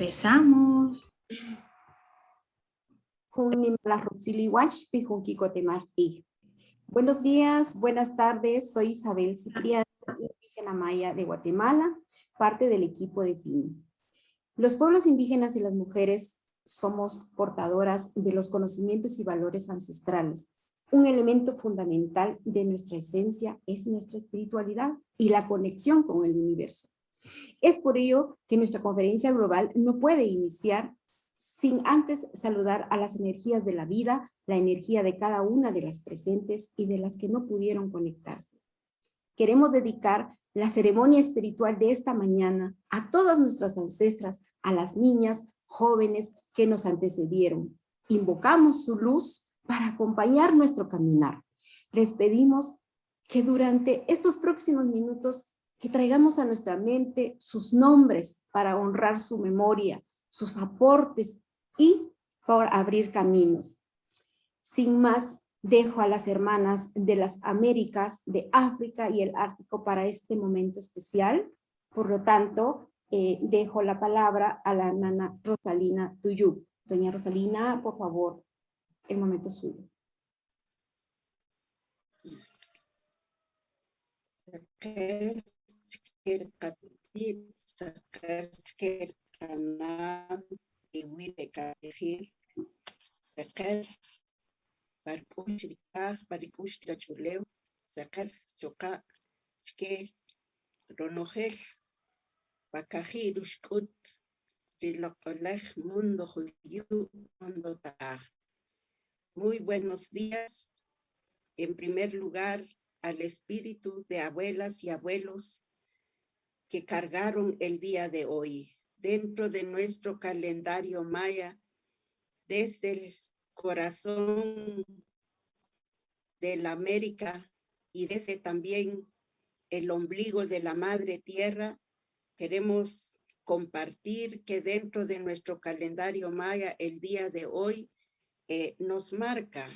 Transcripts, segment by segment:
Empezamos. Buenos días, buenas tardes, soy Isabel Cipriano, indígena maya de Guatemala, parte del equipo de FINI. Los pueblos indígenas y las mujeres somos portadoras de los conocimientos y valores ancestrales. Un elemento fundamental de nuestra esencia es nuestra espiritualidad y la conexión con el universo. Es por ello que nuestra conferencia global no puede iniciar sin antes saludar a las energías de la vida, la energía de cada una de las presentes y de las que no pudieron conectarse. Queremos dedicar la ceremonia espiritual de esta mañana a todas nuestras ancestras, a las niñas, jóvenes que nos antecedieron. Invocamos su luz para acompañar nuestro caminar. Les pedimos que durante estos próximos minutos que traigamos a nuestra mente sus nombres para honrar su memoria, sus aportes y por abrir caminos. Sin más, dejo a las hermanas de las Américas, de África y el Ártico para este momento especial. Por lo tanto, dejo la palabra a la nana Rosalina Tuyú. Doña Rosalina, por favor, el momento es suyo. Muy buenos días. En primer lugar, al espíritu de abuelas y abuelos que cargaron el día de hoy dentro de nuestro calendario maya, desde el corazón de la América y desde también el ombligo de la madre tierra. Queremos compartir que dentro de nuestro calendario maya el día de hoy nos marca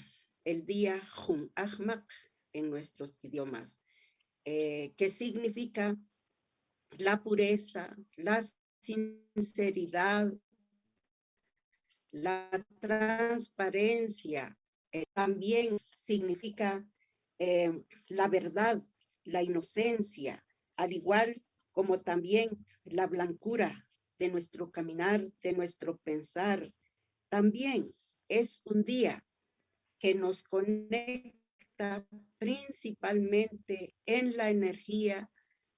el día Jum Ahmak en nuestros idiomas, que significa la pureza, la sinceridad, la transparencia. También significa la verdad, la inocencia, al igual como también la blancura de nuestro caminar, de nuestro pensar. También es un día que nos conecta principalmente en la energía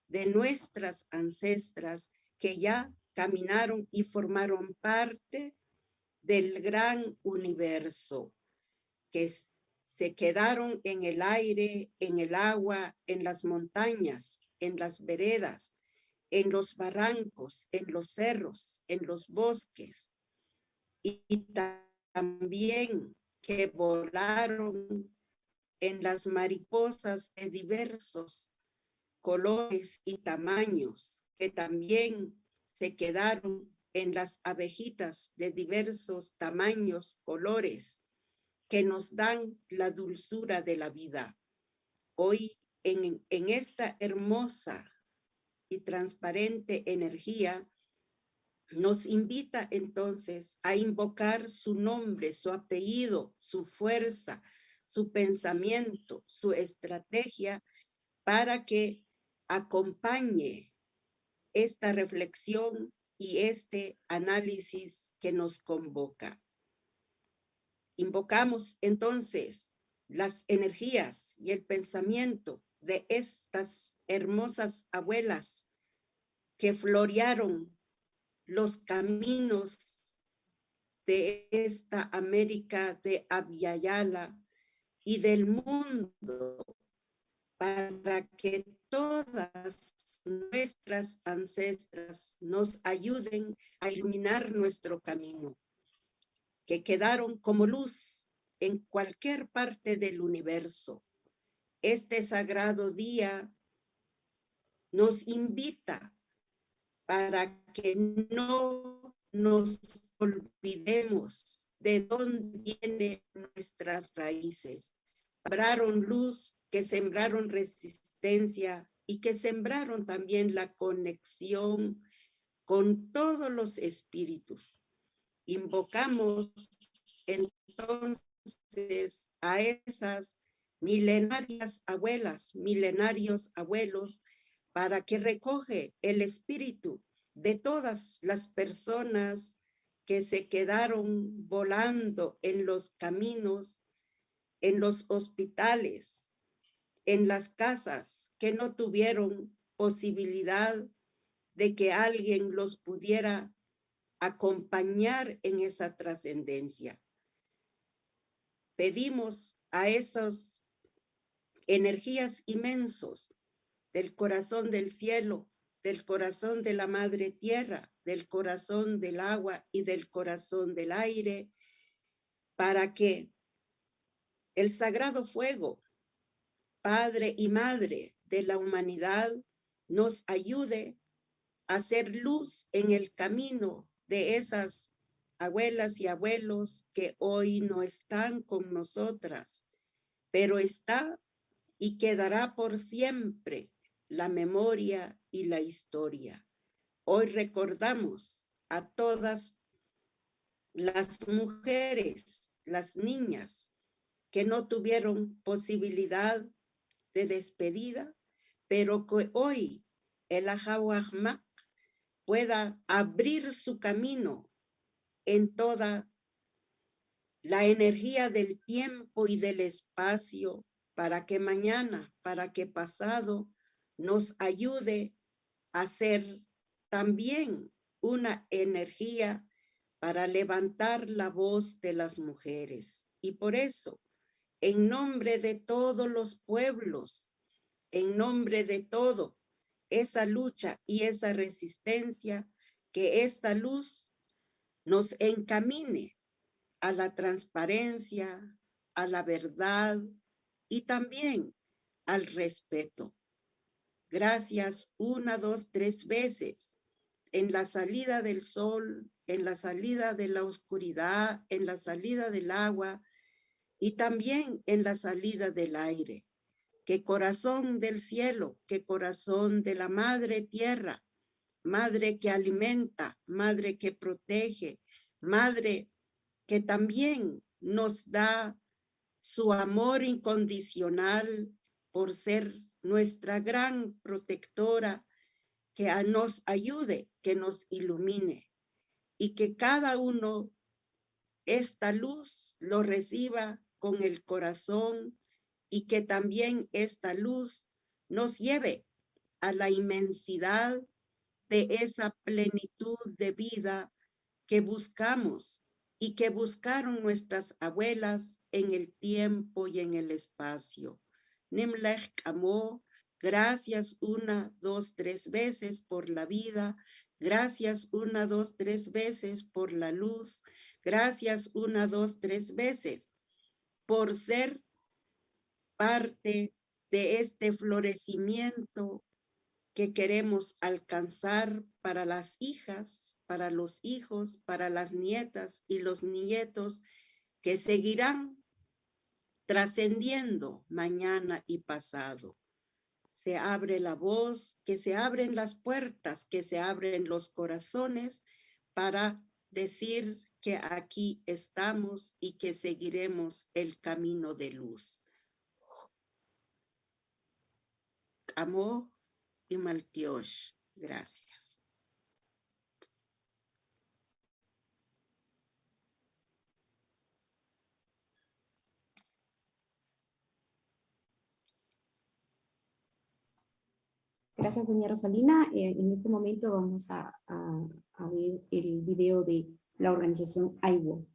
de nuestras ancestras que ya caminaron y formaron parte del gran universo, que se quedaron en el aire, en el agua, en las montañas, en las veredas, en los barrancos, en los cerros, en los bosques, y también que volaron en las mariposas de diversos colores y tamaños, que también se quedaron en las abejitas de diversos tamaños, colores, que nos dan la dulzura de la vida. Hoy, en esta hermosa y transparente energía, nos invita entonces a invocar su nombre, su apellido, su fuerza, su pensamiento, su estrategia, para que acompañe esta reflexión y este análisis que nos convoca. Invocamos entonces las energías y el pensamiento de estas hermosas abuelas que florearon los caminos de esta América de Abya-Yala y del mundo, para que todas nuestras ancestras nos ayuden a iluminar nuestro camino, que quedaron como luz en cualquier parte del universo. Este sagrado día nos invita para que no nos olvidemos de dónde vienen nuestras raíces. Sembraron luz, que sembraron resistencia y que sembraron también la conexión con todos los espíritus. Invocamos entonces a esas milenarias abuelas, milenarios abuelos, para que recoge el espíritu de todas las personas que se quedaron volando en los caminos, en los hospitales, en las casas, que no tuvieron posibilidad de que alguien los pudiera acompañar en esa trascendencia. Pedimos a esas energías inmensos del corazón del cielo, del corazón de la madre tierra, del corazón del agua y del corazón del aire, para que el sagrado fuego, Padre y Madre de la humanidad, nos ayude a hacer luz en el camino de esas abuelas y abuelos que hoy no están con nosotras, pero está y quedará por siempre la memoria y la historia. Hoy recordamos a todas las mujeres, las niñas que no tuvieron posibilidad de despedida, pero que hoy el Ajawahmak pueda abrir su camino en toda la energía del tiempo y del espacio, para que mañana, para que pasado, nos ayude a ser también una energía para levantar la voz de las mujeres. Y por eso, en nombre de todos los pueblos, en nombre de todo esa lucha y esa resistencia, que esta luz nos encamine a la transparencia, a la verdad y también al respeto. Gracias 1, 2, 3 veces en la salida del sol, en la salida de la oscuridad, en la salida del agua y también en la salida del aire. Que corazón del cielo, que corazón de la madre tierra, madre que alimenta, madre que protege, madre que también nos da su amor incondicional por ser nuestra gran protectora, que nos ayude, que nos ilumine y que cada uno esta luz lo reciba con el corazón y que también esta luz nos lleve a la inmensidad de esa plenitud de vida que buscamos y que buscaron nuestras abuelas en el tiempo y en el espacio. Nimlech Kamo, gracias 1, 2, 3 veces por la vida, gracias 1, 2, 3 veces por la luz, gracias 1, 2, 3 veces por ser parte de este florecimiento que queremos alcanzar para las hijas, para los hijos, para las nietas y los nietos que seguirán trascendiendo mañana y pasado. Se abre la voz, que se abren las puertas, que se abren los corazones para decir que aquí estamos y que seguiremos el camino de luz. Amor y Maltiosh. Gracias. Gracias, doña Rosalina. En este momento vamos a ver el video de la organización AIWO.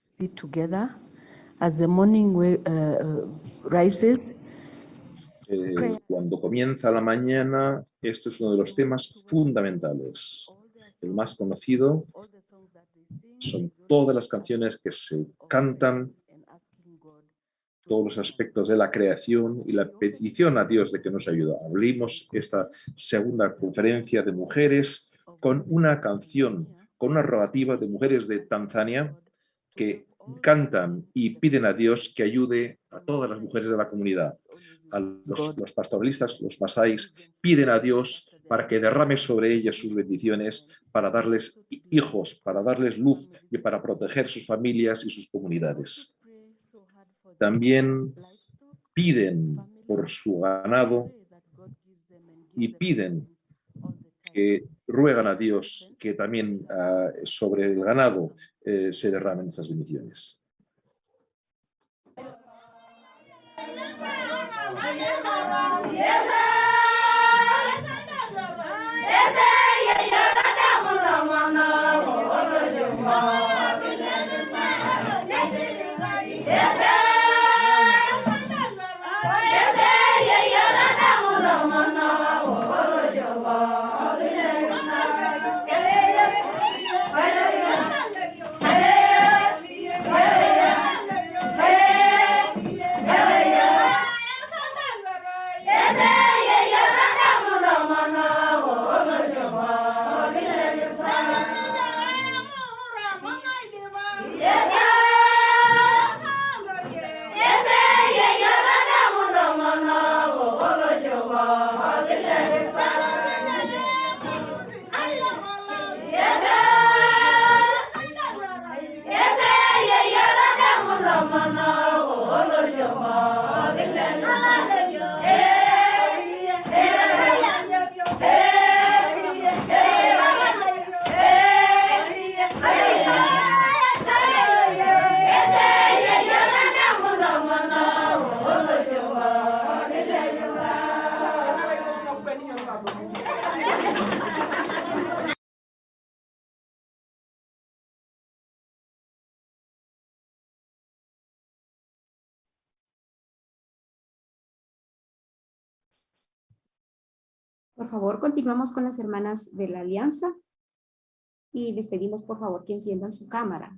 Sit together as the morning rises. Cuando comienza la mañana, esto es uno de los temas fundamentales. El más conocido son todas las canciones que se cantan todos los aspectos de la creación y la petición a Dios de que nos ayude. Abrimos esta segunda conferencia de mujeres con una canción, con una rogativa de mujeres de Tanzania que cantan y piden a Dios que ayude a todas las mujeres de la comunidad. A los pastoralistas, los masáis, piden a Dios para que derrame sobre ellas sus bendiciones, para darles hijos, para darles luz y para proteger sus familias y sus comunidades. También piden por su ganado y piden que ruegan a Dios que también sobre el ganado se derramen estas bendiciones. Por favor, continuamos con las hermanas de la Alianza y les pedimos por favor que enciendan su cámara.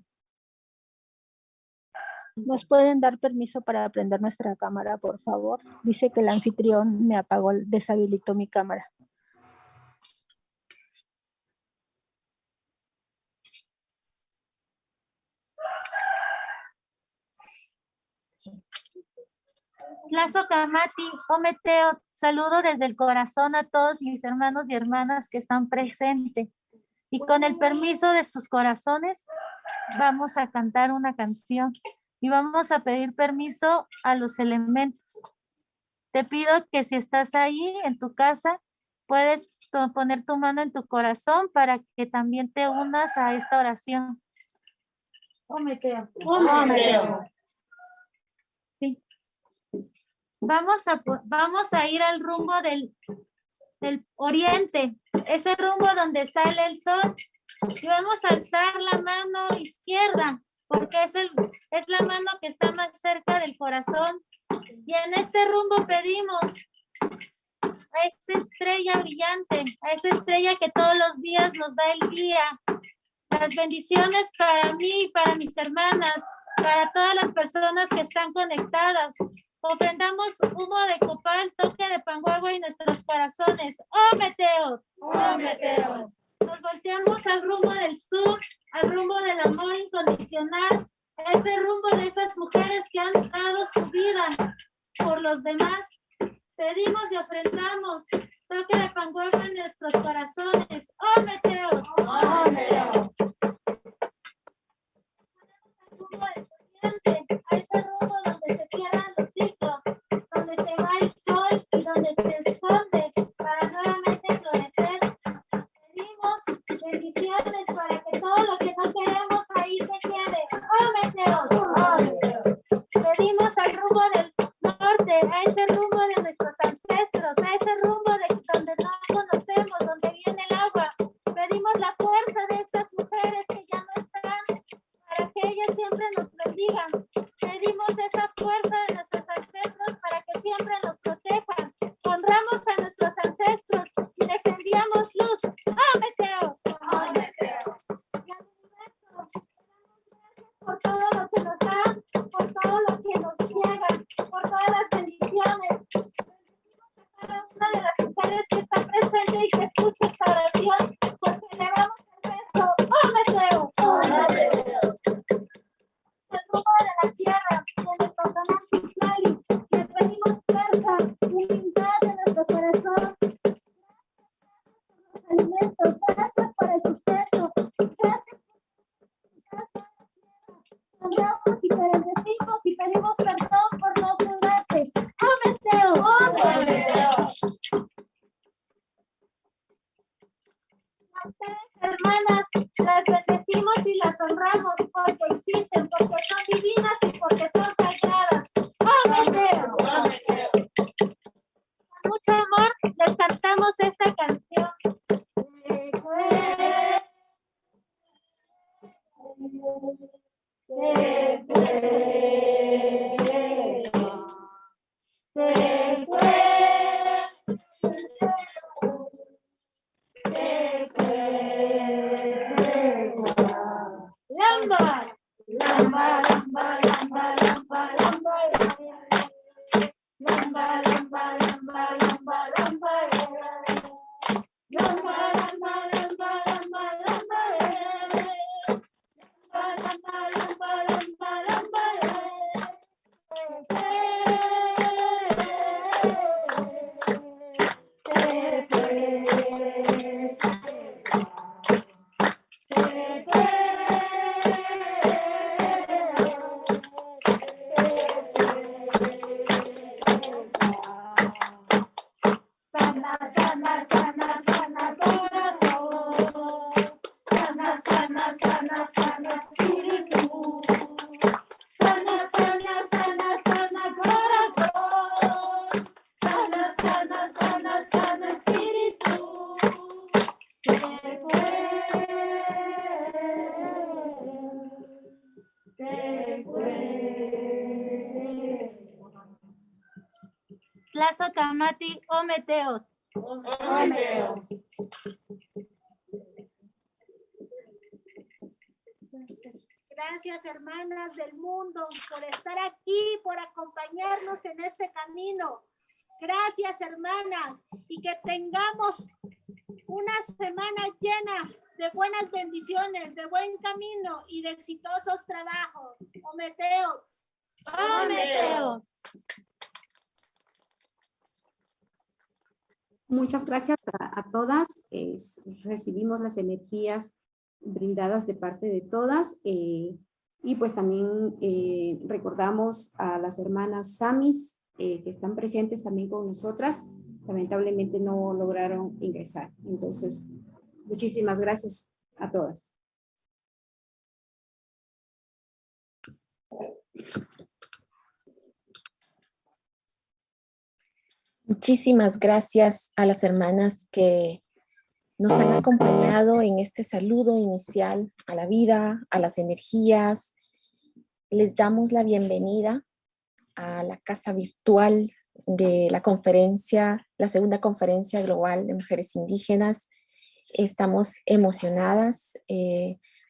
¿Nos pueden dar permiso para prender nuestra cámara, por favor? Dice que el anfitrión me apagó, deshabilitó mi cámara. Lazo Kamati, Ometeo, saludo desde el corazón a todos mis hermanos y hermanas que están presentes. Y con el permiso de sus corazones, vamos a cantar una canción y vamos a pedir permiso a los elementos. Te pido que si estás ahí en tu casa, puedes poner tu mano en tu corazón para que también te unas a esta oración. Ometeo. Ometeo. Sí. Vamos a ir al rumbo del oriente, ese rumbo donde sale el sol, y vamos a alzar la mano izquierda, porque es la mano que está más cerca del corazón, y en este rumbo pedimos a esa estrella brillante, a esa estrella que todos los días nos da el día, las bendiciones para mí y para mis hermanas, para todas las personas que están conectadas. Ofrendamos humo de copal, toque de panguagua y nuestros corazones. ¡Oh, Meteo! ¡Oh, Meteo! Nos volteamos al rumbo del sur, al rumbo del amor incondicional, ese rumbo de esas mujeres que han dado su vida por los demás. Pedimos y ofrendamos toque de panguagua en nuestros corazones. ¡Oh, Meteo! ¡Oh, Meteo! A ese rumbo donde se cierran los ciclos, donde se va el sol y donde se esconde para nuevamente florecer. Pedimos bendiciones para que todo lo que no queremos ahí se quede. ¡Oh, Meteo! ¡Oh, Meteo! Pedimos al rumbo del norte, a ese rumbo de nuestros ancestros, a ese rumbo de donde no conocemos, donde viene el agua. Pedimos la fuerza de estas mujeres que ya no están, para que ellas siempre nos bendigan. Pedimos esa fuerza de nuestros ancestros para que siempre nos protejan. Honramos a nuestros ancestros y les enviamos luz. ¡Oh, Meteo! ¡Oh, Meteo! Y al universo, damos gracias por todo lo que nos da, por todo lo que nos llega. Tlazocamati Ometeot. Gracias, hermanas del mundo, por estar aquí, por acompañarnos en este camino. Gracias, hermanas, y que tengamos una semana llena de buenas bendiciones, de buen camino y de exitosos trabajos. Ometeo. Ometeot. Muchas gracias a todas. Recibimos las energías brindadas de parte de todas y pues también recordamos a las hermanas Samis que están presentes también con nosotras. Lamentablemente no lograron ingresar. Entonces, muchísimas gracias a todas. Muchísimas gracias a las hermanas que nos han acompañado en este saludo inicial a la vida, a las energías. Les damos la bienvenida a la casa virtual de la conferencia, la segunda conferencia global de mujeres indígenas. Estamos emocionadas,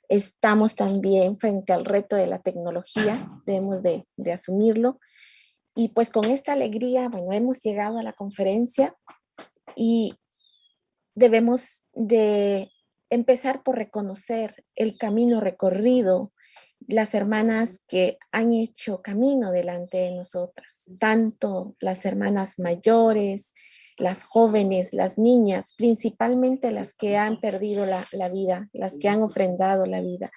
estamos también frente al reto de la tecnología, debemos de asumirlo. Y pues con esta alegría, bueno, hemos llegado a la conferencia y debemos de empezar por reconocer el camino recorrido, las hermanas que han hecho camino delante de nosotras, tanto las hermanas mayores, las jóvenes, las niñas, principalmente las que han perdido la vida, las que han ofrendado la vida.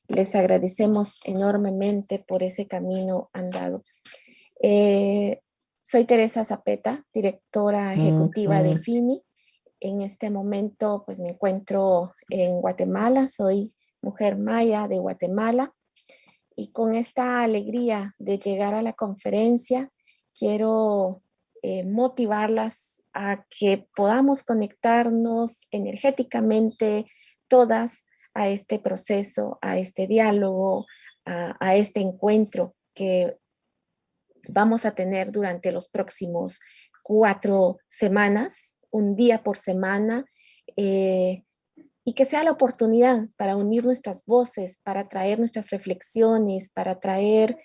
Les agradecemos enormemente por ese camino andado. Soy Teresa Zapeta, directora ejecutiva de FIMI. En este momento pues me encuentro en Guatemala, soy mujer maya de Guatemala y con esta alegría de llegar a la conferencia quiero motivarlas a que podamos conectarnos energéticamente todas a este proceso, a este diálogo, a este encuentro que vamos a tener durante los próximos 4 semanas, un día por semana, y que sea la oportunidad para unir nuestras voces, para traer nuestras reflexiones, para traer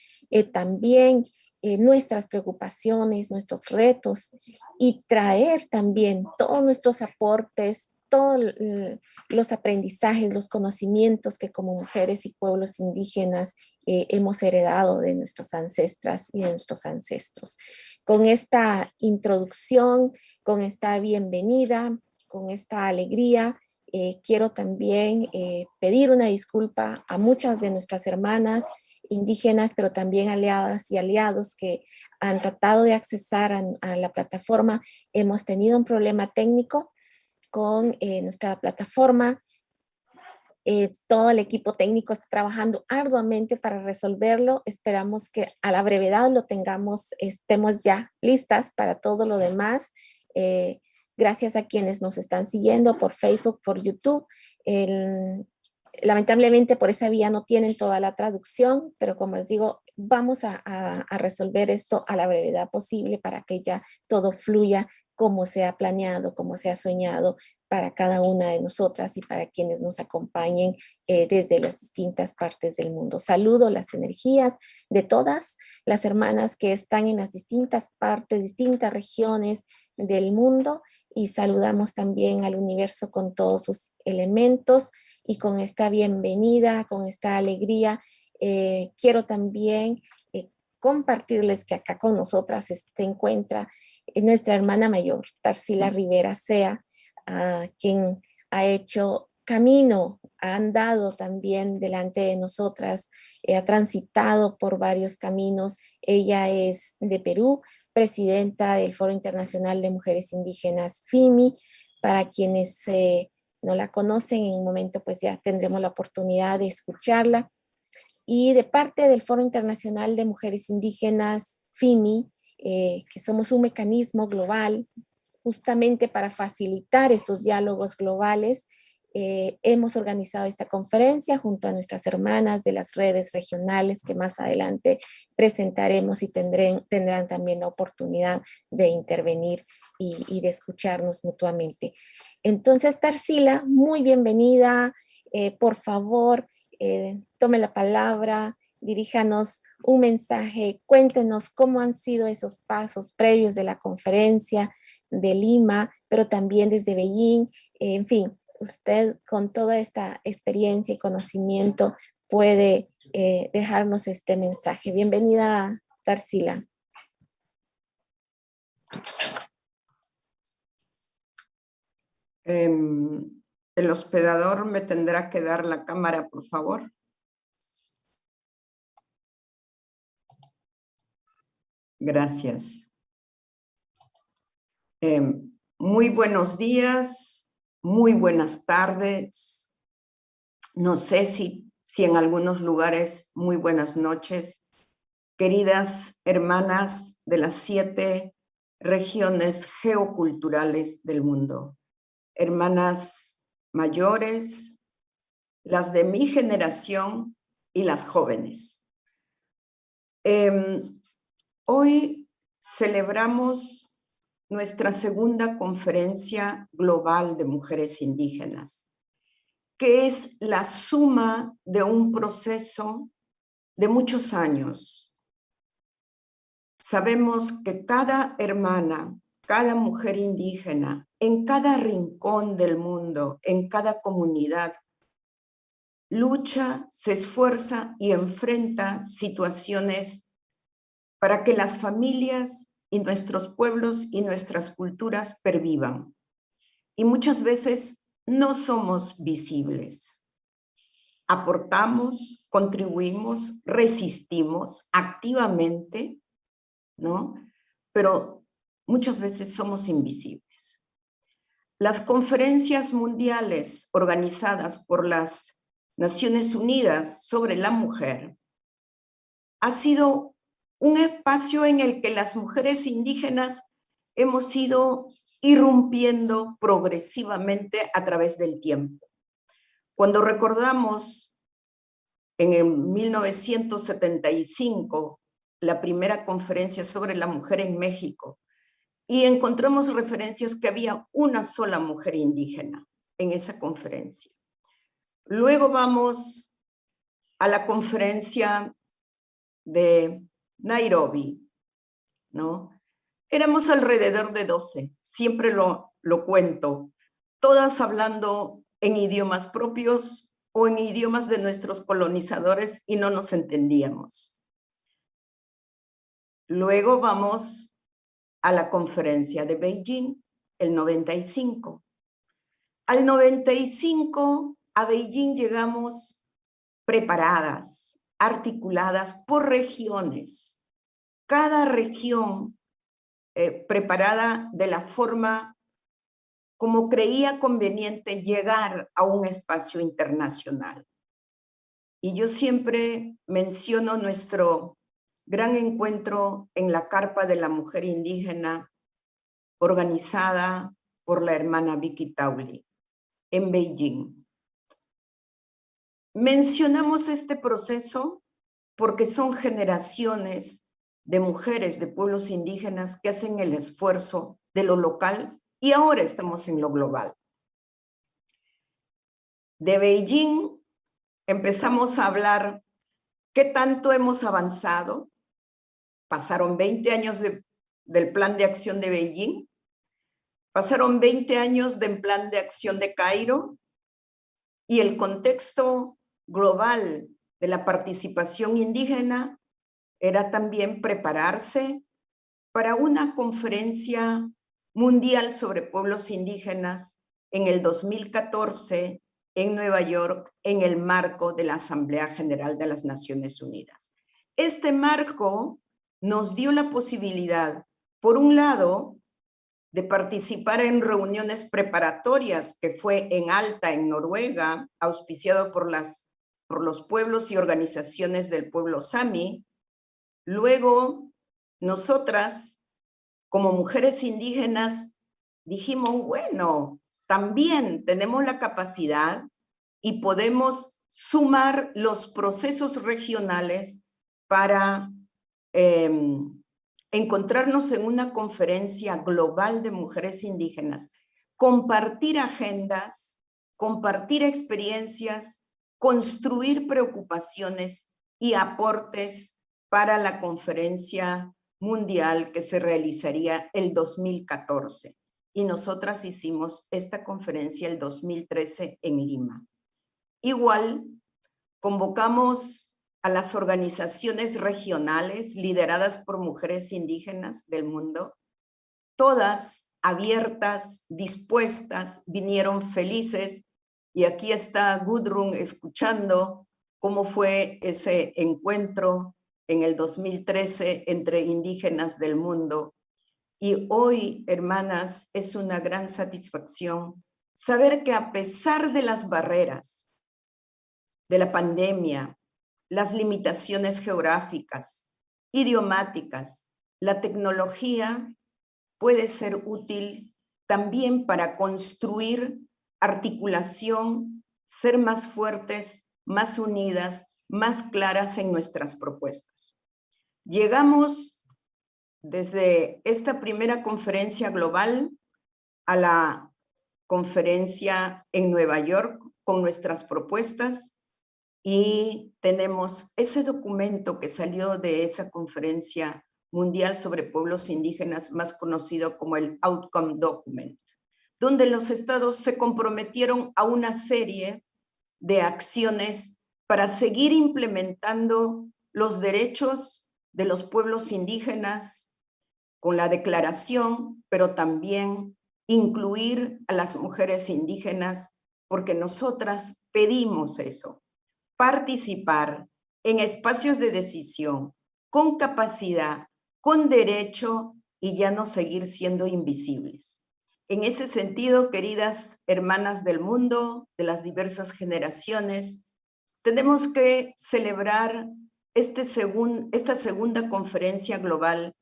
también nuestras preocupaciones, nuestros retos y traer también todos nuestros aportes, todos los aprendizajes, los conocimientos que como mujeres y pueblos indígenas hemos heredado de nuestras ancestras y de nuestros ancestros. Con esta introducción, con esta bienvenida, con esta alegría, quiero también pedir una disculpa a muchas de nuestras hermanas indígenas, pero también aliadas y aliados que han tratado de accesar a la plataforma. Hemos tenido un problema técnico con nuestra plataforma. Todo el equipo técnico está trabajando arduamente para resolverlo. Esperamos que a la brevedad lo tengamos, estemos ya listas para todo lo demás. Gracias a quienes nos están siguiendo por Facebook, por YouTube. Lamentablemente por esa vía no tienen toda la traducción, pero como les digo, vamos a resolver esto a la brevedad posible para que ya todo fluya como se ha planeado, como se ha soñado para cada una de nosotras y para quienes nos acompañen desde las distintas partes del mundo. Saludo las energías de todas las hermanas que están en las distintas partes, distintas regiones del mundo y saludamos también al universo con todos sus elementos y con esta bienvenida, con esta alegría. Quiero también compartirles que acá con nosotras se encuentra nuestra hermana mayor, Tarsila Rivera Sea, quien ha hecho camino, ha andado también delante de nosotras, ha transitado por varios caminos. Ella es de Perú, presidenta del Foro Internacional de Mujeres Indígenas FIMI. Para quienes no la conocen, en un momento pues ya tendremos la oportunidad de escucharla. Y de parte del Foro Internacional de Mujeres Indígenas FIMI, que somos un mecanismo global justamente para facilitar estos diálogos globales, hemos organizado esta conferencia junto a nuestras hermanas de las redes regionales que más adelante presentaremos y tendrán también la oportunidad de intervenir y de escucharnos mutuamente. Entonces, Tarsila, muy bienvenida. Por favor, tome la palabra, diríjanos un mensaje, cuéntenos cómo han sido esos pasos previos de la conferencia de Lima, pero también desde Beijing, en fin. Usted con toda esta experiencia y conocimiento puede dejarnos este mensaje. Bienvenida, Tarsila. El hospedador me tendrá que dar la cámara, por favor. Gracias. Muy buenos días. Muy buenas tardes. No sé si en algunos lugares muy buenas noches. Queridas hermanas de las 7 regiones geoculturales del mundo. Hermanas mayores, las de mi generación y las jóvenes. Hoy celebramos nuestra segunda conferencia global de mujeres indígenas, que es la suma de un proceso de muchos años. Sabemos que cada hermana, cada mujer indígena, en cada rincón del mundo, en cada comunidad, lucha, se esfuerza y enfrenta situaciones para que las familias y nuestros pueblos y nuestras culturas pervivan. Y muchas veces no somos visibles. Aportamos, contribuimos, resistimos activamente, ¿no? Pero muchas veces somos invisibles. Las conferencias mundiales organizadas por las Naciones Unidas sobre la mujer ha sido un espacio en el que las mujeres indígenas hemos ido irrumpiendo progresivamente a través del tiempo. Cuando recordamos en el 1975 la primera conferencia sobre la mujer en México y encontramos referencias que había una sola mujer indígena en esa conferencia. Luego vamos a la conferencia de Nairobi, ¿no? Éramos alrededor de 12, siempre lo cuento, todas hablando en idiomas propios o en idiomas de nuestros colonizadores y no nos entendíamos. Luego vamos a la conferencia de Beijing, el 95. Al 95, a Beijing llegamos preparadas, articuladas por regiones. Cada región preparada de la forma como creía conveniente llegar a un espacio internacional. Y yo siempre menciono nuestro gran encuentro en la Carpa de la Mujer Indígena, organizada por la hermana Vicky Tauli, en Beijing. Mencionamos este proceso porque son generaciones de mujeres de pueblos indígenas que hacen el esfuerzo de lo local y ahora estamos en lo global. De Beijing empezamos a hablar qué tanto hemos avanzado. Pasaron 20 años del plan de acción de Beijing, pasaron 20 años del plan de acción de Cairo y el contexto global de la participación indígena era también prepararse para una conferencia mundial sobre pueblos indígenas en el 2014 en Nueva York en el marco de la Asamblea General de las Naciones Unidas. Este marco nos dio la posibilidad, por un lado, de participar en reuniones preparatorias que fue en Alta, en Noruega, auspiciado por los pueblos y organizaciones del pueblo Sami. Luego, nosotras, como mujeres indígenas, dijimos, bueno, también tenemos la capacidad y podemos sumar los procesos regionales para encontrarnos en una conferencia global de mujeres indígenas, compartir agendas, compartir experiencias, construir preocupaciones y aportes para la conferencia mundial que se realizaría el 2014. Y nosotras hicimos esta conferencia el 2013 en Lima. Igual, convocamos a las organizaciones regionales lideradas por mujeres indígenas del mundo, todas abiertas, dispuestas, vinieron felices, y aquí está Gudrun escuchando cómo fue ese encuentro en el 2013 entre indígenas del mundo. Y hoy, hermanas, es una gran satisfacción saber que a pesar de las barreras, de la pandemia, las limitaciones geográficas, idiomáticas, la tecnología puede ser útil también para construir articulación, ser más fuertes, más unidas, más claras en nuestras propuestas. Llegamos desde esta primera conferencia global a la conferencia en Nueva York con nuestras propuestas, y tenemos ese documento que salió de esa conferencia mundial sobre pueblos indígenas, más conocido como el Outcome Document, donde los estados se comprometieron a una serie de acciones para seguir implementando los derechos de los pueblos indígenas con la declaración, pero también incluir a las mujeres indígenas, porque nosotras pedimos eso, participar en espacios de decisión, con capacidad, con derecho, y ya no seguir siendo invisibles. En ese sentido, queridas hermanas del mundo, de las diversas generaciones, tenemos que celebrar esta segunda conferencia global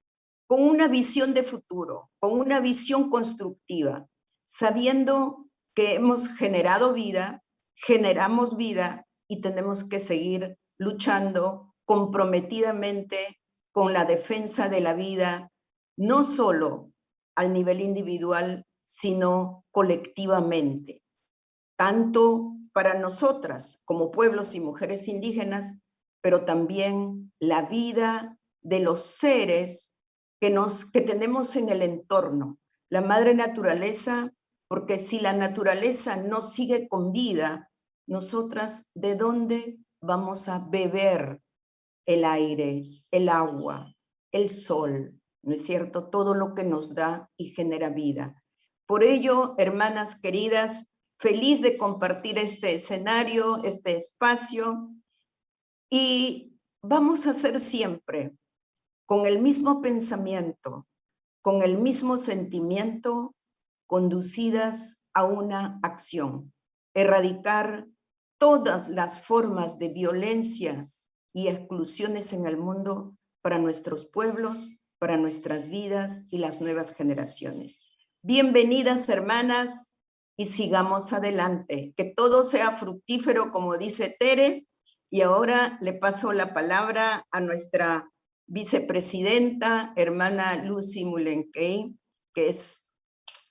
con una visión de futuro, con una visión constructiva, sabiendo que hemos generado vida, generamos vida, y tenemos que seguir luchando comprometidamente con la defensa de la vida, no solo al nivel individual, sino colectivamente, tanto para nosotras como pueblos y mujeres indígenas, pero también la vida de los seres que tenemos en el entorno, la madre naturaleza, porque si la naturaleza no sigue con vida, nosotras, ¿de dónde vamos a beber el aire, el agua, el sol? ¿No es cierto? Todo lo que nos da y genera vida. Por ello, hermanas queridas, feliz de compartir este escenario, este espacio, y vamos a hacer siempre con el mismo pensamiento, con el mismo sentimiento, conducidas a una acción, erradicar todas las formas de violencias y exclusiones en el mundo para nuestros pueblos, para nuestras vidas y las nuevas generaciones. Bienvenidas, hermanas, y sigamos adelante. Que todo sea fructífero, como dice Tere, y ahora le paso la palabra a nuestra vicepresidenta, hermana Lucy Mulenkey, que es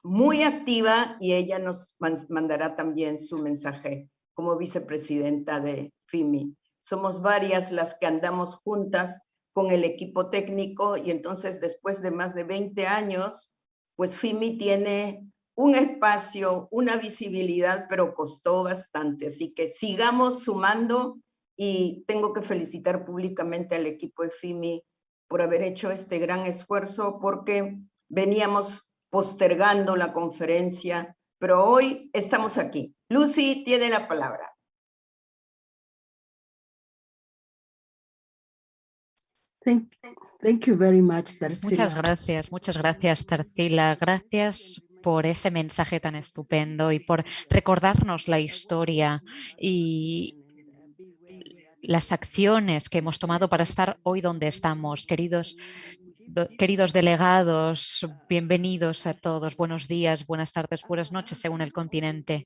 muy activa, y ella nos mandará también su mensaje como vicepresidenta de FIMI. Somos varias las que andamos juntas con el equipo técnico, y entonces después de más de 20 años, pues FIMI tiene un espacio, una visibilidad, pero costó bastante. Así que sigamos sumando, y tengo que felicitar públicamente al equipo de FIMI por haber hecho este gran esfuerzo, porque veníamos postergando la conferencia, pero hoy estamos aquí. Lucy tiene la palabra. Thank you very much, Tarsila. Muchas gracias, Tarsila. Gracias por ese mensaje tan estupendo y por recordarnos la historia y las acciones que hemos tomado para estar hoy donde estamos. Queridos queridos delegados, bienvenidos a todos. Buenos días, buenas tardes, buenas noches, según el continente.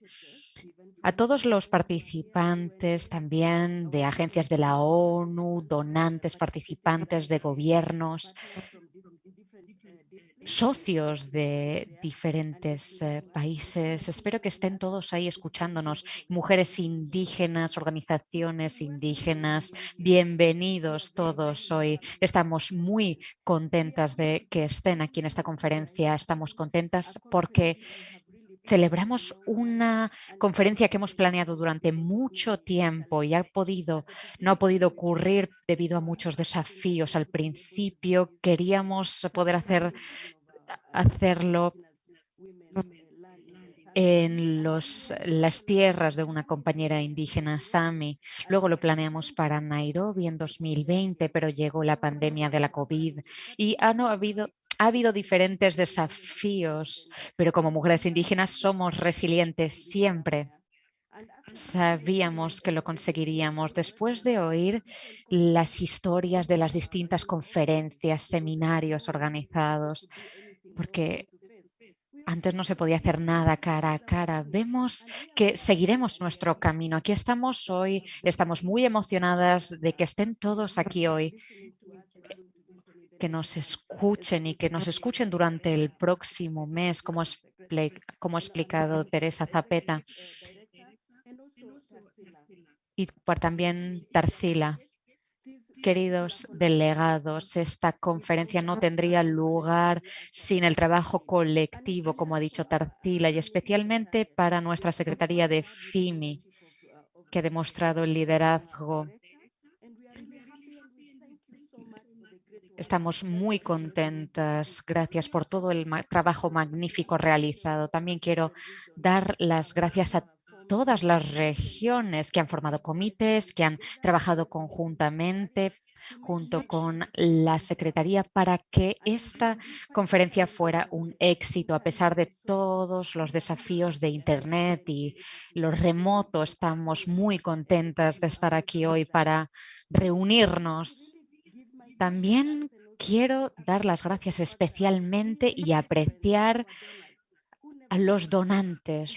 A todos los participantes también de agencias de la ONU, donantes, participantes de gobiernos, socios de diferentes países. Espero que estén todos ahí escuchándonos. Mujeres indígenas, organizaciones indígenas, bienvenidos todos hoy. Estamos muy contentas de que estén aquí en esta conferencia. Estamos contentas porque celebramos una conferencia que hemos planeado durante mucho tiempo y no ha podido ocurrir debido a muchos desafíos. Al principio queríamos poder hacerlo en las tierras de una compañera indígena Sami. Luego lo planeamos para Nairobi en 2020, pero llegó la pandemia de la COVID y ha habido diferentes desafíos, pero como mujeres indígenas somos resilientes siempre. Sabíamos que lo conseguiríamos después de oír las historias de las distintas conferencias, seminarios organizados, porque antes no se podía hacer nada cara a cara. Vemos que seguiremos nuestro camino. Aquí estamos hoy, estamos muy emocionadas de que estén todos aquí hoy, que nos escuchen y que nos escuchen durante el próximo mes, como ha explicado Teresa Zapeta y también Tarsila. Queridos delegados, esta conferencia no tendría lugar sin el trabajo colectivo, como ha dicho Tarsila, y especialmente para nuestra Secretaría de FIMI, que ha demostrado el liderazgo. Estamos muy contentas. Gracias por todo el trabajo magnífico realizado. También quiero dar las gracias a todas las regiones que han formado comités, que han trabajado conjuntamente junto con la Secretaría para que esta conferencia fuera un éxito a pesar de todos los desafíos de Internet y lo remoto. Estamos muy contentas de estar aquí hoy para reunirnos. También quiero dar las gracias especialmente y apreciar a los donantes,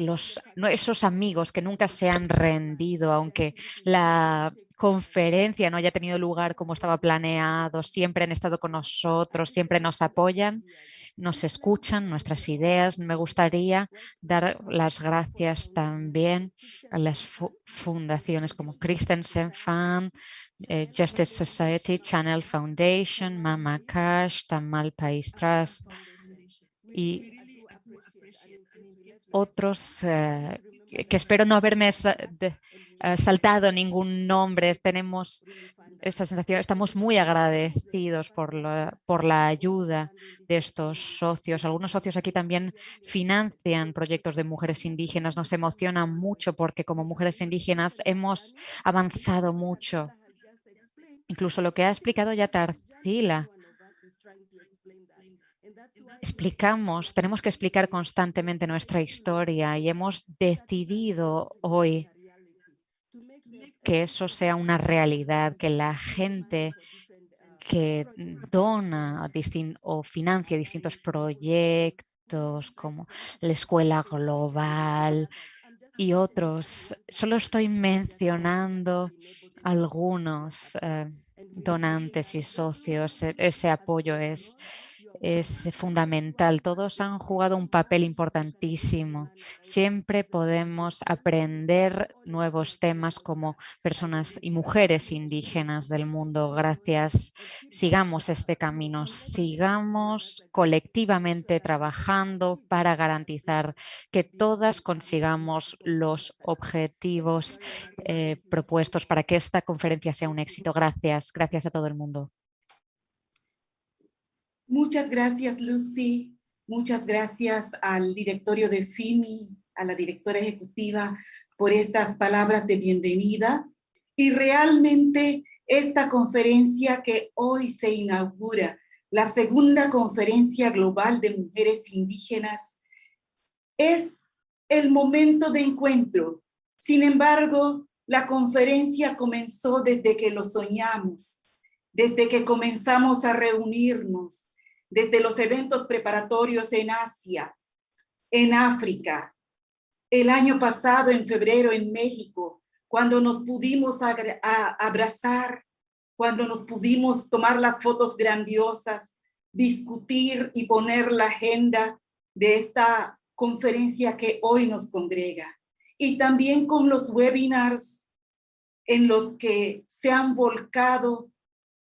esos amigos que nunca se han rendido, aunque la conferencia no haya tenido lugar como estaba planeado, siempre han estado con nosotros, siempre nos apoyan, nos escuchan nuestras ideas. Me gustaría dar las gracias también a las fundaciones como Christensen Fund, Justice Society, Channel Foundation, Mama Cash, Tamal País Trust y otros que espero no haberme saltado ningún nombre. Tenemos esa sensación, estamos muy agradecidos por la ayuda de estos socios. Algunos socios aquí también financian proyectos de mujeres indígenas. Nos emociona mucho porque como mujeres indígenas hemos avanzado mucho. Incluso lo que ha explicado ya Tarsila. Tenemos que explicar constantemente nuestra historia y hemos decidido hoy que eso sea una realidad, que la gente que dona o financia distintos proyectos como la Escuela Global y otros, solo estoy mencionando algunos donantes y socios. Ese apoyo es fundamental. Todos han jugado un papel importantísimo. Siempre podemos aprender nuevos temas como personas y mujeres indígenas del mundo. Gracias. Sigamos este camino. Sigamos colectivamente trabajando para garantizar que todas consigamos los objetivos propuestos para que esta conferencia sea un éxito. Gracias. Gracias a todo el mundo. Muchas gracias, Lucy. Muchas gracias al directorio de FIMI, a la directora ejecutiva, por estas palabras de bienvenida. Y realmente esta conferencia que hoy se inaugura, la segunda conferencia global de mujeres indígenas, es el momento de encuentro. Sin embargo, la conferencia comenzó desde que lo soñamos, desde que comenzamos a reunirnos, desde los eventos preparatorios en Asia, en África, el año pasado en febrero en México, cuando nos pudimos abrazar, cuando nos pudimos tomar las fotos grandiosas, discutir y poner la agenda de esta conferencia que hoy nos congrega. Y también con los webinars en los que se han volcado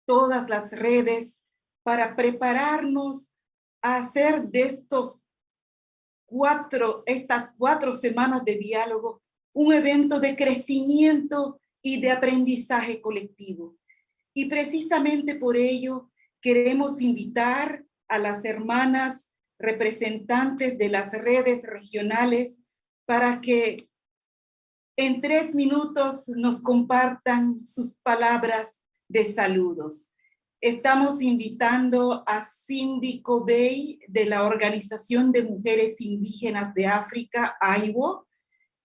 todas las redes para prepararnos a hacer de estas 4 semanas de diálogo un evento de crecimiento y de aprendizaje colectivo. Y precisamente por ello queremos invitar a las hermanas representantes de las redes regionales para que en 3 minutos nos compartan sus palabras de saludos. Estamos invitando a Cindy Covey de la Organización de Mujeres Indígenas de África, AIWO.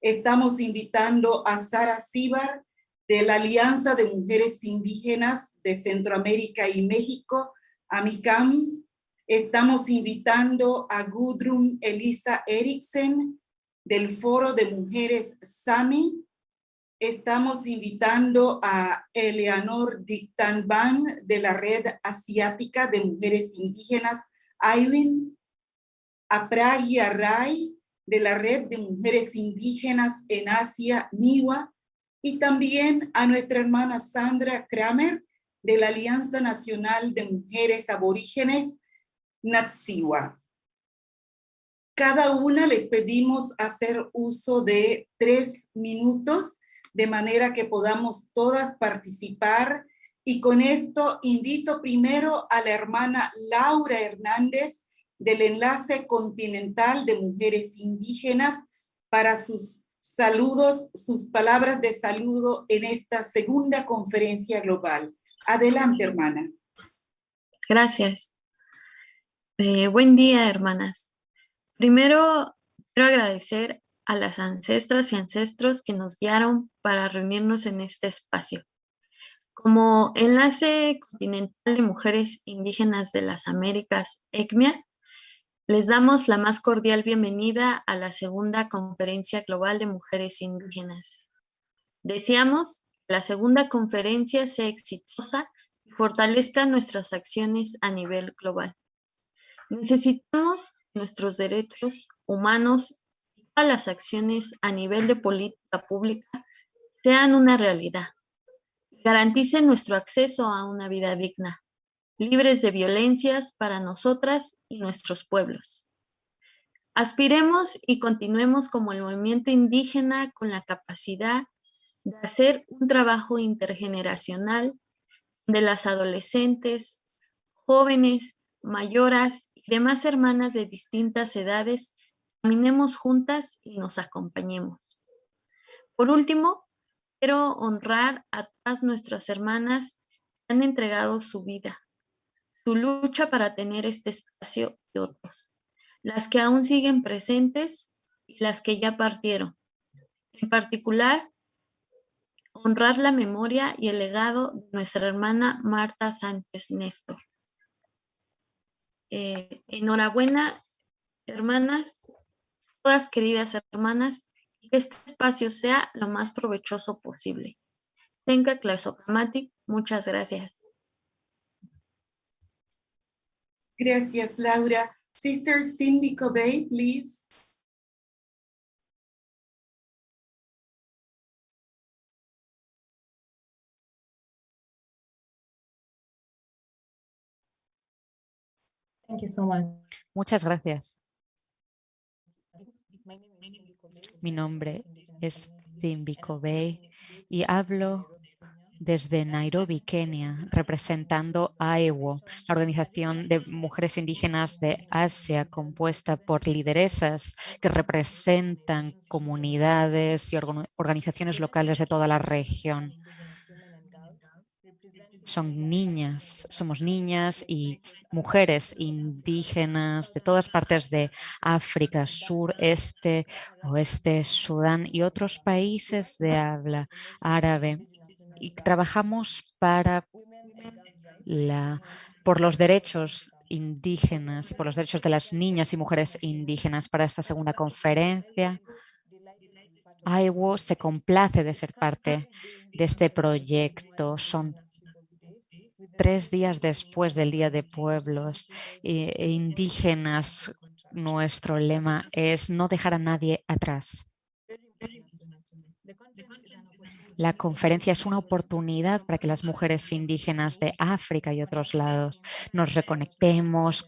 Estamos invitando a Sara Síbar de la Alianza de Mujeres Indígenas de Centroamérica y México, AMICAM. Estamos invitando a Gudrun Elisa Eriksen del Foro de Mujeres SAMI. Estamos invitando a Eleanor Dictanban de la Red Asiática de Mujeres Indígenas, IWIN, a Pragya Ray de la Red de Mujeres Indígenas en Asia, NIWA, y también a nuestra hermana Sandra Kramer de la Alianza Nacional de Mujeres Aborígenes, NATSIWA. Cada una les pedimos hacer uso de 3 minutos, de manera que podamos todas participar. Y con esto invito primero a la hermana Laura Hernández del Enlace Continental de Mujeres Indígenas para sus saludos, sus palabras de saludo en esta segunda conferencia global. Adelante, hermana. Gracias. Buen día, hermanas. Primero, quiero agradecer a las ancestras y ancestros que nos guiaron para reunirnos en este espacio. Como Enlace Continental de Mujeres Indígenas de las Américas, ECMIA, les damos la más cordial bienvenida a la segunda Conferencia Global de Mujeres Indígenas. Deseamos que la segunda conferencia sea exitosa y fortalezca nuestras acciones a nivel global. Necesitamos nuestros derechos humanos y todas las acciones a nivel de política pública sean una realidad. Garanticen nuestro acceso a una vida digna, libres de violencias para nosotras y nuestros pueblos. Aspiremos y continuemos como el movimiento indígena con la capacidad de hacer un trabajo intergeneracional de las adolescentes, jóvenes, mayoras y demás hermanas de distintas edades, caminemos juntas y nos acompañemos. Por último, quiero honrar a todas nuestras hermanas que han entregado su vida, su lucha para tener este espacio y otros, las que aún siguen presentes y las que ya partieron. En particular, honrar la memoria y el legado de nuestra hermana Marta Sánchez Néstor. Enhorabuena, hermanas, todas queridas hermanas, y que este espacio sea lo más provechoso posible. Tenga Tlaxocamati, muchas gracias. Gracias, Laura. Sister Cindy Covey, please. Thank you so much. Muchas gracias. Mi nombre es Cindy Covey y hablo desde Nairobi, Kenia, representando a AIWO, la Organización de Mujeres Indígenas de Asia, compuesta por lideresas que representan comunidades y organizaciones locales de toda la región. Son niñas, somos niñas y mujeres indígenas de todas partes de África, sur, este, oeste, Sudán y otros países de habla árabe. Y trabajamos por los derechos indígenas y por los derechos de las niñas y mujeres indígenas para esta segunda conferencia. AIWO se complace de ser parte de este proyecto. Son 3 días después del Día de Pueblos e indígenas. Nuestro lema es no dejar a nadie atrás. La conferencia es una oportunidad para que las mujeres indígenas de África y otros lados nos reconectemos,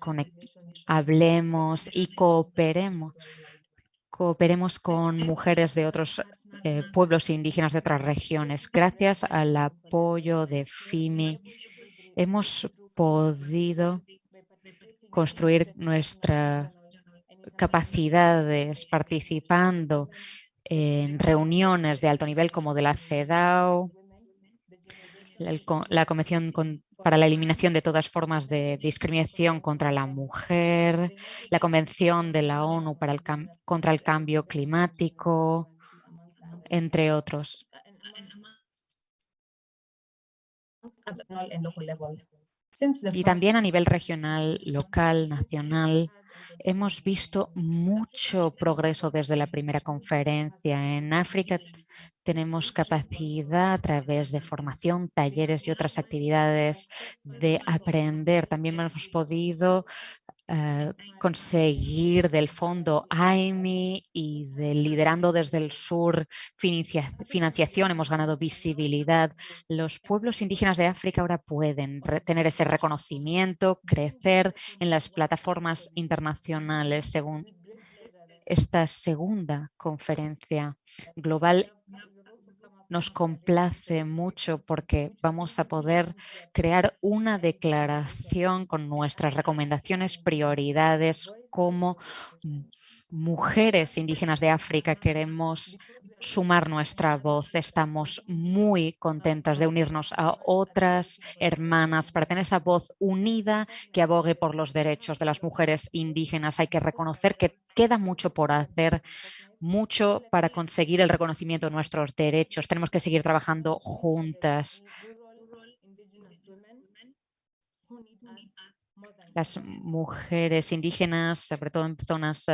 hablemos y cooperemos. Cooperemos con mujeres de otros pueblos indígenas de otras regiones. Gracias al apoyo de FIMI hemos podido construir nuestras capacidades participando en reuniones de alto nivel como de la CEDAW, la Convención para la Eliminación de todas formas de discriminación contra la mujer, la Convención de la ONU contra el cambio climático, entre otros. Y también a nivel regional, local, nacional, hemos visto mucho progreso desde la primera conferencia. En África tenemos capacidad a través de formación, talleres y otras actividades de aprender. También hemos podido conseguir del fondo AIMI y del Liderando desde el Sur financiación. Hemos ganado visibilidad. Los pueblos indígenas de África ahora pueden tener ese reconocimiento, crecer en las plataformas internacionales. Según esta segunda conferencia global, nos complace mucho porque vamos a poder crear una declaración con nuestras recomendaciones, prioridades como mujeres indígenas de África. Queremos sumar nuestra voz. Estamos muy contentas de unirnos a otras hermanas para tener esa voz unida que abogue por los derechos de las mujeres indígenas. Hay que reconocer que queda mucho por hacer, mucho para conseguir el reconocimiento de nuestros derechos. Tenemos que seguir trabajando juntas. Las mujeres indígenas, sobre todo en zonas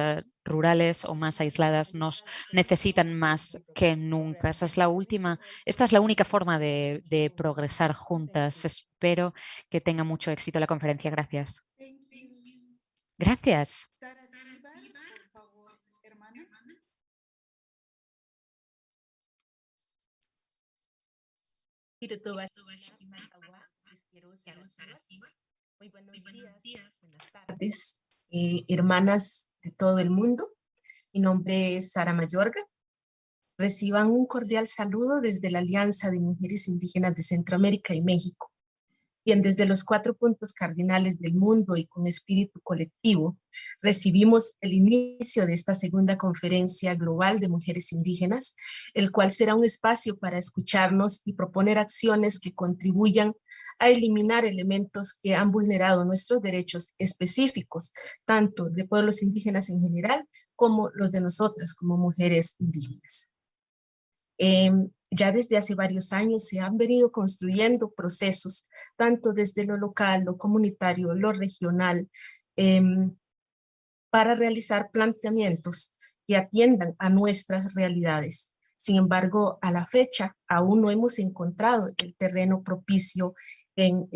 rurales o más aisladas, nos necesitan más que nunca. Esta es la única forma de progresar juntas. Espero que tenga mucho éxito la conferencia. Gracias. Gracias. Muy buenos días, buenas tardes, hermanas de todo el mundo. Mi nombre es Sara Mayorga. Reciban un cordial saludo desde la Alianza de Mujeres Indígenas de Centroamérica y México, quien desde los 4 puntos cardinales del mundo y con espíritu colectivo recibimos el inicio de esta segunda conferencia global de mujeres indígenas, el cual será un espacio para escucharnos y proponer acciones que contribuyan a eliminar elementos que han vulnerado nuestros derechos específicos, tanto de pueblos indígenas en general como los de nosotras como mujeres indígenas. Ya desde hace varios años se han venido construyendo procesos, tanto desde lo local, lo comunitario, lo regional, para realizar planteamientos que atiendan a nuestras realidades. Sin embargo, a la fecha aún no hemos encontrado el terreno propicio en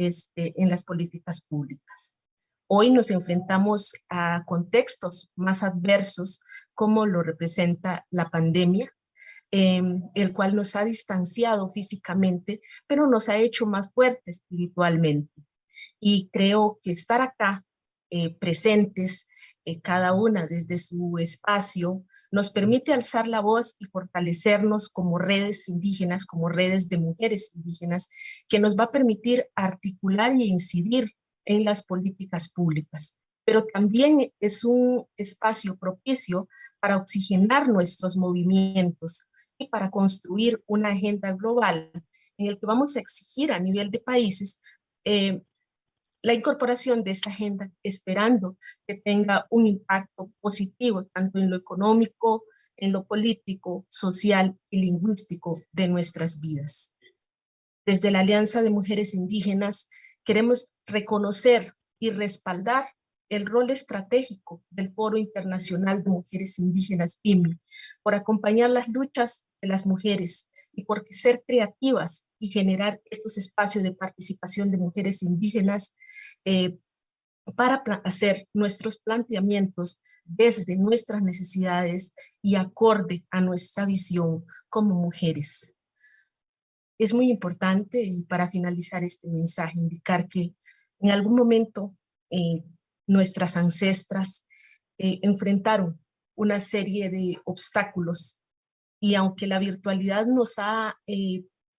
las políticas públicas. Hoy nos enfrentamos a contextos más adversos como lo representa la pandemia, el cual nos ha distanciado físicamente, pero nos ha hecho más fuertes espiritualmente. Y creo que estar acá, presentes, cada una desde su espacio, nos permite alzar la voz y fortalecernos como redes indígenas, como redes de mujeres indígenas, que nos va a permitir articular y incidir en las políticas públicas. Pero también es un espacio propicio para oxigenar nuestros movimientos y para construir una agenda global en el que vamos a exigir a nivel de países la incorporación de esta agenda, esperando que tenga un impacto positivo tanto en lo económico, en lo político, social y lingüístico de nuestras vidas. Desde la Alianza de Mujeres Indígenas queremos reconocer y respaldar el rol estratégico del Foro Internacional de Mujeres Indígenas, FIMI, por acompañar las luchas de las mujeres y por ser creativas y generar estos espacios de participación de mujeres indígenas para hacer nuestros planteamientos desde nuestras necesidades y acorde a nuestra visión como mujeres. Es muy importante, y para finalizar este mensaje, indicar que en algún momento nuestras ancestras enfrentaron una serie de obstáculos, y aunque la virtualidad nos ha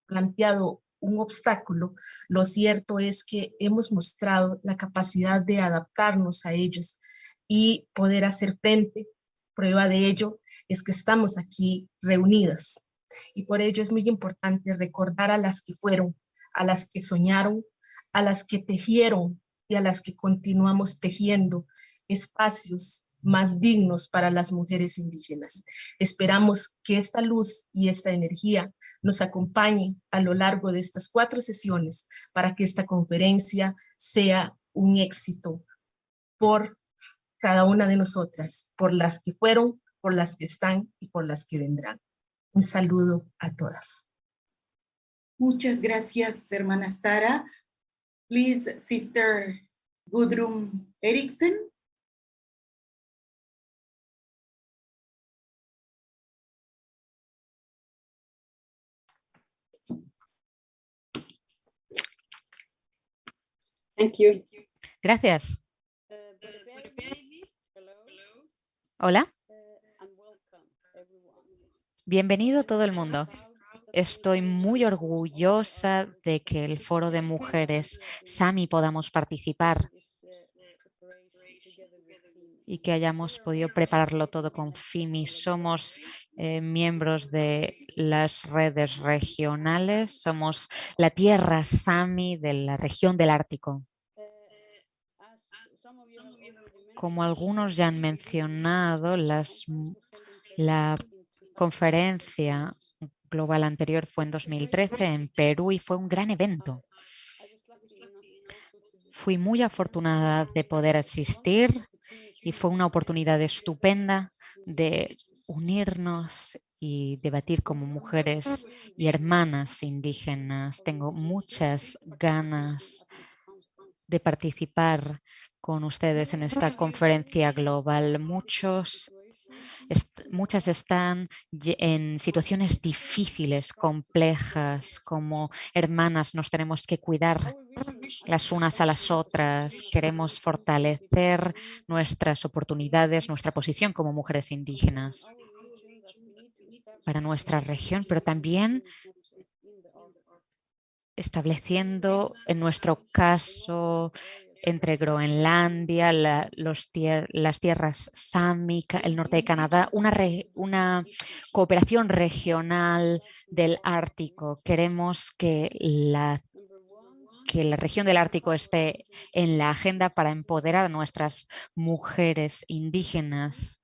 planteado un obstáculo, lo cierto es que hemos mostrado la capacidad de adaptarnos a ellos y poder hacer frente. Prueba de ello es que estamos aquí reunidas, y por ello es muy importante recordar a las que fueron, a las que soñaron, a las que tejieron y a las que continuamos tejiendo espacios más dignos para las mujeres indígenas. Esperamos que esta luz y esta energía nos acompañe a lo largo de estas 4 sesiones para que esta conferencia sea un éxito por cada una de nosotras, por las que fueron, por las que están y por las que vendrán. Un saludo a todas. Muchas gracias, hermana Sara. Please, Sister Gudrun Eriksen. Thank you. Gracias. Hola. Bienvenido todo el mundo. Estoy muy orgullosa de que el Foro de Mujeres Sami podamos participar y que hayamos podido prepararlo todo con FIMI. Somos miembros de las redes regionales, somos la tierra Sami de la región del Ártico. Como algunos ya han mencionado, la conferencia global anterior fue en 2013 en Perú y fue un gran evento. Fui muy afortunada de poder asistir y fue una oportunidad estupenda de unirnos y debatir como mujeres y hermanas indígenas. Tengo muchas ganas de participar con ustedes en esta conferencia global. Muchas están en situaciones difíciles, complejas. Como hermanas nos tenemos que cuidar las unas a las otras. Queremos fortalecer nuestras oportunidades, nuestra posición como mujeres indígenas para nuestra región, pero también estableciendo, en nuestro caso, entre Groenlandia, las tierras Sami, el norte de Canadá, una cooperación regional del Ártico. Queremos que la región del Ártico esté en la agenda para empoderar a nuestras mujeres indígenas,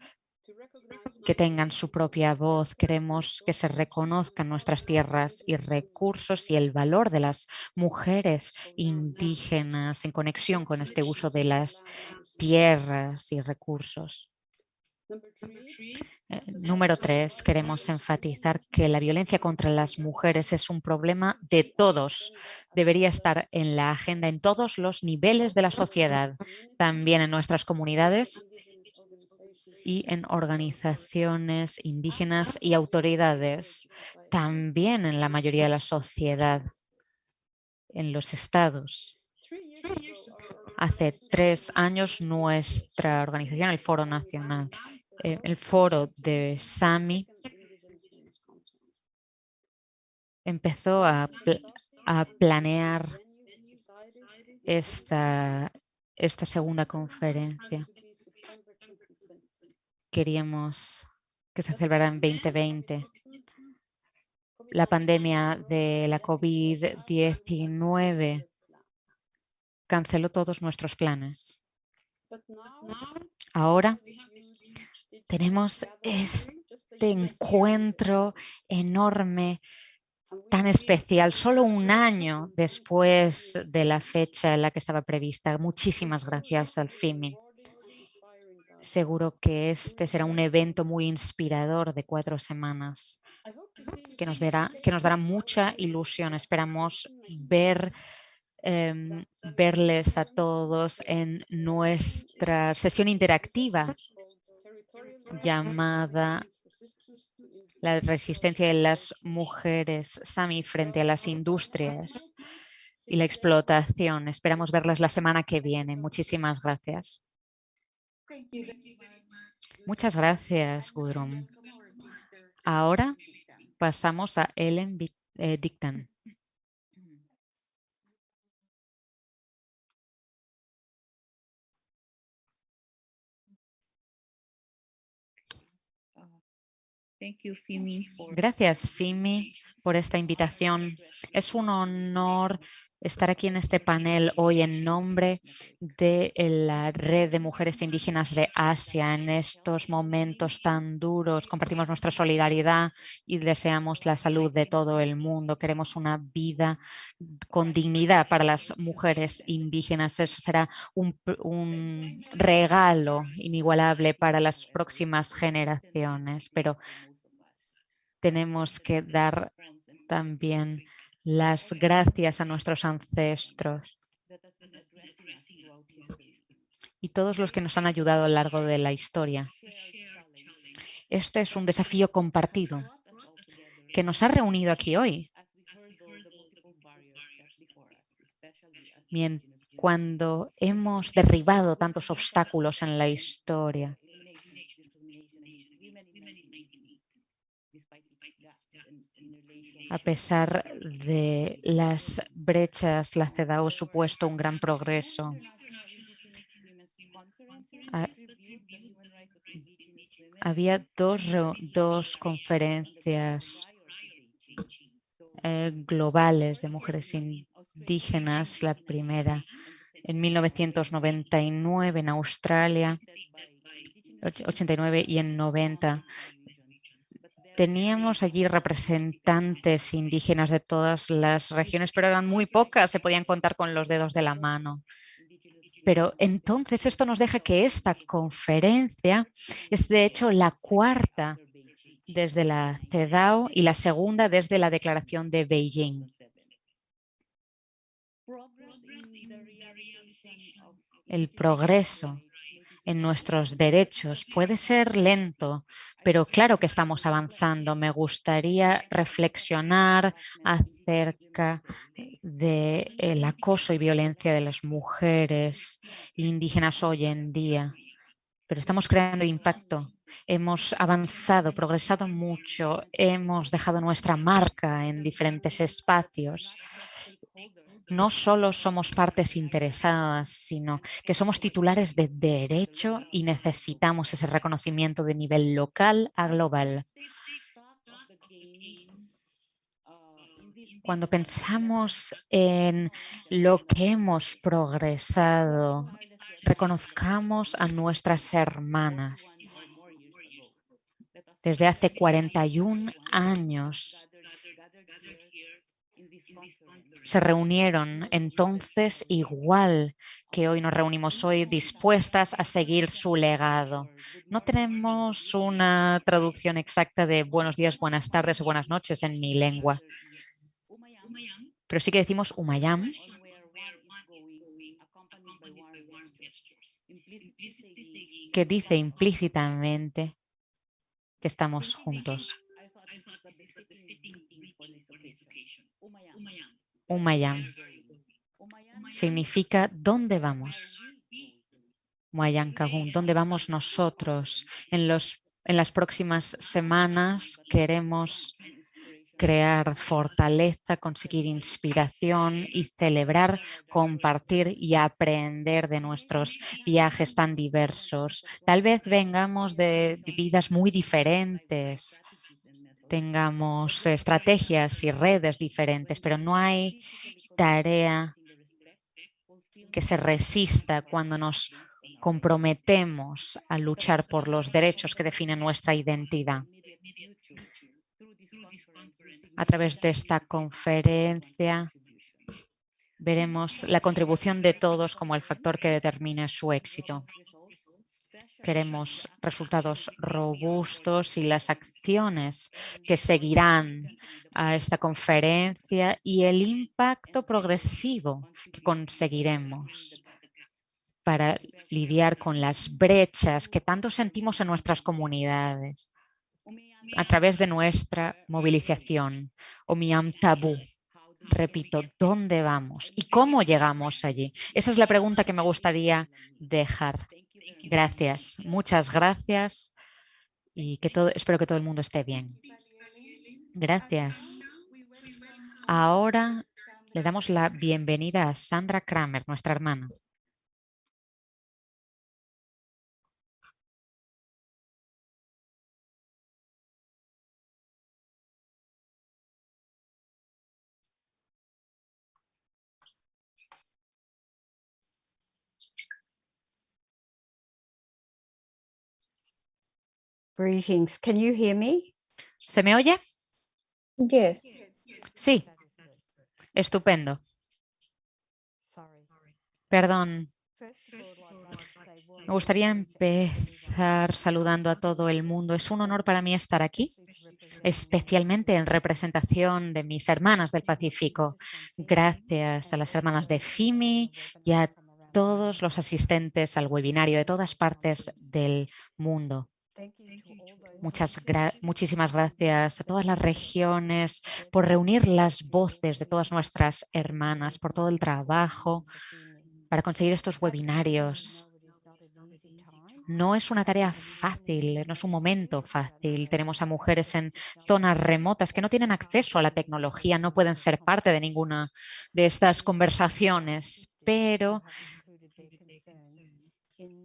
que tengan su propia voz. Queremos que se reconozcan nuestras tierras y recursos y el valor de las mujeres indígenas en conexión con este uso de las tierras y recursos. Número 3, queremos enfatizar que la violencia contra las mujeres es un problema de todos. Debería estar en la agenda en todos los niveles de la sociedad, también en nuestras comunidades y en organizaciones indígenas y autoridades, también en la mayoría de la sociedad, en los estados. Hace 3 años nuestra organización, el Foro Nacional, el Foro de Sami, empezó a planear esta segunda conferencia. Queríamos que se celebrara en 2020. La pandemia de la COVID-19 canceló todos nuestros planes. Ahora tenemos este encuentro enorme tan especial, solo un año después de la fecha en la que estaba prevista. Muchísimas gracias al FIMI. Seguro que este será un evento muy inspirador de 4 semanas que nos dará mucha ilusión. Esperamos verles a todos en nuestra sesión interactiva llamada La resistencia de las mujeres SAMI frente a las industrias y la explotación. Esperamos verlas la semana que viene. Muchísimas gracias. Muchas gracias, Gudrun. Ahora pasamos a Ellen Dictan. Gracias, FIMI, por esta invitación. Es un honor estar aquí en este panel hoy en nombre de la Red de Mujeres Indígenas de Asia. En estos momentos tan duros compartimos nuestra solidaridad y deseamos la salud de todo el mundo. Queremos una vida con dignidad para las mujeres indígenas. Eso será un regalo inigualable para las próximas generaciones, pero tenemos que dar también las gracias a nuestros ancestros y todos los que nos han ayudado a lo largo de la historia. Este es un desafío compartido que nos ha reunido aquí hoy. Cuando hemos derribado tantos obstáculos en la historia, a pesar de las brechas, la CEDAW ha supuesto un gran progreso. Había dos conferencias globales de mujeres indígenas, la primera en 1999 en Australia, 89 y en 90. Teníamos allí representantes indígenas de todas las regiones, pero eran muy pocas, se podían contar con los dedos de la mano. Pero entonces esto nos deja que esta conferencia es de hecho la cuarta desde la CEDAW y la segunda desde la Declaración de Beijing. El progreso en nuestros derechos puede ser lento, pero claro que estamos avanzando. Me gustaría reflexionar acerca del acoso y violencia de las mujeres indígenas hoy en día, pero estamos creando impacto. Hemos avanzado, progresado mucho, hemos dejado nuestra marca en diferentes espacios. No solo somos partes interesadas, sino que somos titulares de derecho y necesitamos ese reconocimiento de nivel local a global. Cuando pensamos en lo que hemos progresado, reconozcamos a nuestras hermanas. Desde hace 41 años se reunieron entonces igual que hoy nos reunimos hoy, dispuestas a seguir su legado. No tenemos una traducción exacta de buenos días, buenas tardes o buenas noches en mi lengua, pero sí que decimos Umayam, que dice implícitamente que estamos juntos. Umayam significa ¿dónde vamos? Muayan Kagun, ¿dónde vamos nosotros? En las próximas semanas queremos crear fortaleza, conseguir inspiración y celebrar, compartir y aprender de nuestros viajes tan diversos. Tal vez vengamos de vidas muy diferentes, tengamos estrategias y redes diferentes, pero no hay tarea que se resista cuando nos comprometemos a luchar por los derechos que definen nuestra identidad. A través de esta conferencia veremos la contribución de todos como el factor que determine su éxito. Queremos resultados robustos y las acciones que seguirán a esta conferencia y el impacto progresivo que conseguiremos para lidiar con las brechas que tanto sentimos en nuestras comunidades a través de nuestra movilización. Omiam Tabú. Repito, ¿dónde vamos y cómo llegamos allí? Esa es la pregunta que me gustaría dejar. Gracias, muchas gracias y espero que todo el mundo esté bien. Gracias. Ahora le damos la bienvenida a Sandra Kramer, nuestra hermana. Greetings. Can you hear me? ¿Se me oye? Yes. Sí. Estupendo. Perdón. Me gustaría empezar saludando a todo el mundo. Es un honor para mí estar aquí, especialmente en representación de mis hermanas del Pacífico. Gracias a las hermanas de FIMI y a todos los asistentes al webinario de todas partes del mundo. Muchísimas gracias a todas las regiones por reunir las voces de todas nuestras hermanas, por todo el trabajo para conseguir estos webinarios. No es una tarea fácil, no es un momento fácil. Tenemos a mujeres en zonas remotas que no tienen acceso a la tecnología, no pueden ser parte de ninguna de estas conversaciones, pero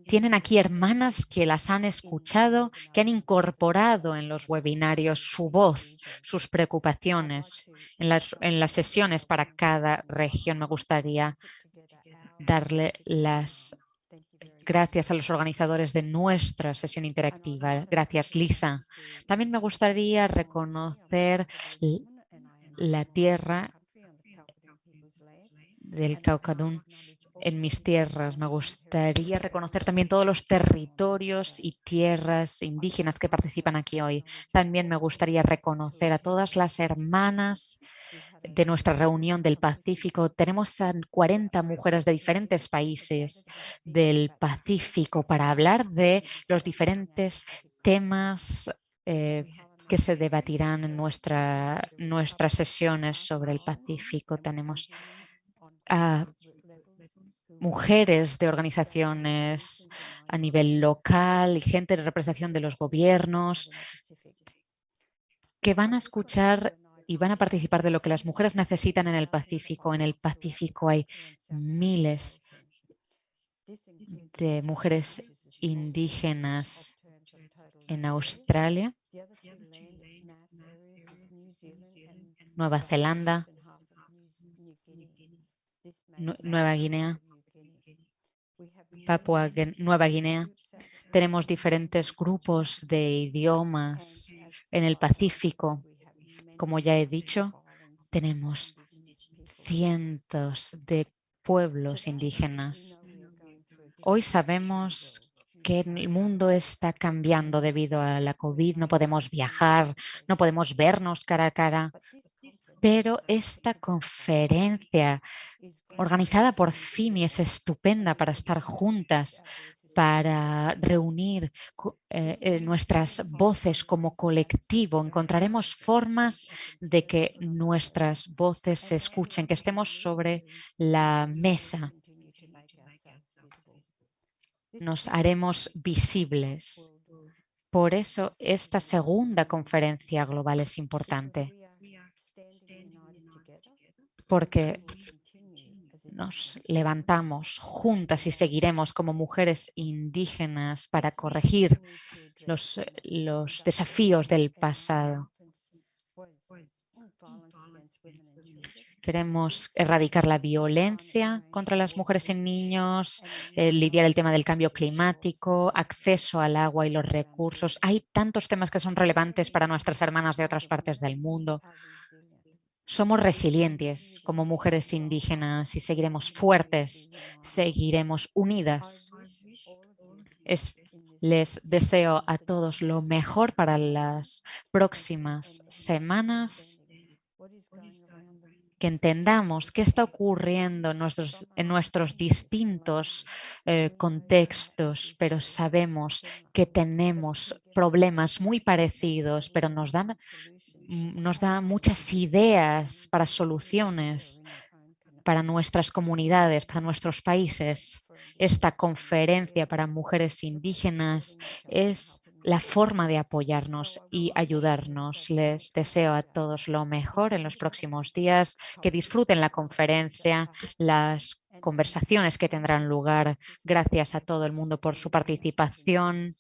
tienen aquí hermanas que las han escuchado, que han incorporado en los webinarios su voz, sus preocupaciones. En las sesiones para cada región me gustaría darle las gracias a los organizadores de nuestra sesión interactiva. Gracias, Lisa. También me gustaría reconocer la tierra del Caucadún en mis tierras. Me gustaría reconocer también todos los territorios y tierras indígenas que participan aquí hoy. También me gustaría reconocer a todas las hermanas de nuestra reunión del Pacífico. Tenemos a 40 mujeres de diferentes países del Pacífico para hablar de los diferentes temas que se debatirán en nuestras sesiones sobre el Pacífico. Tenemos a mujeres de organizaciones a nivel local y gente de representación de los gobiernos que van a escuchar y van a participar de lo que las mujeres necesitan en el Pacífico. En el Pacífico hay miles de mujeres indígenas en Australia, Nueva Zelanda, Nueva Guinea, Papua Nueva Guinea. Tenemos diferentes grupos de idiomas en el Pacífico. Como ya he dicho, tenemos cientos de pueblos indígenas. Hoy sabemos que el mundo está cambiando debido a la COVID. No podemos viajar, no podemos vernos cara a cara. Pero esta conferencia organizada por FIMI es estupenda para estar juntas, para reunir nuestras voces como colectivo. Encontraremos formas de que nuestras voces se escuchen, que estemos sobre la mesa. Nos haremos visibles. Por eso esta segunda conferencia global es importante. Porque nos levantamos juntas y seguiremos como mujeres indígenas para corregir los desafíos del pasado. Queremos erradicar la violencia contra las mujeres y niños, lidiar el tema del cambio climático, acceso al agua y los recursos. Hay tantos temas que son relevantes para nuestras hermanas de otras partes del mundo. Somos resilientes como mujeres indígenas y seguiremos fuertes, seguiremos unidas. Les deseo a todos lo mejor para las próximas semanas, que entendamos qué está ocurriendo en nuestros distintos contextos, pero sabemos que tenemos problemas muy parecidos, pero nos da muchas ideas para soluciones para nuestras comunidades, para nuestros países. Esta conferencia para mujeres indígenas es la forma de apoyarnos y ayudarnos. Les deseo a todos lo mejor en los próximos días, que disfruten la conferencia, las conversaciones que tendrán lugar. Gracias a todo el mundo por su participación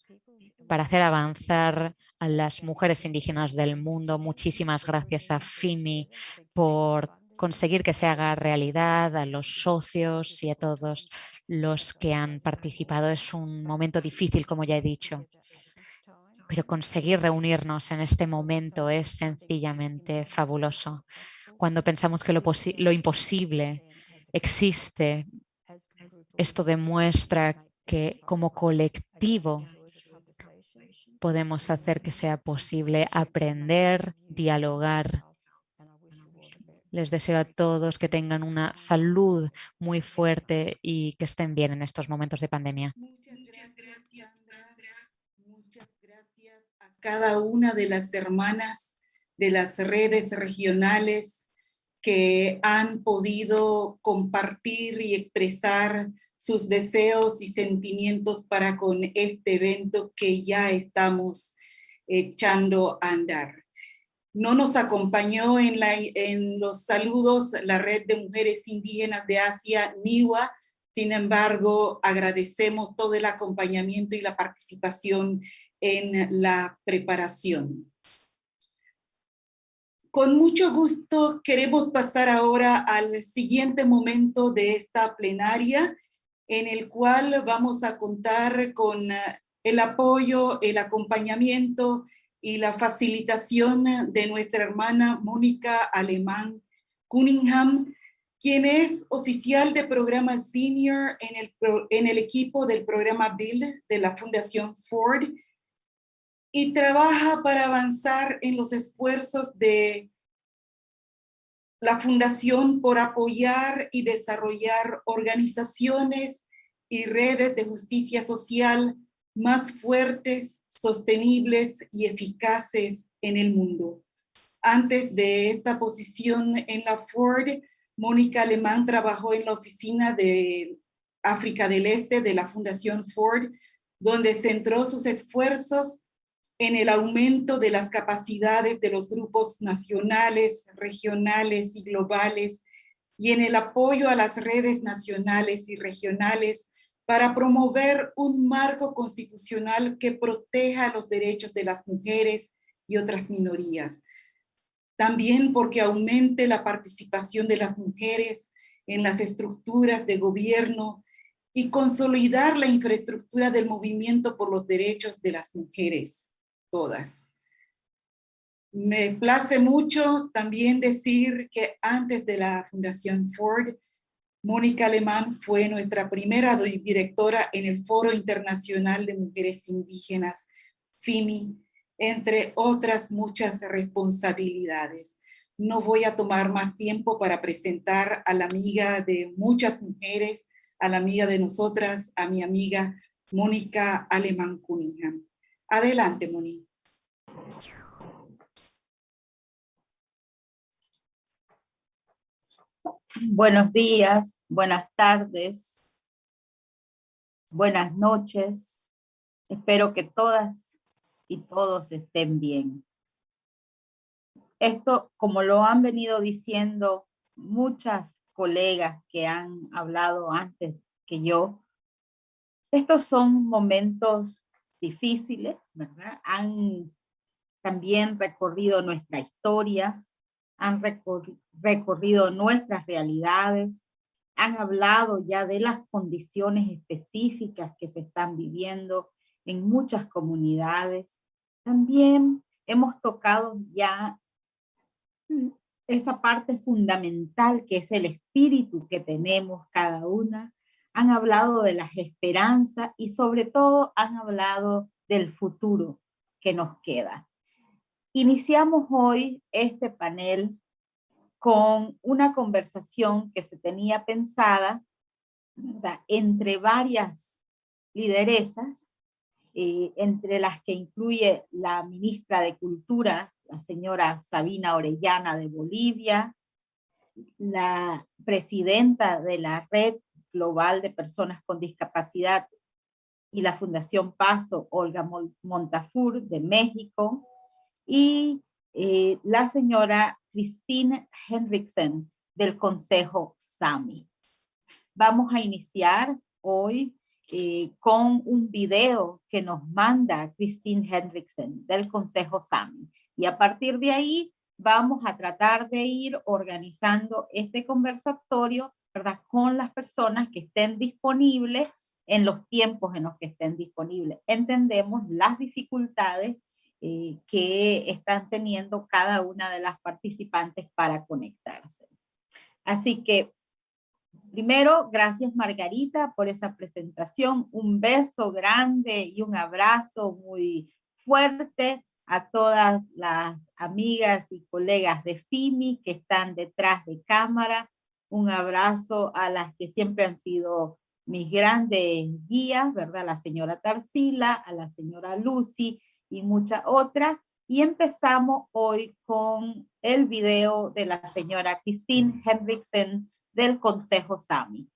para hacer avanzar a las mujeres indígenas del mundo. Muchísimas gracias a FIMI por conseguir que se haga realidad, a los socios y a todos los que han participado. Es un momento difícil, como ya he dicho, pero conseguir reunirnos en este momento es sencillamente fabuloso. Cuando pensamos que lo imposible existe, esto demuestra que como colectivo podemos hacer que sea posible aprender, dialogar. Les deseo a todos que tengan una salud muy fuerte y que estén bien en estos momentos de pandemia. Muchas gracias, Sandra. Muchas gracias a cada una de las hermanas de las redes regionales que han podido compartir y expresar sus deseos y sentimientos para con este evento que ya estamos echando a andar. No nos acompañó en los saludos la Red de Mujeres Indígenas de Asia, NIWA. Sin embargo, agradecemos todo el acompañamiento y la participación en la preparación. Con mucho gusto queremos pasar ahora al siguiente momento de esta plenaria, en el cual vamos a contar con el apoyo, el acompañamiento y la facilitación de nuestra hermana Mónica Alemán Cunningham, quien es oficial de programa senior en el equipo del programa BUILD de la Fundación Ford, y trabaja para avanzar en los esfuerzos de la Fundación por apoyar y desarrollar organizaciones y redes de justicia social más fuertes, sostenibles y eficaces en el mundo. Antes de esta posición en la Ford, Mónica Alemán trabajó en la oficina de África del Este de la Fundación Ford, donde centró sus esfuerzos en el aumento de las capacidades de los grupos nacionales, regionales y globales, y en el apoyo a las redes nacionales y regionales para promover un marco constitucional que proteja los derechos de las mujeres y otras minorías. También porque aumente la participación de las mujeres en las estructuras de gobierno y consolidar la infraestructura del movimiento por los derechos de las mujeres, todas. Me place mucho también decir que antes de la Fundación Ford, Mónica Alemán fue nuestra primera directora en el Foro Internacional de Mujeres Indígenas, FIMI, entre otras muchas responsabilidades. No voy a tomar más tiempo para presentar a la amiga de muchas mujeres, a la amiga de nosotras, a mi amiga Mónica Alemán Cunningham. Adelante, Mónica. Buenos días, buenas tardes, buenas noches. Espero que todas y todos estén bien. Esto, como lo han venido diciendo muchas colegas que han hablado antes que yo, estos son momentos difíciles, ¿verdad? Han también recorrido nuestra historia, han recorrido nuestras realidades, han hablado ya de las condiciones específicas que se están viviendo en muchas comunidades. También hemos tocado ya esa parte fundamental que es el espíritu que tenemos cada una. Han hablado de las esperanzas y sobre todo han hablado del futuro que nos queda. Iniciamos hoy este panel con una conversación que se tenía pensada, ¿verdad?, entre varias lideresas, entre las que incluye la ministra de Cultura, la señora Sabina Orellana de Bolivia, la presidenta de la Red Global de Personas con Discapacidad y la Fundación Paso, Olga Montafur de México, y la señora Christine Henriksen del Consejo SAMI. Vamos a iniciar hoy con un video que nos manda Christine Henriksen del Consejo SAMI. Y a partir de ahí vamos a tratar de ir organizando este conversatorio, ¿verdad?, con las personas que estén disponibles en los tiempos en los que estén disponibles. Entendemos las dificultades que están teniendo cada una de las participantes para conectarse. Así que, primero, gracias Margarita por esa presentación. Un beso grande y un abrazo muy fuerte a todas las amigas y colegas de FIMI que están detrás de cámara. Un abrazo a las que siempre han sido mis grandes guías, ¿verdad? La señora Tarsila, a la señora Lucy y muchas otras. Y empezamos hoy con el video de la señora Christine Henriksen del Consejo SAMI.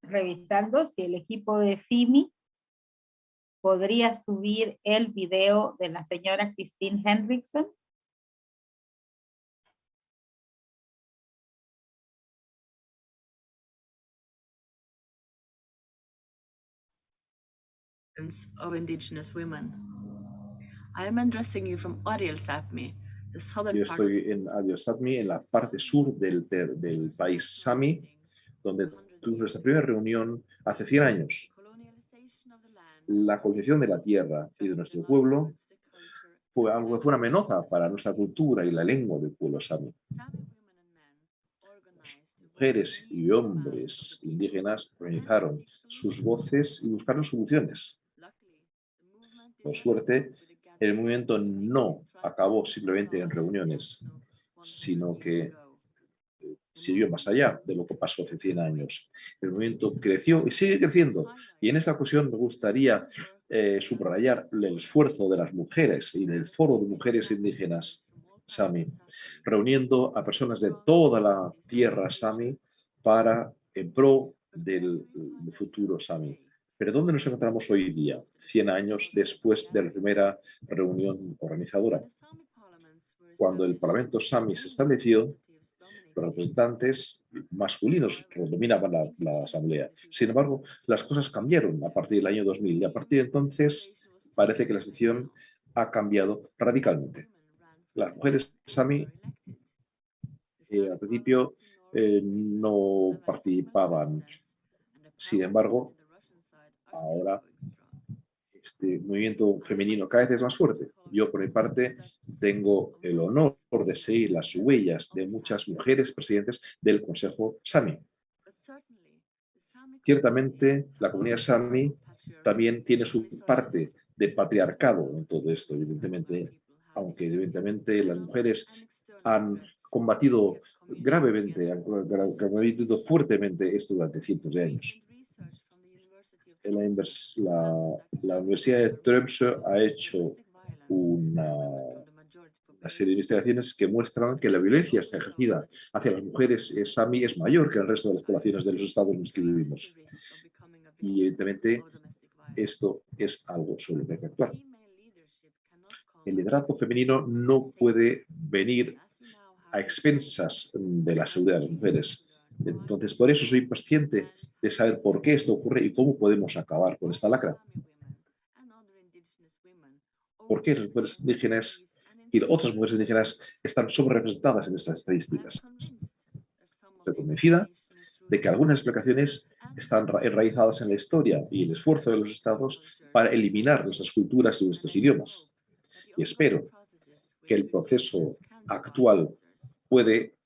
Revisando si el equipo de FIMI podría subir el video de la señora Christine Henriksen. Of indigenous women. I am addressing you from Ariel Sapmi, the southern Yo part of estoy en Ariel Sapmi, en la parte sur del país Sami, donde tuvimos nuestra primera reunión hace 100 años. La colonización de la tierra y de nuestro pueblo fue algo que fue una amenaza para nuestra cultura y la lengua del pueblo Sami. Mujeres y hombres indígenas organizaron sus voces y buscaron soluciones. Por suerte, el movimiento no acabó simplemente en reuniones, sino que siguió más allá de lo que pasó hace 100 años. El movimiento creció y sigue creciendo. Y en esta ocasión me gustaría subrayar el esfuerzo de las mujeres y del Foro de Mujeres Indígenas Sami, reuniendo a personas de toda la tierra Sami en pro del futuro Sami. Pero ¿dónde nos encontramos hoy día, 100 años después de la primera reunión organizadora? Cuando el Parlamento Sami se estableció, los representantes masculinos dominaban la asamblea. Sin embargo, las cosas cambiaron a partir del año 2000 y a partir de entonces parece que la situación ha cambiado radicalmente. Las mujeres Sami al principio no participaban. Sin embargo, ahora este movimiento femenino cada vez es más fuerte. Yo, por mi parte, tengo el honor de seguir las huellas de muchas mujeres presidentes del Consejo Sami. Ciertamente, la comunidad Sami también tiene su parte de patriarcado en todo esto, evidentemente, aunque evidentemente las mujeres han combatido gravemente, han combatido fuertemente esto durante cientos de años. La Universidad de Tromsø ha hecho una serie de investigaciones que muestran que la violencia ejercida hacia las mujeres sami es mayor que el resto de las poblaciones de los estados en los que vivimos. Y evidentemente esto es algo sobre lo que hay que actuar. El liderazgo femenino no puede venir a expensas de la seguridad de las mujeres. Entonces, por eso soy paciente de saber por qué esto ocurre y cómo podemos acabar con esta lacra. ¿Por qué las mujeres indígenas y otras mujeres indígenas están subrepresentadas en estas estadísticas? Estoy convencida de que algunas explicaciones están enraizadas en la historia y el esfuerzo de los estados para eliminar nuestras culturas y nuestros idiomas. Y espero que el proceso actual puede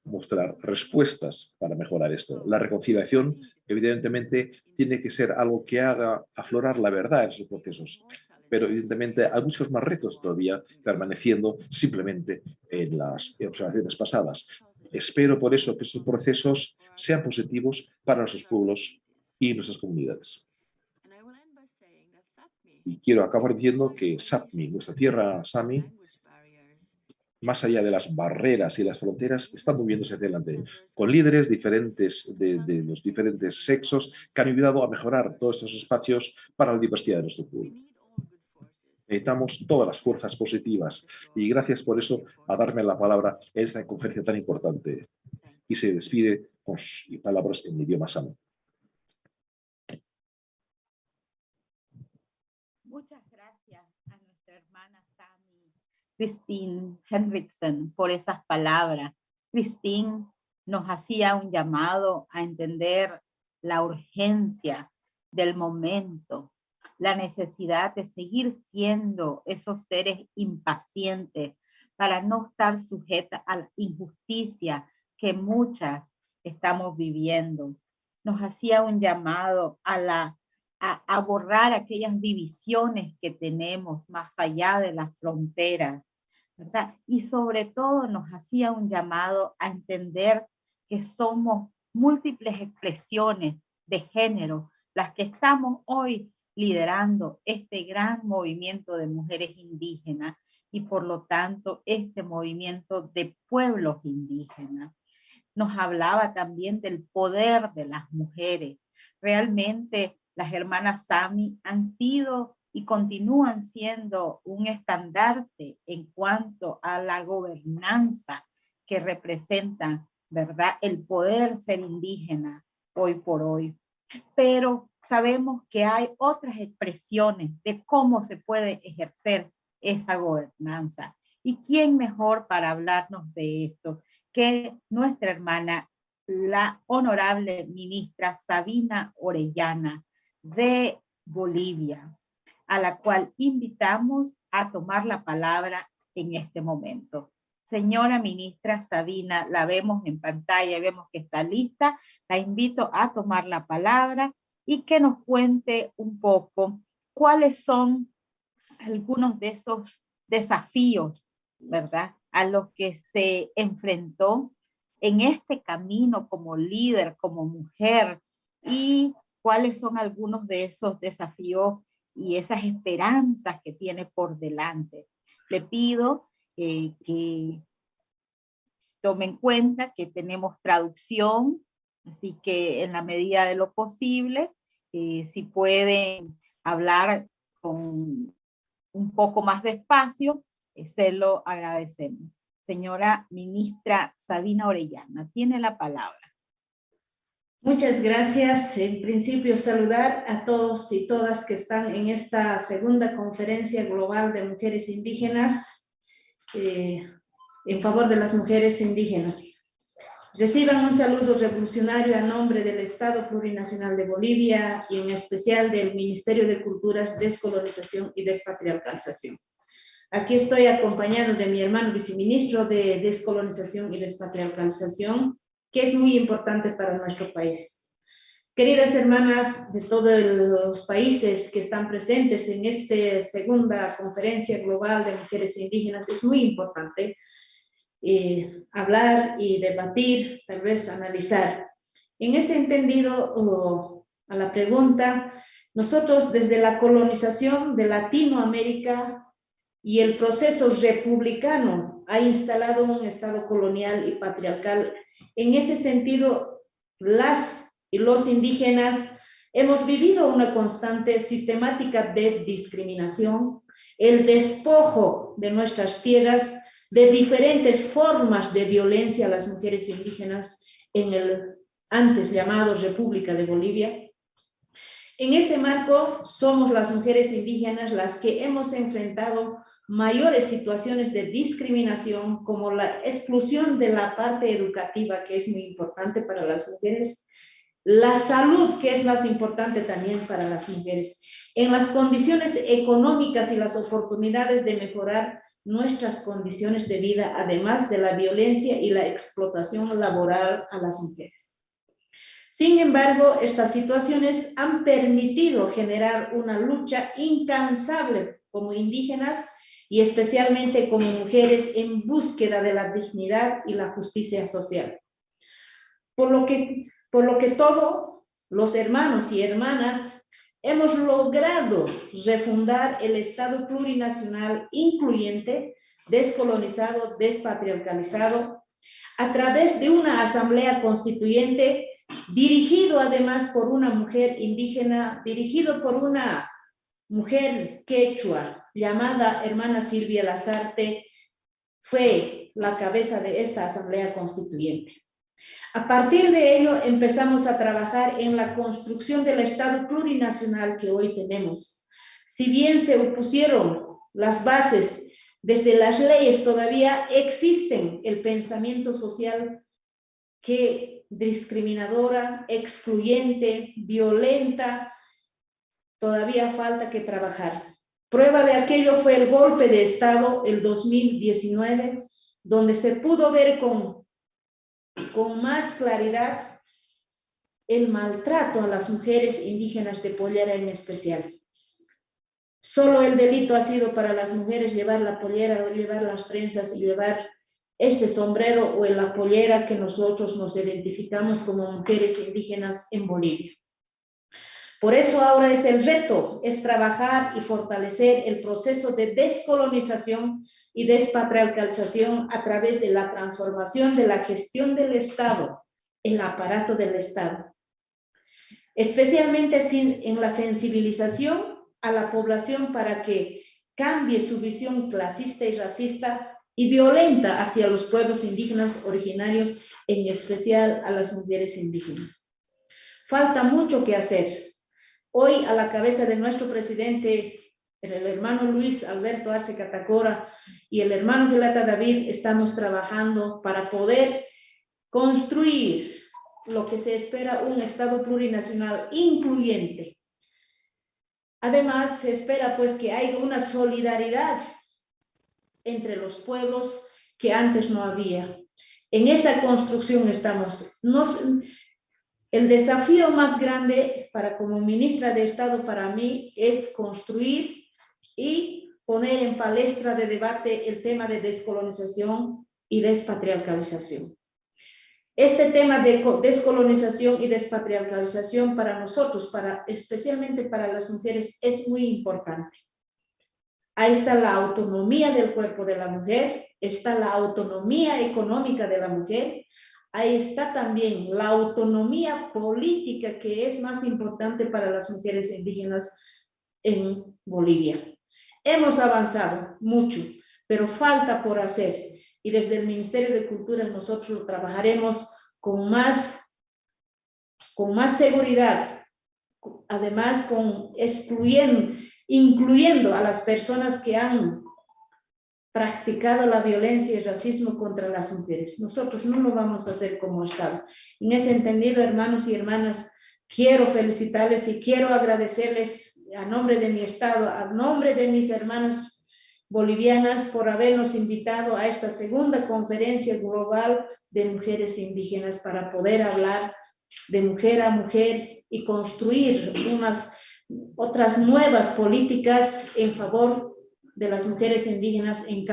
mostrar respuestas para mejorar esto. La reconciliación, evidentemente, tiene que ser algo que haga aflorar la verdad en esos procesos. Pero, evidentemente, hay muchos más retos todavía permaneciendo simplemente en las observaciones pasadas. Espero, por eso, que estos procesos sean positivos para nuestros pueblos y nuestras comunidades. Y quiero acabar diciendo que Sápmi, nuestra tierra Sami, más allá de las barreras y las fronteras, está moviéndose hacia adelante, con líderes diferentes de los diferentes sexos que han ayudado a mejorar todos estos espacios para la diversidad de nuestro pueblo. Necesitamos todas las fuerzas positivas y gracias por eso a darme la palabra en esta conferencia tan importante. Y se despide con sus palabras en mi idioma sami. Muchas gracias a nuestra hermana Sami, Christine Henriksen, por esas palabras. Christine nos hacía un llamado a entender la urgencia del momento, la necesidad de seguir siendo esos seres impacientes para no estar sujetas a la injusticia que muchas estamos viviendo. Nos hacía un llamado a borrar aquellas divisiones que tenemos más allá de las fronteras, ¿verdad? Y sobre todo nos hacía un llamado a entender que somos múltiples expresiones de género las que estamos hoy liderando este gran movimiento de mujeres indígenas y por lo tanto este movimiento de pueblos indígenas. Nos hablaba también del poder de las mujeres. Realmente las hermanas Sami han sido y continúan siendo un estandarte en cuanto a la gobernanza que representan, ¿verdad?, el poder ser indígena hoy por hoy. Pero sabemos que hay otras expresiones de cómo se puede ejercer esa gobernanza. ¿Y quién mejor para hablarnos de esto que nuestra hermana, la honorable ministra Sabina Orellana de Bolivia, a la cual invitamos a tomar la palabra en este momento? Señora ministra Sabina, la vemos en pantalla, vemos que está lista. La invito a tomar la palabra y que nos cuente un poco cuáles son algunos de esos desafíos, ¿verdad?, a los que se enfrentó en este camino como líder, como mujer, y cuáles son algunos de esos desafíos y esas esperanzas que tiene por delante. Le pido que tome en cuenta que tenemos traducción, así que en la medida de lo posible, si pueden hablar con un poco más despacio, se lo agradecemos. Señora ministra Sabina Orellana, tiene la palabra. Muchas gracias. En principio, saludar a todos y todas que están en esta segunda conferencia global de mujeres indígenas en favor de las mujeres indígenas. Reciban un saludo revolucionario a nombre del Estado Plurinacional de Bolivia y en especial del Ministerio de Culturas, Descolonización y Despatriarcalización. Aquí estoy acompañado de mi hermano viceministro de Descolonización y Despatriarcalización, que es muy importante para nuestro país. Queridas hermanas de todos los países que están presentes en esta segunda conferencia global de mujeres indígenas, es muy importante hablar y debatir, tal vez analizar. En ese entendido, a la pregunta, nosotros desde la colonización de Latinoamérica y el proceso republicano ha instalado un Estado colonial y patriarcal. En ese sentido, las y los indígenas hemos vivido una constante sistemática de discriminación, el despojo de nuestras tierras, de diferentes formas de violencia a las mujeres indígenas en el antes llamado República de Bolivia. En ese marco, somos las mujeres indígenas las que hemos enfrentado mayores situaciones de discriminación, como la exclusión de la parte educativa, que es muy importante para las mujeres, la salud, que es más importante también para las mujeres, en las condiciones económicas y las oportunidades de mejorar nuestras condiciones de vida, además de la violencia y la explotación laboral a las mujeres. Sin embargo, estas situaciones han permitido generar una lucha incansable como indígenas y especialmente como mujeres en búsqueda de la dignidad y la justicia social. Por lo que todos los hermanos y hermanas hemos logrado refundar el Estado plurinacional incluyente, descolonizado, despatriarcalizado, a través de una asamblea constituyente dirigido además por una mujer indígena, dirigido por una mujer quechua llamada hermana Silvia Lazarte, fue la cabeza de esta asamblea constituyente. A partir de ello empezamos a trabajar en la construcción del Estado plurinacional que hoy tenemos. Si bien se opusieron las bases desde las leyes, todavía existen el pensamiento social que discriminadora, excluyente, violenta, todavía falta que trabajar. Prueba de aquello fue el golpe de Estado el 2019, donde se pudo ver con más claridad el maltrato a las mujeres indígenas de pollera en especial. Solo el delito ha sido para las mujeres llevar la pollera o llevar las trenzas y llevar este sombrero o la pollera que nosotros nos identificamos como mujeres indígenas en Bolivia. Por eso ahora es el reto, es trabajar y fortalecer el proceso de descolonización y despatriarcalización a través de la transformación de la gestión del Estado, el aparato del Estado. Especialmente en la sensibilización a la población para que cambie su visión clasista y racista y violenta hacia los pueblos indígenas originarios, en especial a las mujeres indígenas. Falta mucho que hacer. Hoy, a la cabeza de nuestro presidente, el hermano Luis Alberto Arce Catacora y el hermano Vilata David, estamos trabajando para poder construir lo que se espera un Estado plurinacional incluyente. Además, se espera pues que haya una solidaridad entre los pueblos que antes no había. En esa construcción estamos. El desafío más grande como ministra de Estado para mí es construir y poner en palestra de debate el tema de descolonización y despatriarcalización. Este tema de descolonización y despatriarcalización para nosotros, especialmente para las mujeres, es muy importante. Ahí está la autonomía del cuerpo de la mujer, está la autonomía económica de la mujer, ahí está también la autonomía política, que es más importante para las mujeres indígenas en Bolivia. Hemos avanzado mucho, pero falta por hacer. Y desde el Ministerio de Cultura nosotros trabajaremos con más seguridad, además incluyendo a las personas que han practicado la violencia y el racismo contra las mujeres. Nosotros no lo vamos a hacer como Estado. En ese entendido, hermanos y hermanas, quiero felicitarles y quiero agradecerles a nombre de mi Estado, a nombre de mis hermanas bolivianas, por habernos invitado a esta segunda conferencia global de mujeres indígenas para poder hablar de mujer a mujer y construir otras nuevas políticas en favor de las mujeres indígenas en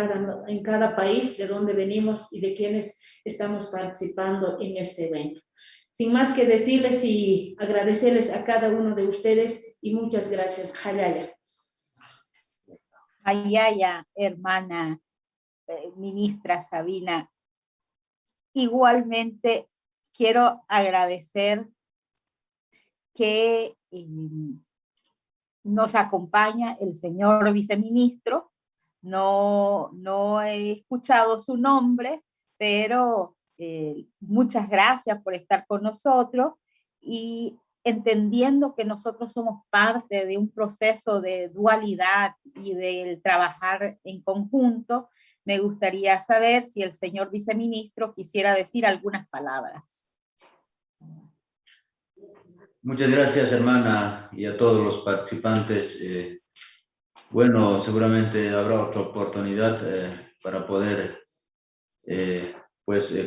cada país de donde venimos y de quienes estamos participando en este evento. Sin más que decirles y agradecerles a cada uno de ustedes y muchas gracias. Hayaya. Hayaya, hermana ministra Sabina. Igualmente quiero agradecer que nos acompaña el señor viceministro. No he escuchado su nombre, pero muchas gracias por estar con nosotros y entendiendo que nosotros somos parte de un proceso de dualidad y del trabajar en conjunto, me gustaría saber si el señor viceministro quisiera decir algunas palabras. Muchas gracias, hermana, y a todos los participantes. Bueno, seguramente habrá otra oportunidad para poder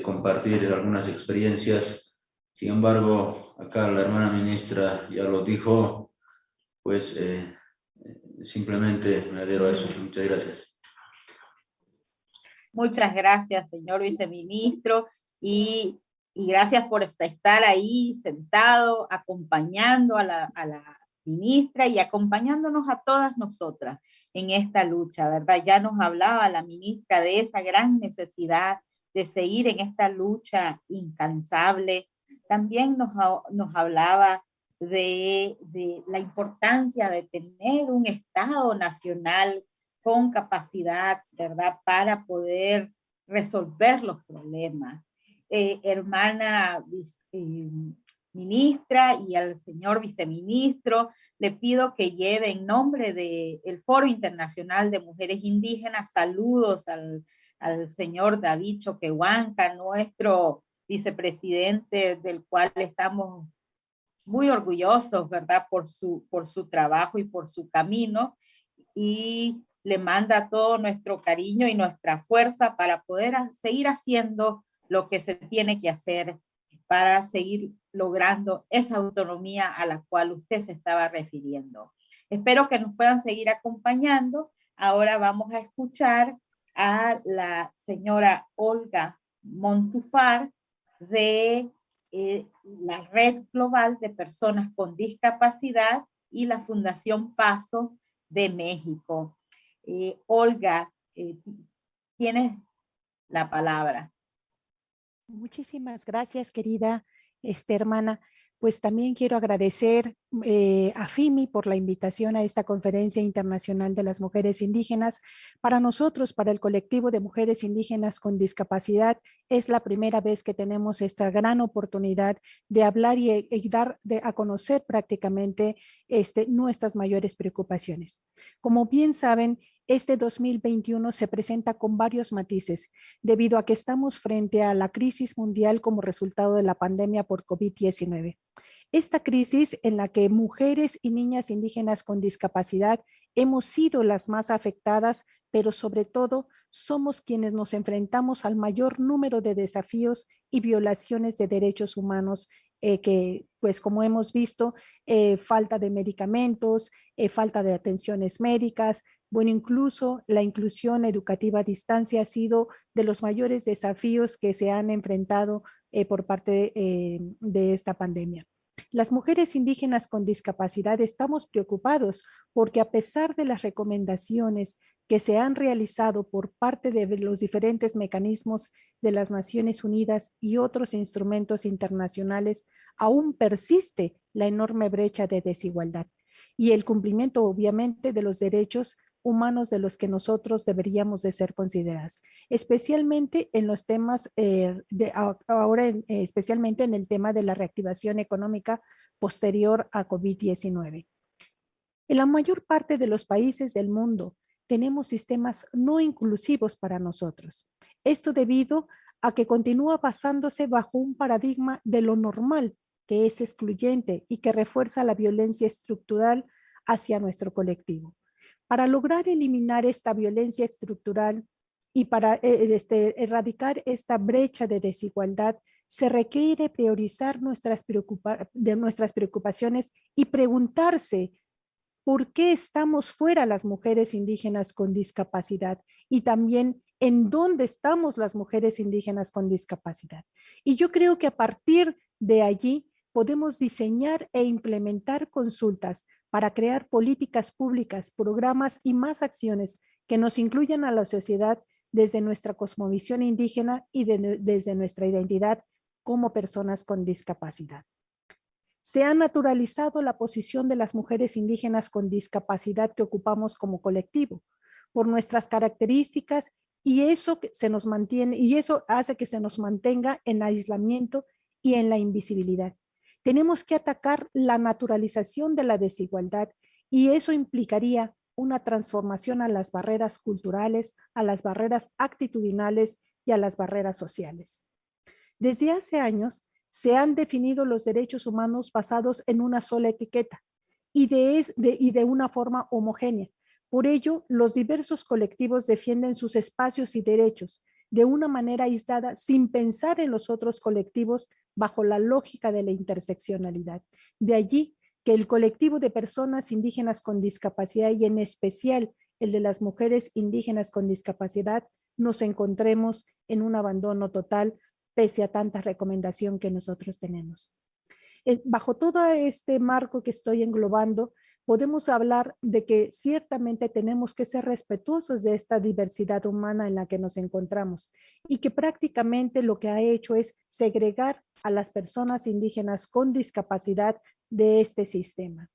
compartir algunas experiencias. Sin embargo, acá la hermana ministra ya lo dijo, pues simplemente me adhiero a eso. Muchas gracias. Muchas gracias, señor viceministro, y gracias por estar ahí sentado, acompañando a la ministra y acompañándonos a todas nosotras en esta lucha, ¿verdad? Ya nos hablaba la ministra de esa gran necesidad de seguir en esta lucha incansable. También nos hablaba de la importancia de tener un Estado nacional con capacidad, ¿verdad?, para poder resolver los problemas. Hermana ministra y al señor viceministro, le pido que lleve en nombre del Foro Internacional de Mujeres Indígenas saludos al señor David Choquehuanca, nuestro vicepresidente, del cual estamos muy orgullosos, ¿verdad?, por su trabajo y por su camino, y le manda todo nuestro cariño y nuestra fuerza para poder seguir haciendo lo que se tiene que hacer para seguir logrando esa autonomía a la cual usted se estaba refiriendo. Espero que nos puedan seguir acompañando. Ahora vamos a escuchar a la señora Olga Montufar de la Red Global de Personas con Discapacidad y la Fundación Paso de México. Olga, tienes la palabra. Muchísimas gracias, querida hermana. Pues también quiero agradecer a FIMI por la invitación a esta Conferencia Internacional de las Mujeres Indígenas. Para nosotros, para el colectivo de mujeres indígenas con discapacidad, es la primera vez que tenemos esta gran oportunidad de hablar y dar a conocer prácticamente nuestras mayores preocupaciones. Como bien saben, este 2021 se presenta con varios matices, debido a que estamos frente a la crisis mundial como resultado de la pandemia por COVID-19. Esta crisis en la que mujeres y niñas indígenas con discapacidad hemos sido las más afectadas, pero sobre todo somos quienes nos enfrentamos al mayor número de desafíos y violaciones de derechos humanos que, pues como hemos visto, falta de medicamentos, falta de atenciones médicas. Bueno, incluso la inclusión educativa a distancia ha sido de los mayores desafíos que se han enfrentado por parte de esta pandemia. Las mujeres indígenas con discapacidad estamos preocupados porque a pesar de las recomendaciones que se han realizado por parte de los diferentes mecanismos de las Naciones Unidas y otros instrumentos internacionales, aún persiste la enorme brecha de desigualdad y el cumplimiento obviamente de los derechos humanos de los que nosotros deberíamos de ser considerados, especialmente en los temas, especialmente en el tema de la reactivación económica posterior a COVID-19. En la mayor parte de los países del mundo tenemos sistemas no inclusivos para nosotros. Esto debido a que continúa basándose bajo un paradigma de lo normal, que es excluyente y que refuerza la violencia estructural hacia nuestro colectivo. Para lograr eliminar esta violencia estructural y para erradicar esta brecha de desigualdad, se requiere priorizar nuestras preocupaciones y preguntarse por qué estamos fuera las mujeres indígenas con discapacidad y también en dónde estamos las mujeres indígenas con discapacidad. Y yo creo que a partir de allí podemos diseñar e implementar consultas para crear políticas públicas, programas y más acciones que nos incluyan a la sociedad desde nuestra cosmovisión indígena y desde nuestra identidad como personas con discapacidad. Se ha naturalizado la posición de las mujeres indígenas con discapacidad que ocupamos como colectivo por nuestras características y eso hace que se nos mantenga en aislamiento y en la invisibilidad. Tenemos que atacar la naturalización de la desigualdad y eso implicaría una transformación a las barreras culturales, a las barreras actitudinales y a las barreras sociales. Desde hace años se han definido los derechos humanos basados en una sola etiqueta y de una forma homogénea. Por ello, los diversos colectivos defienden sus espacios y derechos de una manera aislada sin pensar en los otros colectivos bajo la lógica de la interseccionalidad. De allí que el colectivo de personas indígenas con discapacidad y en especial el de las mujeres indígenas con discapacidad nos encontremos en un abandono total pese a tanta recomendación que nosotros tenemos. Bajo todo este marco que estoy englobando, podemos hablar de que ciertamente tenemos que ser respetuosos de esta diversidad humana en la que nos encontramos y que prácticamente lo que ha hecho es segregar a las personas indígenas con discapacidad de este sistema.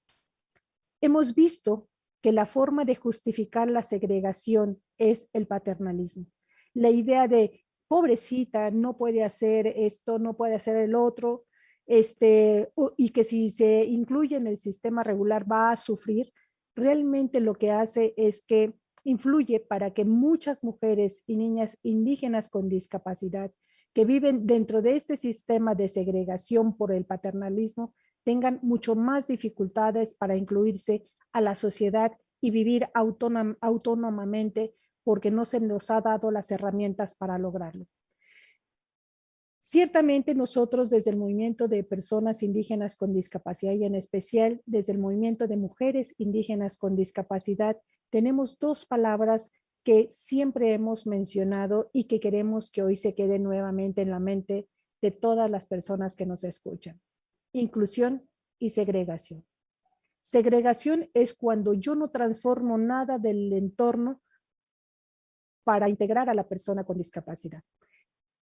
Hemos visto que la forma de justificar la segregación es el paternalismo. La idea de pobrecita, no puede hacer esto, no puede hacer el otro, y que si se incluye en el sistema regular va a sufrir, realmente lo que hace es que influye para que muchas mujeres y niñas indígenas con discapacidad que viven dentro de este sistema de segregación por el paternalismo tengan mucho más dificultades para incluirse a la sociedad y vivir autónomamente porque no se nos ha dado las herramientas para lograrlo. Ciertamente nosotros desde el movimiento de personas indígenas con discapacidad y en especial desde el movimiento de mujeres indígenas con discapacidad tenemos dos palabras que siempre hemos mencionado y que queremos que hoy se quede nuevamente en la mente de todas las personas que nos escuchan. Inclusión y segregación. Segregación es cuando yo no transformo nada del entorno para integrar a la persona con discapacidad.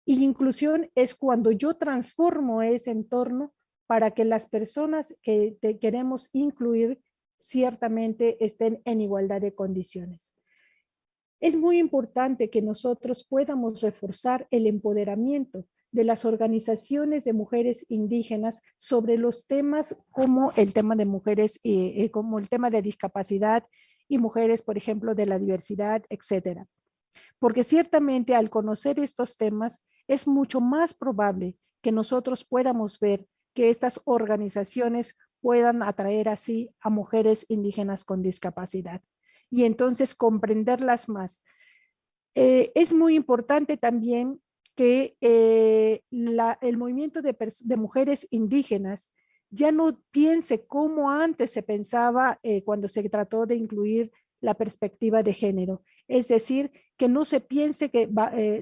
Y inclusión es cuando yo transformo ese entorno para que las personas que queremos incluir ciertamente estén en igualdad de condiciones. Es muy importante que nosotros podamos reforzar el empoderamiento de las organizaciones de mujeres indígenas sobre los temas como el tema de mujeres, como el tema de discapacidad y mujeres, por ejemplo, de la diversidad, etcétera. Porque ciertamente al conocer estos temas es mucho más probable que nosotros podamos ver que estas organizaciones puedan atraer así a mujeres indígenas con discapacidad y entonces comprenderlas más. Es muy importante también que el movimiento de mujeres indígenas ya no piense como antes se pensaba cuando se trató de incluir la perspectiva de género. Es decir, que no se piense que,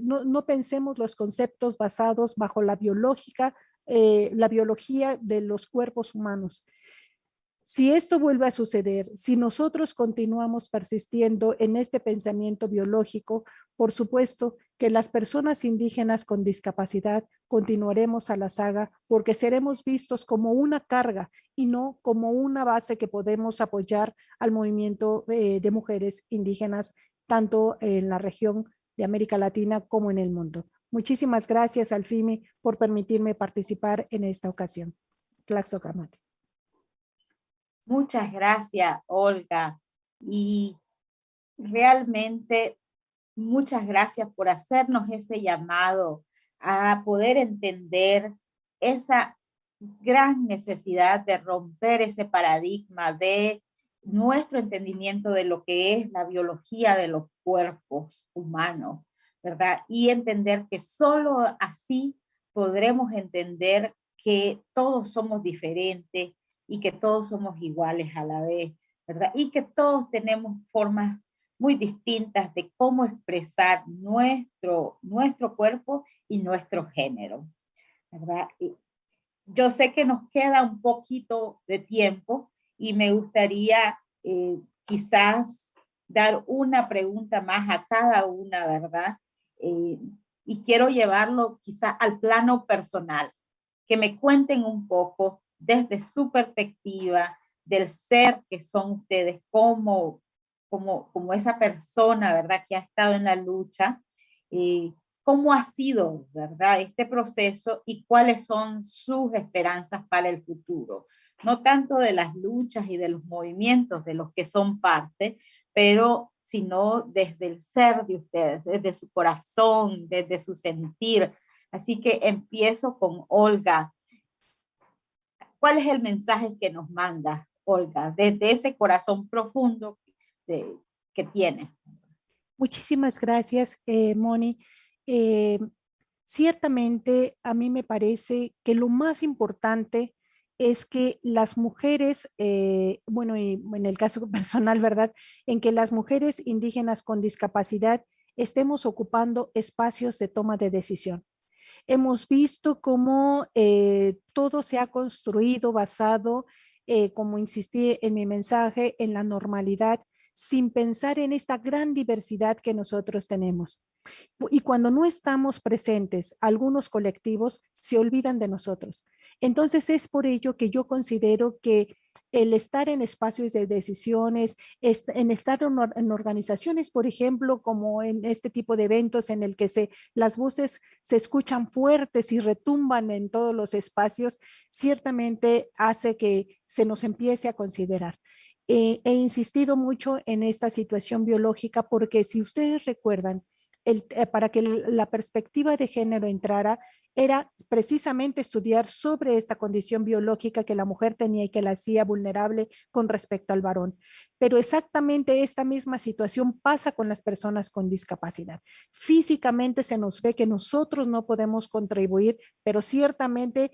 no pensemos los conceptos basados bajo la biología de los cuerpos humanos. Si esto vuelve a suceder, si nosotros continuamos persistiendo en este pensamiento biológico, por supuesto que las personas indígenas con discapacidad continuaremos a la saga porque seremos vistos como una carga y no como una base que podemos apoyar al movimiento de mujeres indígenas, tanto en la región de América Latina como en el mundo. Muchísimas gracias al FIMI por permitirme participar en esta ocasión. Tlaxocamati. Muchas gracias, Olga. Y realmente muchas gracias por hacernos ese llamado a poder entender esa gran necesidad de romper ese paradigma de nuestro entendimiento de lo que es la biología de los cuerpos humanos, ¿verdad? Y entender que solo así podremos entender que todos somos diferentes y que todos somos iguales a la vez, ¿verdad? Y que todos tenemos formas muy distintas de cómo expresar nuestro cuerpo y nuestro género, ¿verdad? Y yo sé que nos queda un poquito de tiempo y me gustaría quizás dar una pregunta más a cada una, ¿verdad? Y quiero llevarlo quizás al plano personal, que me cuenten un poco desde su perspectiva del ser que son ustedes, como esa persona, ¿verdad? Que ha estado en la lucha, ¿cómo ha sido, verdad, este proceso y cuáles son sus esperanzas para el futuro? No tanto de las luchas y de los movimientos de los que son parte, pero sino desde el ser de ustedes, desde su corazón, desde su sentir. Así que empiezo con Olga. ¿Cuál es el mensaje que nos manda, Olga, desde ese corazón profundo que tiene? Muchísimas gracias, Moni. Ciertamente, a mí me parece que lo más importante es que las mujeres, bueno, y en el caso personal, ¿verdad? En que las mujeres indígenas con discapacidad estemos ocupando espacios de toma de decisión. Hemos visto cómo todo se ha construido basado, como insistí en mi mensaje, en la normalidad, sin pensar en esta gran diversidad que nosotros tenemos. Y cuando no estamos presentes, algunos colectivos se olvidan de nosotros. Entonces es por ello que yo considero que el estar en espacios de decisiones, en estar en organizaciones, por ejemplo, como en este tipo de eventos en el que las voces se escuchan fuertes y retumban en todos los espacios, ciertamente hace que se nos empiece a considerar. He insistido mucho en esta situación biológica porque si ustedes recuerdan, para que la perspectiva de género entrara, era precisamente estudiar sobre esta condición biológica que la mujer tenía y que la hacía vulnerable con respecto al varón. Pero exactamente esta misma situación pasa con las personas con discapacidad. Físicamente se nos ve que nosotros no podemos contribuir, pero ciertamente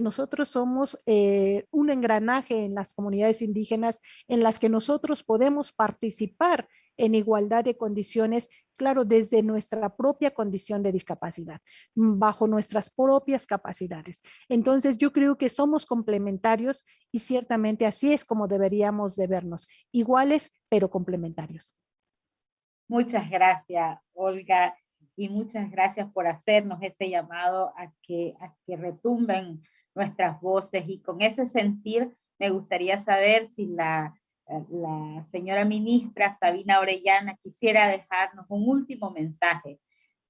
nosotros somos un engranaje en las comunidades indígenas en las que nosotros podemos participar en igualdad de condiciones, claro, desde nuestra propia condición de discapacidad, bajo nuestras propias capacidades. Entonces, yo creo que somos complementarios y ciertamente así es como deberíamos de vernos, iguales pero complementarios. Muchas gracias, Olga, y muchas gracias por hacernos ese llamado a que retumben nuestras voces. Y con ese sentir, me gustaría saber si la señora ministra Sabina Orellana quisiera dejarnos un último mensaje,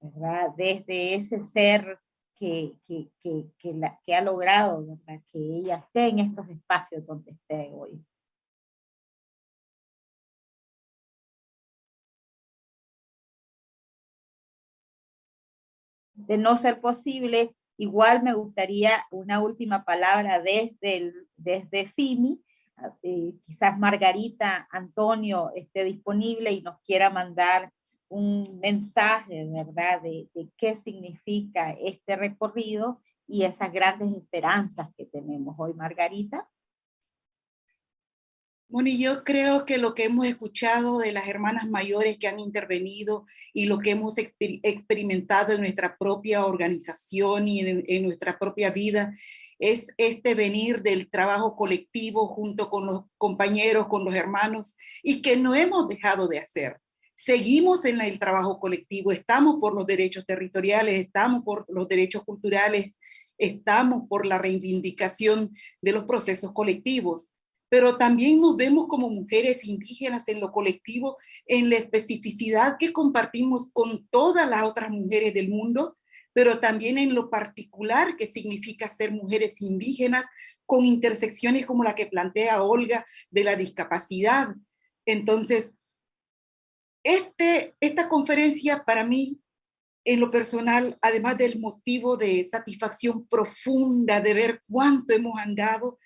¿verdad? Desde ese ser que ha logrado, ¿verdad? Que ella esté en estos espacios donde esté hoy. De no ser posible, igual me gustaría una última palabra desde FIMI. Quizás Margarita Antonio esté disponible y nos quiera mandar un mensaje, ¿verdad? De qué significa este recorrido y esas grandes esperanzas que tenemos hoy. Margarita. Moni, yo creo que lo que hemos escuchado de las hermanas mayores que han intervenido y lo que hemos experimentado en nuestra propia organización y en nuestra propia vida es este venir del trabajo colectivo junto con los compañeros, con los hermanos, y que no hemos dejado de hacer. Seguimos en el trabajo colectivo, estamos por los derechos territoriales, estamos por los derechos culturales, estamos por la reivindicación de los procesos colectivos. Pero también nos vemos como mujeres indígenas en lo colectivo, en la especificidad que compartimos con todas las otras mujeres del mundo, pero también en lo particular que significa ser mujeres indígenas con intersecciones como la que plantea Olga de la discapacidad. Entonces, esta conferencia para mí, en lo personal, además del motivo de satisfacción profunda de ver cuánto hemos andado,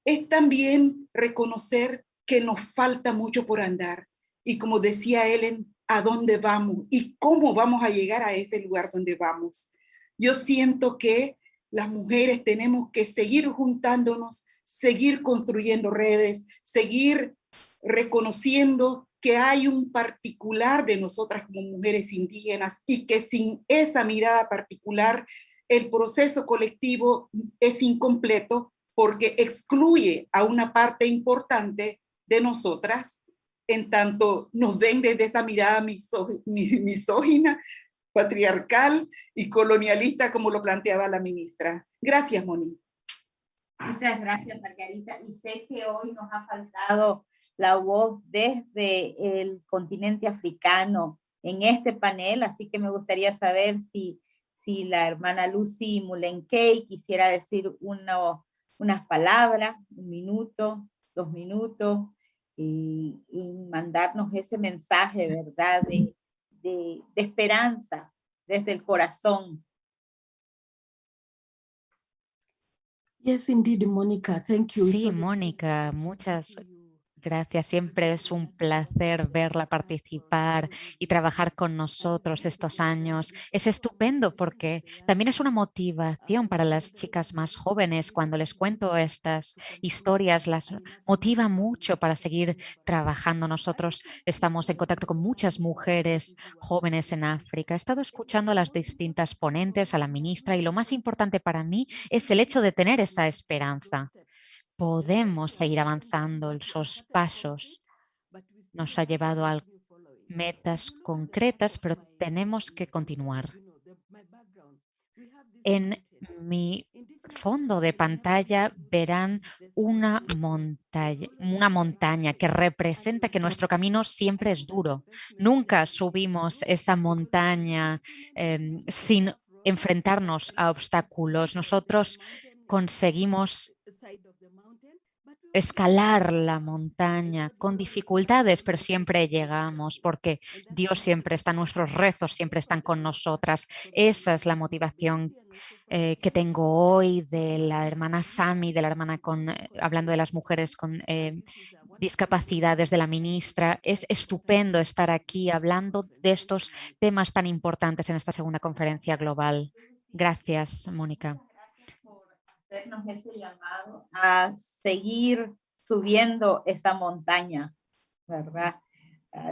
es también reconocer que nos falta mucho por andar. Y como decía Ellen, ¿a dónde vamos? ¿Y cómo vamos a llegar a ese lugar donde vamos? Yo siento que las mujeres tenemos que seguir juntándonos, seguir construyendo redes, seguir reconociendo que hay un particular de nosotras como mujeres indígenas y que sin esa mirada particular el proceso colectivo es incompleto, porque excluye a una parte importante de nosotras, en tanto nos ven desde esa mirada misógina, patriarcal y colonialista, como lo planteaba la ministra. Gracias, Moni. Muchas gracias, Margarita. Y sé que hoy nos ha faltado la voz desde el continente africano en este panel, así que me gustaría saber si la hermana Lucy Mulenkey quisiera decir unas palabras, 1 minuto, 2 minutos, y mandarnos ese mensaje, ¿verdad?, de esperanza desde el corazón. Yes, indeed, Mónica. Thank you. Sí, Mónica, muchas gracias. Siempre es un placer verla participar y trabajar con nosotros estos años. Es estupendo porque también es una motivación para las chicas más jóvenes. Cuando les cuento estas historias, las motiva mucho para seguir trabajando. Nosotros estamos en contacto con muchas mujeres jóvenes en África. He estado escuchando a las distintas ponentes, a la ministra, y lo más importante para mí es el hecho de tener esa esperanza. Podemos seguir avanzando, esos pasos nos ha llevado a metas concretas, pero tenemos que continuar. En mi fondo de pantalla verán una montaña que representa que nuestro camino siempre es duro. Nunca subimos esa montaña sin enfrentarnos a obstáculos. Nosotros conseguimos escalar la montaña con dificultades, pero siempre llegamos porque Dios siempre está, nuestros rezos siempre están con nosotras. Esa es la motivación que tengo hoy de la hermana Sami, de la hermana hablando de las mujeres con discapacidades, de la ministra. Es estupendo estar aquí hablando de estos temas tan importantes en esta segunda conferencia global. Gracias, Mónica. Hacernos ese llamado a seguir subiendo esa montaña, ¿verdad?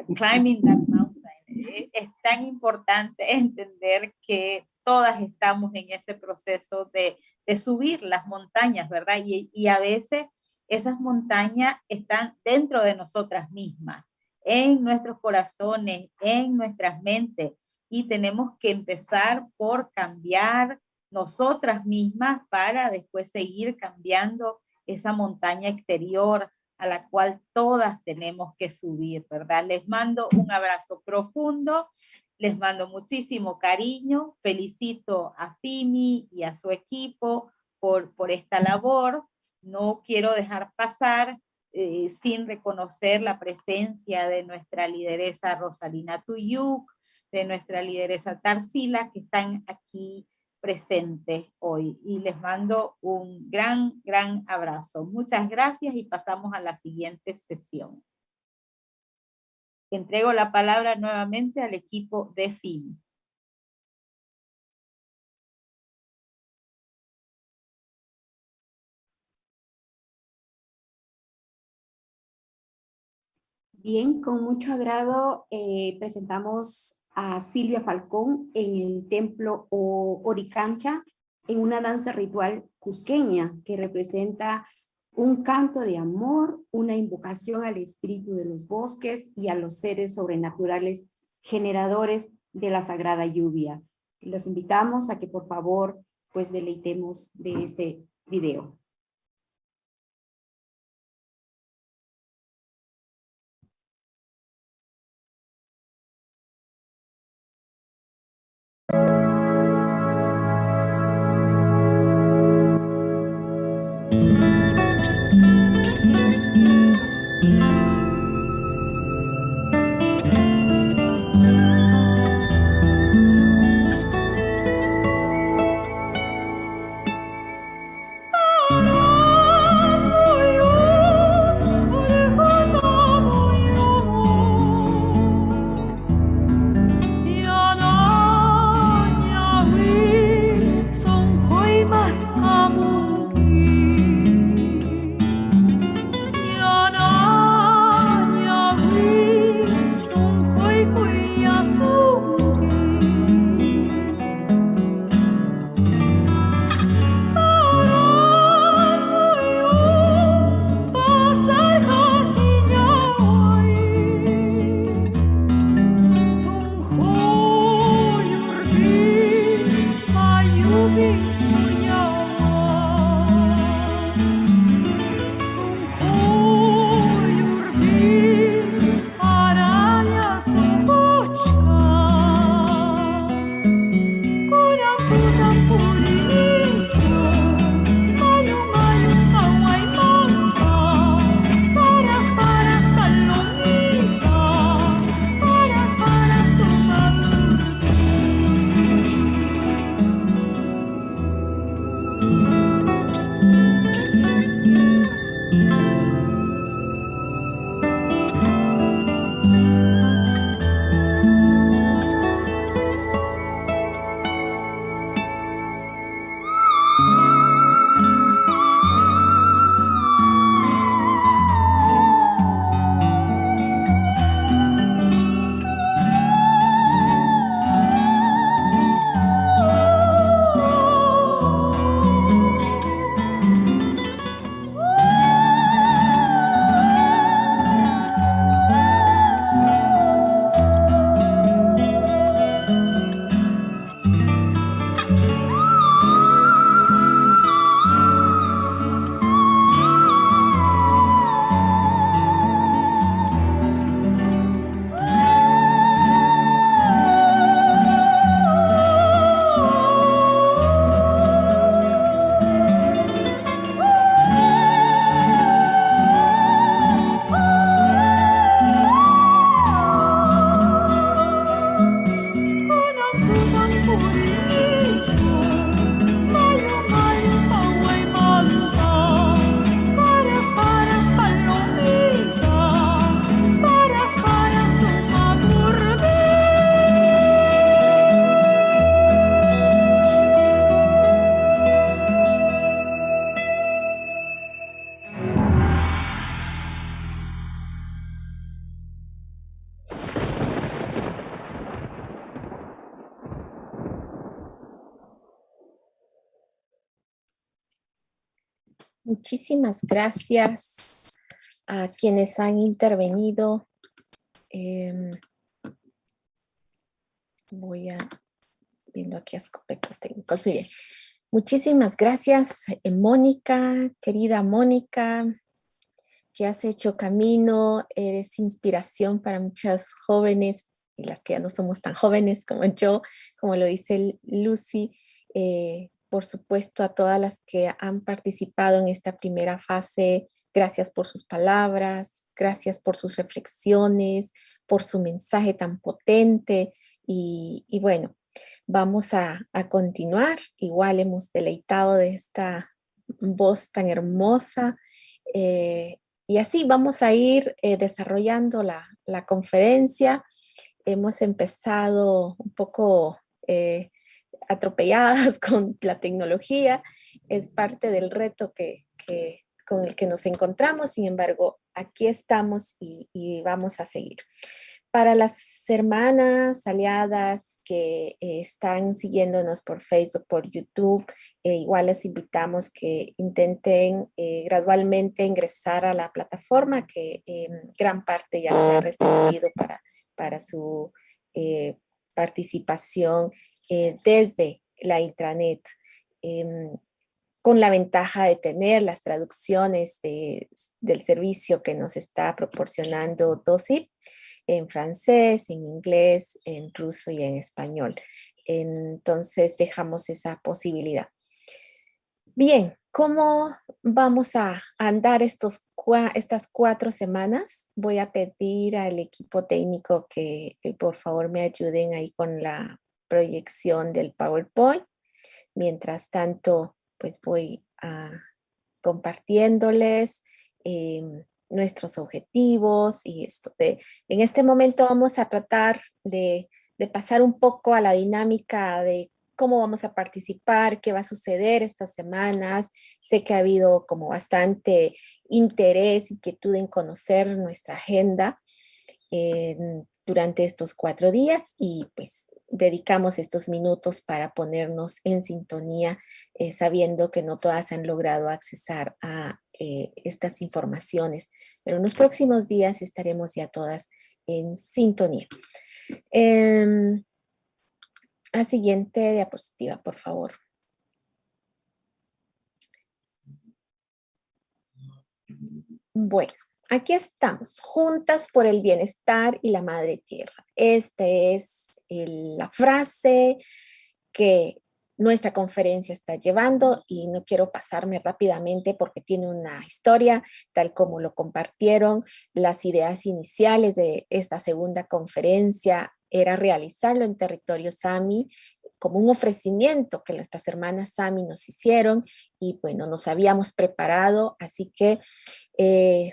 Climbing that mountain. Es tan importante entender que todas estamos en ese proceso de subir las montañas, ¿verdad? Y a veces esas montañas están dentro de nosotras mismas, en nuestros corazones, en nuestras mentes, y tenemos que empezar por cambiar nosotras mismas para después seguir cambiando esa montaña exterior a la cual todas tenemos que subir, ¿verdad? Les mando un abrazo profundo, les mando muchísimo cariño, felicito a FIMI y a su equipo por esta labor. No quiero dejar pasar sin reconocer la presencia de nuestra lideresa Rosalina Tuyuk, de nuestra lideresa Tarsila, que están aquí presentes hoy, y les mando un gran abrazo. Muchas gracias y pasamos a la siguiente sesión. Entrego la palabra nuevamente al equipo de FIMI. Bien, con mucho agrado presentamos a Silvia Falcón en el templo Oricancha en una danza ritual cusqueña que representa un canto de amor, una invocación al espíritu de los bosques y a los seres sobrenaturales generadores de la sagrada lluvia. Los invitamos a que por favor pues deleitemos de este video. Oh Muchísimas gracias a quienes han intervenido. Voy a viendo aquí aspectos técnicos. Muy bien. Muchísimas gracias, Mónica, querida Mónica, que has hecho camino, eres inspiración para muchas jóvenes y las que ya no somos tan jóvenes como yo, como lo dice Lucy. Por supuesto, a todas las que han participado en esta primera fase, gracias por sus palabras, gracias por sus reflexiones, por su mensaje tan potente y bueno, vamos a continuar. Igual hemos deleitado de esta voz tan hermosa y así vamos a ir desarrollando la conferencia. Hemos empezado un poco atropelladas con la tecnología, es parte del reto con el que nos encontramos, sin embargo, aquí estamos y vamos a seguir. Para las hermanas aliadas que están siguiéndonos por Facebook, por YouTube, igual les invitamos que intenten gradualmente ingresar a la plataforma, que gran parte ya se ha restituido para su participación desde la intranet, con la ventaja de tener las traducciones del servicio que nos está proporcionando DOSIP en francés, en inglés, en ruso y en español. Entonces dejamos esa posibilidad. Bien, ¿cómo vamos a andar estas 4 semanas? Voy a pedir al equipo técnico que por favor me ayuden ahí con la proyección del PowerPoint. Mientras tanto, pues voy compartiéndoles nuestros objetivos y esto. En este momento vamos a tratar de pasar un poco a la dinámica de cómo vamos a participar, qué va a suceder estas semanas. Sé que ha habido como bastante interés, inquietud en conocer nuestra agenda durante estos 4 días y pues dedicamos estos minutos para ponernos en sintonía, sabiendo que no todas han logrado accesar a estas informaciones, pero en los próximos días estaremos ya todas en sintonía. La siguiente diapositiva, por favor. Bueno, aquí estamos, juntas por el bienestar y la madre tierra. Esta es la frase que nuestra conferencia está llevando y no quiero pasarme rápidamente porque tiene una historia, tal como lo compartieron. Las ideas iniciales de esta segunda conferencia era realizarlo en territorio Sami como un ofrecimiento que nuestras hermanas Sami nos hicieron y bueno, nos habíamos preparado, así que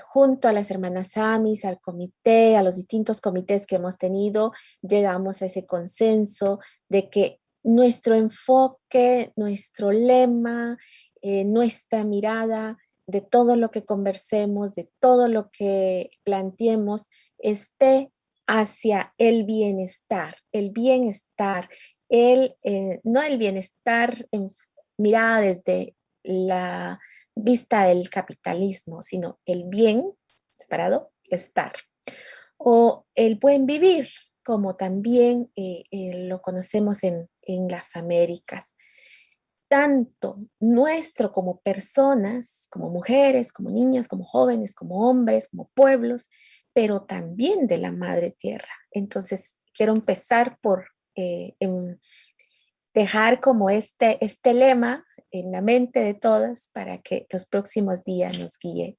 junto a las hermanas Samis, al comité, a los distintos comités que hemos tenido, llegamos a ese consenso de que nuestro enfoque, nuestro lema, nuestra mirada de todo lo que conversemos, de todo lo que planteemos, esté hacia el bienestar, no el bienestar mirada desde la vista del capitalismo, sino el bien, separado, estar, o el buen vivir, como también lo conocemos en las Américas. Tanto nuestro como personas, como mujeres, como niños, como jóvenes, como hombres, como pueblos, pero también de la madre tierra. Entonces, quiero empezar por dejar como este lema en la mente de todas para que los próximos días nos guíe.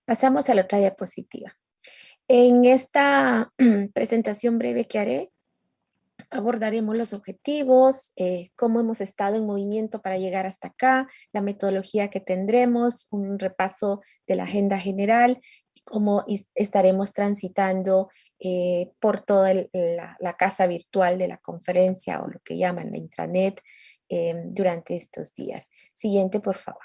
Pasamos a la otra diapositiva. En esta presentación breve que haré, abordaremos los objetivos, cómo hemos estado en movimiento para llegar hasta acá, la metodología que tendremos, un repaso de la agenda general y cómo estaremos transitando por toda la casa virtual de la conferencia o lo que llaman la intranet durante estos días. Siguiente, por favor.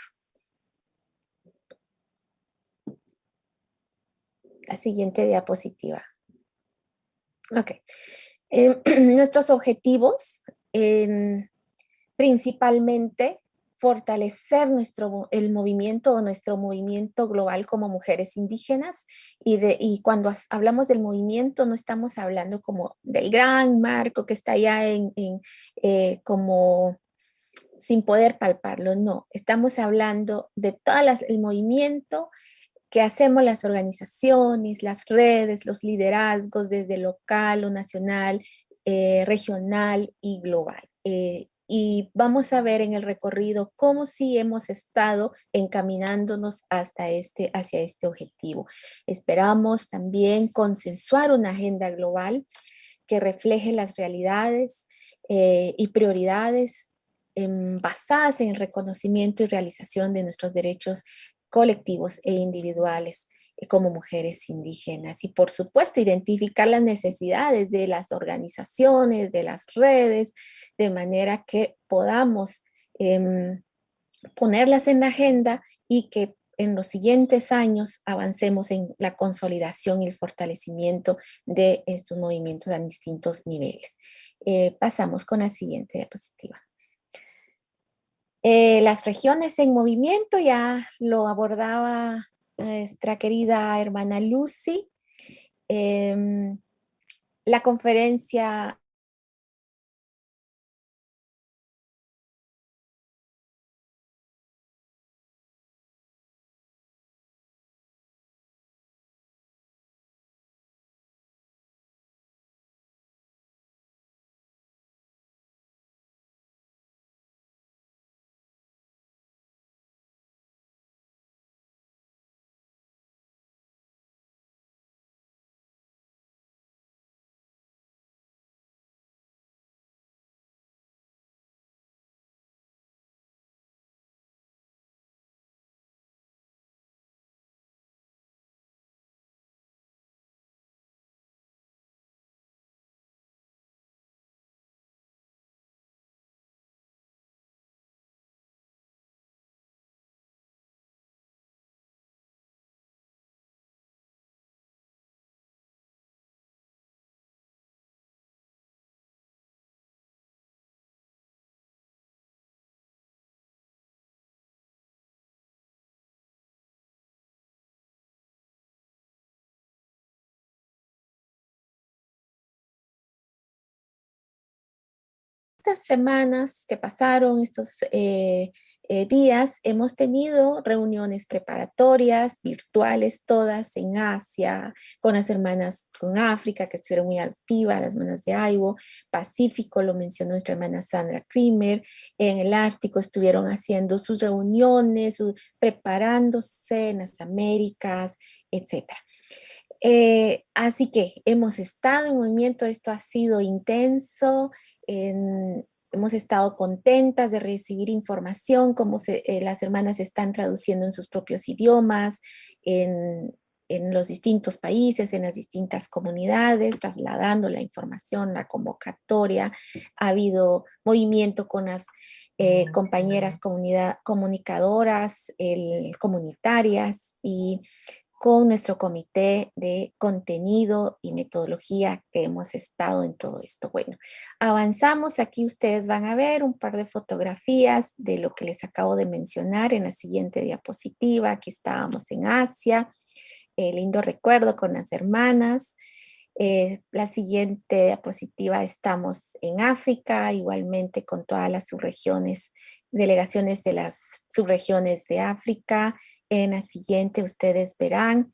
La siguiente diapositiva. Ok. Nuestros objetivos principalmente fortalecer nuestro movimiento global como mujeres indígenas, y cuando hablamos del movimiento no estamos hablando como del gran marco que está allá como sin poder palparlo, no, estamos hablando de todo el movimiento que hacemos las organizaciones, las redes, los liderazgos desde local o nacional, regional y global. Y vamos a ver en el recorrido cómo sí hemos estado encaminándonos hacia este objetivo. Esperamos también consensuar una agenda global que refleje las realidades y prioridades basadas en el reconocimiento y realización de nuestros derechos colectivos e individuales como mujeres indígenas, y por supuesto identificar las necesidades de las organizaciones, de las redes, de manera que podamos ponerlas en la agenda y que en los siguientes años avancemos en la consolidación y el fortalecimiento de estos movimientos a distintos niveles. Pasamos con la siguiente diapositiva. Las regiones en movimiento, ya lo abordaba nuestra querida hermana Lucy. La conferencia estas semanas que pasaron, estos días, hemos tenido reuniones preparatorias, virtuales, todas en Asia, con las hermanas con África, que estuvieron muy activas, las hermanas de Aiwo, Pacífico, lo mencionó nuestra hermana Sandra Krimer, en el Ártico estuvieron haciendo sus reuniones, preparándose en las Américas, etc. Así que hemos estado en movimiento, esto ha sido intenso, hemos estado contentas de recibir información, como las hermanas están traduciendo en sus propios idiomas, en los distintos países, en las distintas comunidades, trasladando la información, la convocatoria. Ha habido movimiento con las compañeras comunicadoras, comunitarias, y con nuestro comité de contenido y metodología que hemos estado en todo esto. Bueno, avanzamos. Aquí ustedes van a ver un par de fotografías de lo que les acabo de mencionar en la siguiente diapositiva. Aquí estábamos en Asia, lindo recuerdo con las hermanas. La siguiente diapositiva, estamos en África, igualmente con todas las subregiones, delegaciones de las subregiones de África. En la siguiente ustedes verán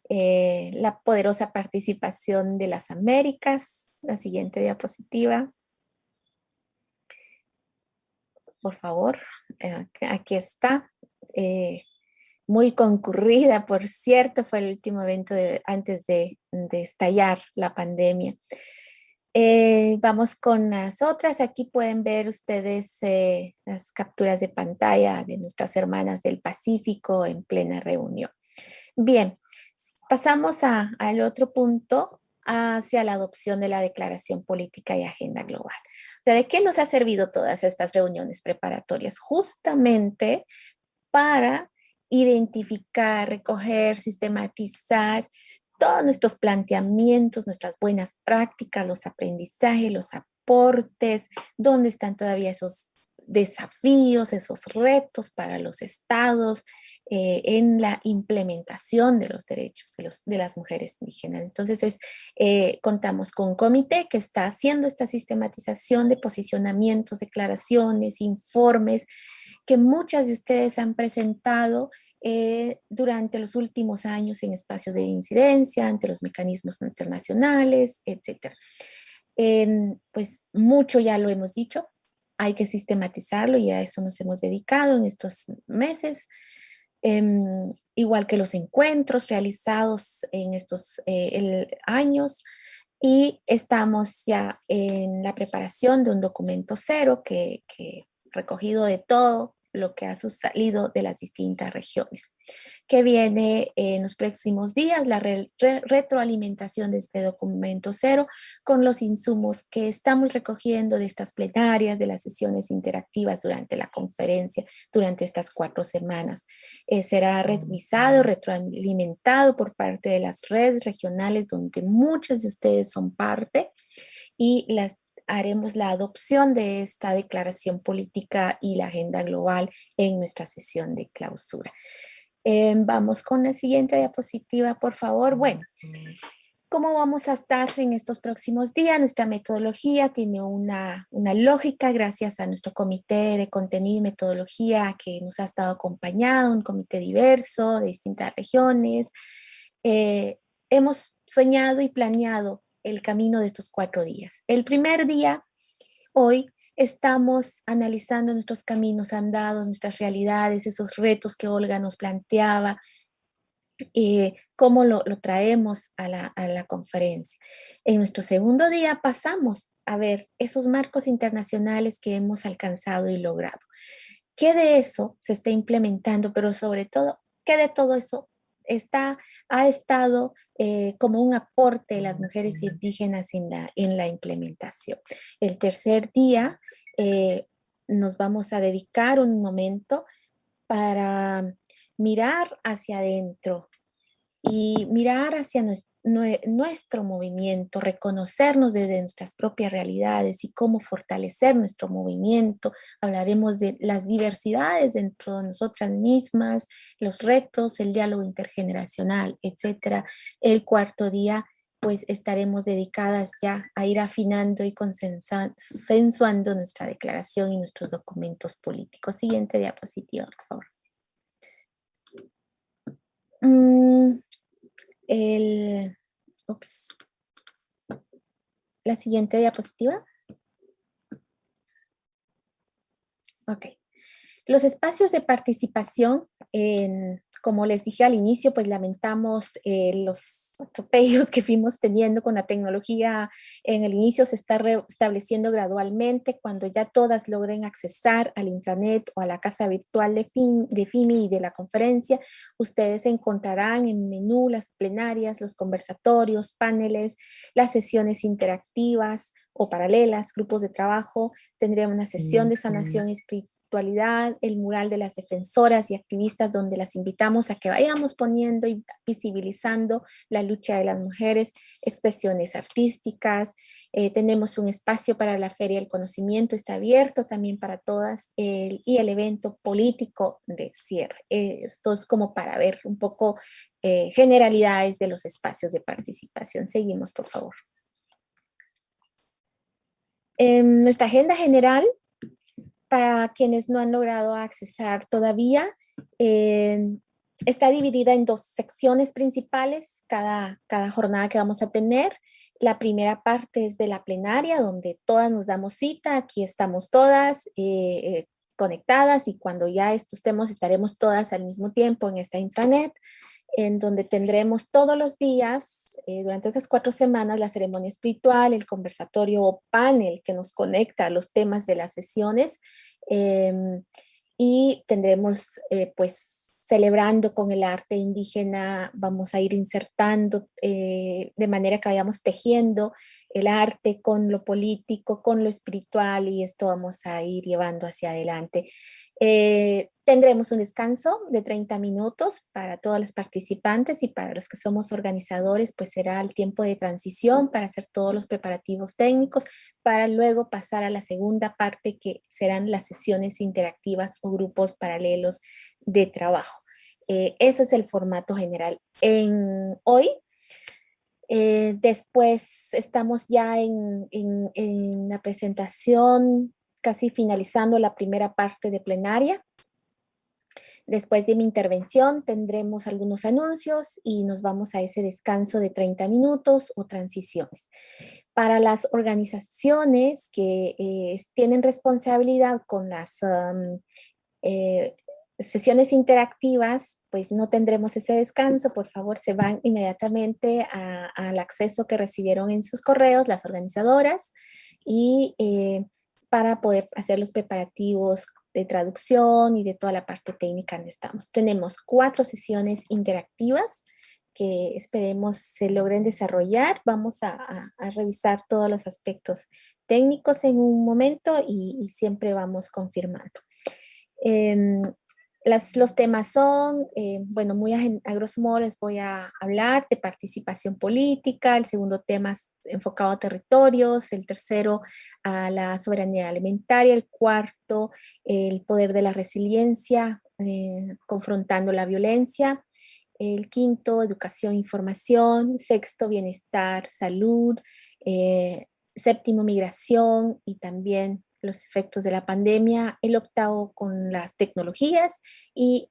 la poderosa participación de las Américas. La siguiente diapositiva. Por favor, aquí está. Muy concurrida, por cierto, fue el último evento antes de estallar la pandemia. Vamos con las otras. Aquí pueden ver ustedes las capturas de pantalla de nuestras hermanas del Pacífico en plena reunión. Bien, pasamos al otro punto, hacia la adopción de la Declaración Política y Agenda Global. O sea, ¿de qué nos ha servido todas estas reuniones preparatorias? Justamente para identificar, recoger, sistematizar todos nuestros planteamientos, nuestras buenas prácticas, los aprendizajes, los aportes, dónde están todavía esos desafíos, esos retos para los estados en la implementación de los derechos de las mujeres indígenas. Entonces, contamos con un comité que está haciendo esta sistematización de posicionamientos, declaraciones, informes, que muchas de ustedes han presentado durante los últimos años en espacios de incidencia, ante los mecanismos internacionales, etc. Pues mucho ya lo hemos dicho, hay que sistematizarlo y a eso nos hemos dedicado en estos meses, igual que los encuentros realizados en estos años, y estamos ya en la preparación de un documento cero que recogido de todo lo que ha salido de las distintas regiones, que viene en los próximos días, la retroalimentación de este documento cero con los insumos que estamos recogiendo de estas plenarias, de las sesiones interactivas durante la conferencia, durante estas 4 semanas. Será revisado, retroalimentado por parte de las redes regionales donde muchas de ustedes son parte, y haremos la adopción de esta declaración política y la agenda global en nuestra sesión de clausura. Vamos con la siguiente diapositiva, por favor. Bueno, ¿cómo vamos a estar en estos próximos días? Nuestra metodología tiene una lógica gracias a nuestro comité de contenido y metodología que nos ha estado acompañado, un comité diverso de distintas regiones. Hemos soñado y planeado el camino de estos 4 días. El primer día, hoy, estamos analizando nuestros caminos andados, nuestras realidades, esos retos que Olga nos planteaba, cómo lo traemos a la conferencia. En nuestro segundo día pasamos a ver esos marcos internacionales que hemos alcanzado y logrado. ¿Qué de eso se está implementando? Pero sobre todo, ¿qué de todo eso ha estado como un aporte de las mujeres indígenas en la implementación? El tercer día nos vamos a dedicar un momento para mirar hacia adentro y mirar hacia nuestro movimiento, reconocernos desde nuestras propias realidades y cómo fortalecer nuestro movimiento. Hablaremos de las diversidades dentro de nosotras mismas, los retos, el diálogo intergeneracional, etc. El cuarto día, pues estaremos dedicadas ya a ir afinando y consensuando nuestra declaración y nuestros documentos políticos. Siguiente diapositiva, por favor. La siguiente diapositiva. Ok. Los espacios de participación, como les dije al inicio, pues lamentamos los atropellos que fuimos teniendo con la tecnología. En el inicio se está restableciendo gradualmente. Cuando ya todas logren accesar al intranet o a la casa virtual de FIMI y de la conferencia, ustedes encontrarán en el menú las plenarias, los conversatorios, paneles, las sesiones interactivas o paralelas, grupos de trabajo. Tendremos una sesión de sanación espiritualidad, el mural de las defensoras y activistas, donde las invitamos a que vayamos poniendo y visibilizando la lucha de las mujeres, expresiones artísticas. Tenemos un espacio para la Feria del Conocimiento, está abierto también para todas, y el evento político de cierre. Esto es como para ver un poco generalidades de los espacios de participación. Seguimos, por favor. Nuestra agenda general, para quienes no han logrado accesar todavía, está dividida en 2 secciones principales cada jornada que vamos a tener. La primera parte es de la plenaria, donde todas nos damos cita. Aquí estamos todas conectadas, y cuando ya estemos, estaremos todas al mismo tiempo en esta intranet, en donde tendremos todos los días, durante estas 4 semanas, la ceremonia espiritual, el conversatorio o panel que nos conecta a los temas de las sesiones, y tendremos pues celebrando con el arte indígena. Vamos a ir insertando de manera que vayamos tejiendo el arte con lo político, con lo espiritual, y esto vamos a ir llevando hacia adelante. Tendremos un descanso de 30 minutos para todos los participantes y para los que somos organizadores, pues será el tiempo de transición para hacer todos los preparativos técnicos, para luego pasar a la segunda parte que serán las sesiones interactivas o grupos paralelos de trabajo. Ese es el formato general. Hoy, después estamos ya en la presentación, casi finalizando la primera parte de plenaria. Después de mi intervención tendremos algunos anuncios y nos vamos a ese descanso de 30 minutos o transiciones. Para las organizaciones que tienen responsabilidad con las sesiones interactivas, pues no tendremos ese descanso. Por favor, se van inmediatamente al acceso que recibieron en sus correos las organizadoras y para poder hacer los preparativos de traducción y de toda la parte técnica donde estamos. Tenemos 4 sesiones interactivas que esperemos se logren desarrollar. Vamos a revisar todos los aspectos técnicos en un momento y siempre vamos confirmando. Los temas son, bueno, muy a grosso modo les voy a hablar de participación política. El segundo tema es enfocado a territorios, el tercero a la soberanía alimentaria, el cuarto el poder de la resiliencia, confrontando la violencia, el quinto educación e información, sexto bienestar, salud, séptimo migración y también los efectos de la pandemia, el octavo con las tecnologías y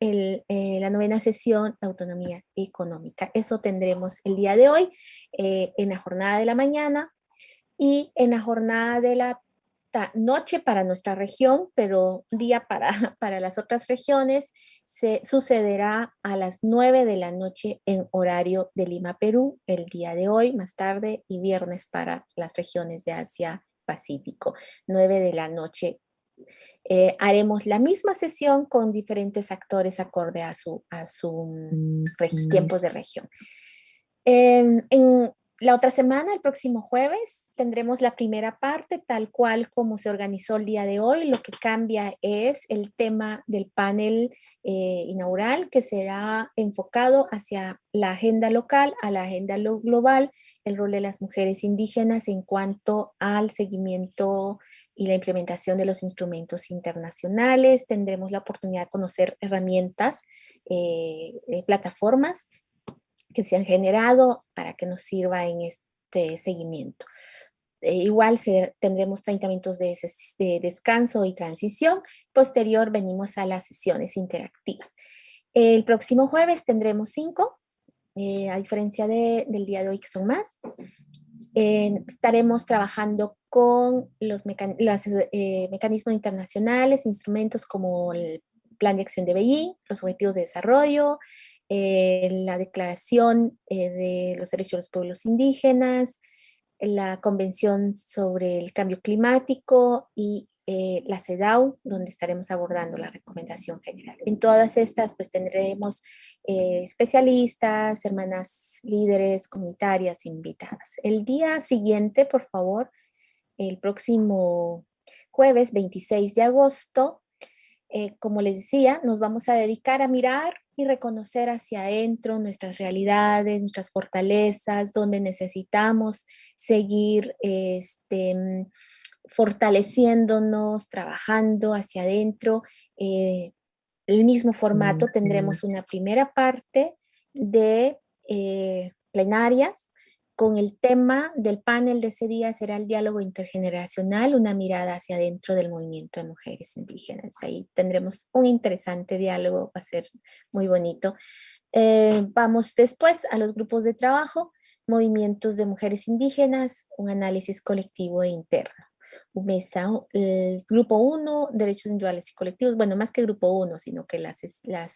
la novena sesión, la autonomía económica. Eso tendremos el día de hoy en la jornada de la mañana y en la jornada de la noche para nuestra región, pero día para las otras regiones se sucederá a las 9 de la noche en horario de Lima, Perú, el día de hoy, más tarde y viernes para las regiones de Asia Pacífico, 9 de la noche. Haremos la misma sesión con diferentes actores acorde a su tiempos de región. En la otra semana, el próximo jueves, tendremos la primera parte tal cual como se organizó el día de hoy. Lo que cambia es el tema del panel inaugural que será enfocado hacia la agenda local, a la agenda global, el rol de las mujeres indígenas en cuanto al seguimiento y la implementación de los instrumentos internacionales. Tendremos la oportunidad de conocer herramientas, plataformas que se han generado para que nos sirva en este seguimiento. Igual tendremos 30 minutos de descanso y transición. Posterior venimos a las sesiones interactivas. El próximo jueves tendremos 5, a diferencia del día de hoy que son más. Estaremos trabajando con los mecanismos internacionales, instrumentos como el Plan de Acción de Beijing, los Objetivos de Desarrollo, la Declaración de los Derechos de los Pueblos Indígenas, la Convención sobre el Cambio Climático y la CEDAW, donde estaremos abordando la recomendación general. En todas estas pues tendremos especialistas, hermanas líderes comunitarias invitadas. El día siguiente, por favor, el próximo jueves 26 de agosto, como les decía, nos vamos a dedicar a mirar y reconocer hacia adentro nuestras realidades, nuestras fortalezas, donde necesitamos seguir fortaleciéndonos, trabajando hacia adentro. El mismo formato, tendremos una primera parte de plenarias, con el tema del panel de ese día será el diálogo intergeneracional, una mirada hacia adentro del movimiento de mujeres indígenas. Ahí tendremos un interesante diálogo, va a ser muy bonito. Vamos después a los grupos de trabajo, movimientos de mujeres indígenas, un análisis colectivo e interno. Mesa, el grupo 1, derechos individuales y colectivos, bueno, más que grupo 1, sino que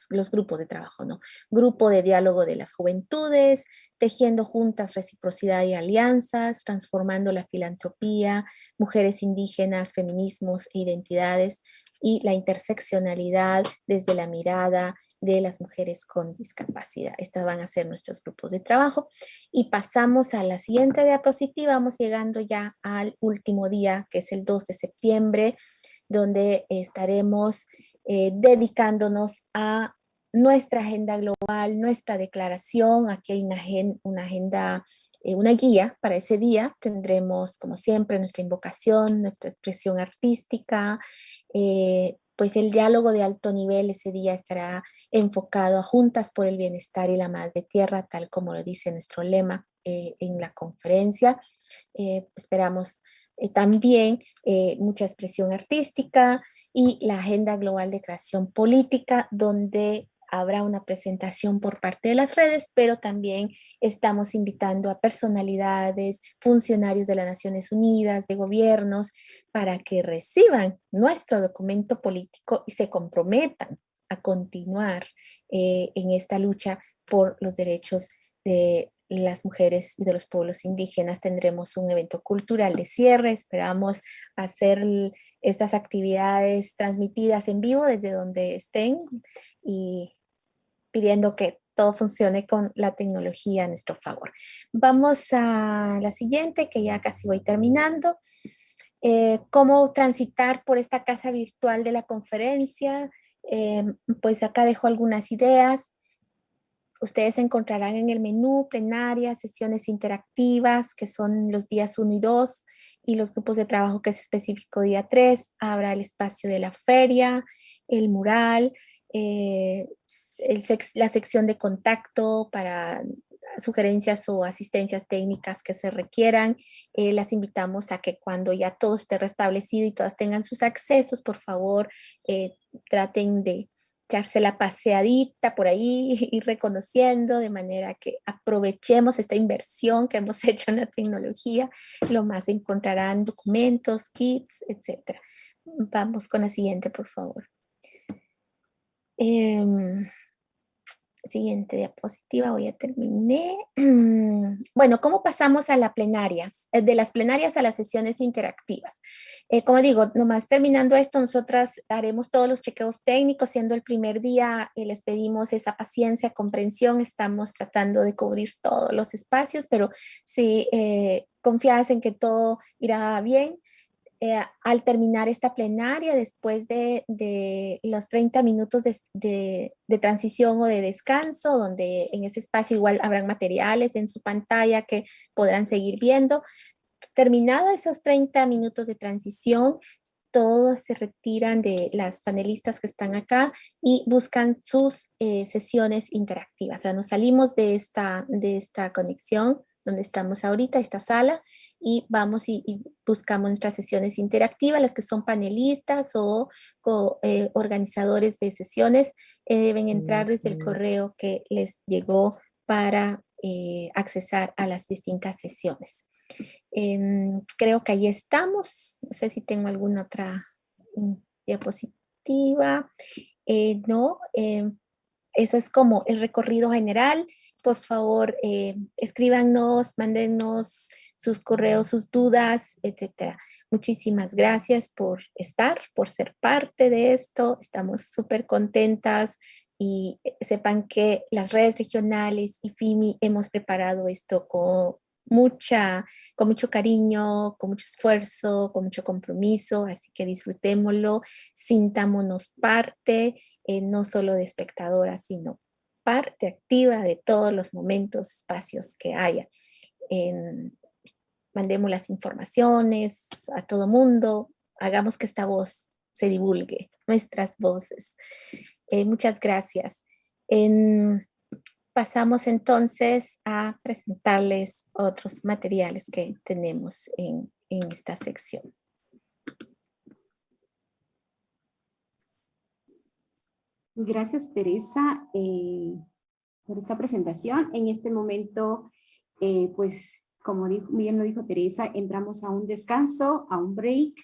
los grupos de trabajo, ¿no? Grupo de diálogo de las juventudes, tejiendo juntas reciprocidad y alianzas, transformando la filantropía, mujeres indígenas, feminismos e identidades, y la interseccionalidad desde la mirada de las mujeres con discapacidad. Estos van a ser nuestros grupos de trabajo. Y pasamos a la siguiente diapositiva. Vamos llegando ya al último día, que es el 2 de septiembre, donde estaremos dedicándonos a nuestra agenda global, nuestra declaración. Aquí hay una agenda, una guía para ese día. Tendremos, como siempre, nuestra invocación, nuestra expresión artística, pues el diálogo de alto nivel ese día estará enfocado a Juntas por el Bienestar y la Madre Tierra, tal como lo dice nuestro lema en la conferencia. Esperamos también mucha expresión artística y la Agenda Global de Creación Política, donde habrá una presentación por parte de las redes, pero también estamos invitando a personalidades, funcionarios de las Naciones Unidas, de gobiernos, para que reciban nuestro documento político y se comprometan a continuar en esta lucha por los derechos de las mujeres y de los pueblos indígenas. Tendremos un evento cultural de cierre. Esperamos hacer estas actividades transmitidas en vivo desde donde estén y pidiendo que todo funcione con la tecnología a nuestro favor. Vamos a la siguiente, que ya casi voy terminando. ¿Cómo transitar por esta casa virtual de la conferencia? Pues acá dejo algunas ideas. Ustedes encontrarán en el menú plenaria, sesiones interactivas, que son los días 1 y 2, y los grupos de trabajo, que es específico día 3. Habrá el espacio de la feria, el mural, la sección de contacto para sugerencias o asistencias técnicas que se requieran. Las invitamos a que cuando ya todo esté restablecido y todas tengan sus accesos, por favor, traten de echarse la paseadita por ahí, ir reconociendo, de manera que aprovechemos esta inversión que hemos hecho en la tecnología. Lo más encontrarán documentos, kits, etc. Vamos con la siguiente, por favor. Siguiente diapositiva, ya terminé. Bueno, ¿cómo pasamos a las plenarias? De las plenarias a las sesiones interactivas. Como digo, nomás terminando esto, nosotras haremos todos los chequeos técnicos. Siendo el primer día, les pedimos esa paciencia, comprensión. Estamos tratando de cubrir todos los espacios, pero sí, confiadas en que todo irá bien. Al terminar esta plenaria, después de los 30 minutos de transición o de descanso, donde en ese espacio igual habrán materiales en su pantalla que podrán seguir viendo. Terminados esos 30 minutos de transición, todos se retiran de las panelistas que están acá y buscan sus sesiones interactivas. O sea, nos salimos de esta conexión donde estamos ahorita, esta sala, y vamos y buscamos nuestras sesiones interactivas. Las que son panelistas o organizadores de sesiones deben entrar desde el correo que les llegó para accesar a las distintas sesiones. Creo que ahí estamos. No sé si tengo alguna otra diapositiva. No, eso es como el recorrido general. Por favor, escríbanos, mándenos sus correos, sus dudas, etcétera. Muchísimas gracias por estar, por ser parte de esto. Estamos súper contentas y sepan que las redes regionales y FIMI hemos preparado esto con mucho cariño, con mucho esfuerzo, con mucho compromiso, así que disfrutémoslo, sintámonos parte, no solo de espectadoras, sino parte activa de todos los momentos, espacios que haya. Mandemos las informaciones a todo mundo, hagamos que esta voz se divulgue, nuestras voces. Muchas gracias. Pasamos entonces a presentarles otros materiales que tenemos en esta sección. Gracias, Teresa, por esta presentación. En este momento, pues, como bien lo dijo Teresa, entramos a un descanso, a un break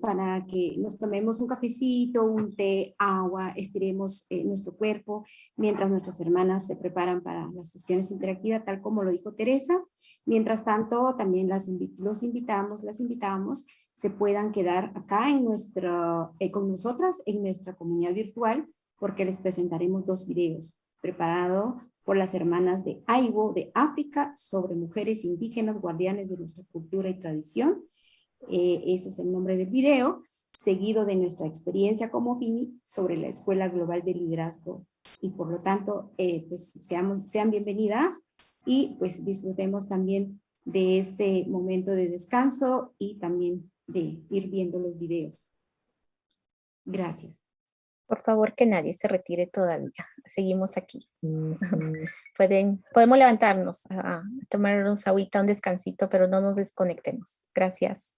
para que nos tomemos un cafecito, un té, agua, estiremos nuestro cuerpo mientras nuestras hermanas se preparan para las sesiones interactivas, tal como lo dijo Teresa. Mientras tanto, también las invitamos, se puedan quedar acá con nosotras en nuestra comunidad virtual, porque les presentaremos 2 videos preparados por las hermanas de Aibo de África sobre mujeres indígenas guardianes de nuestra cultura y tradición. ese es el nombre del video, seguido de nuestra experiencia como FIMI sobre la Escuela Global de Liderazgo. Y por lo tanto, pues sean bienvenidas y pues disfrutemos también de este momento de descanso y también de ir viendo los videos. Gracias. Por favor, que nadie se retire todavía. Seguimos aquí. Podemos levantarnos a tomarnos agüita, un descansito, pero no nos desconectemos. Gracias.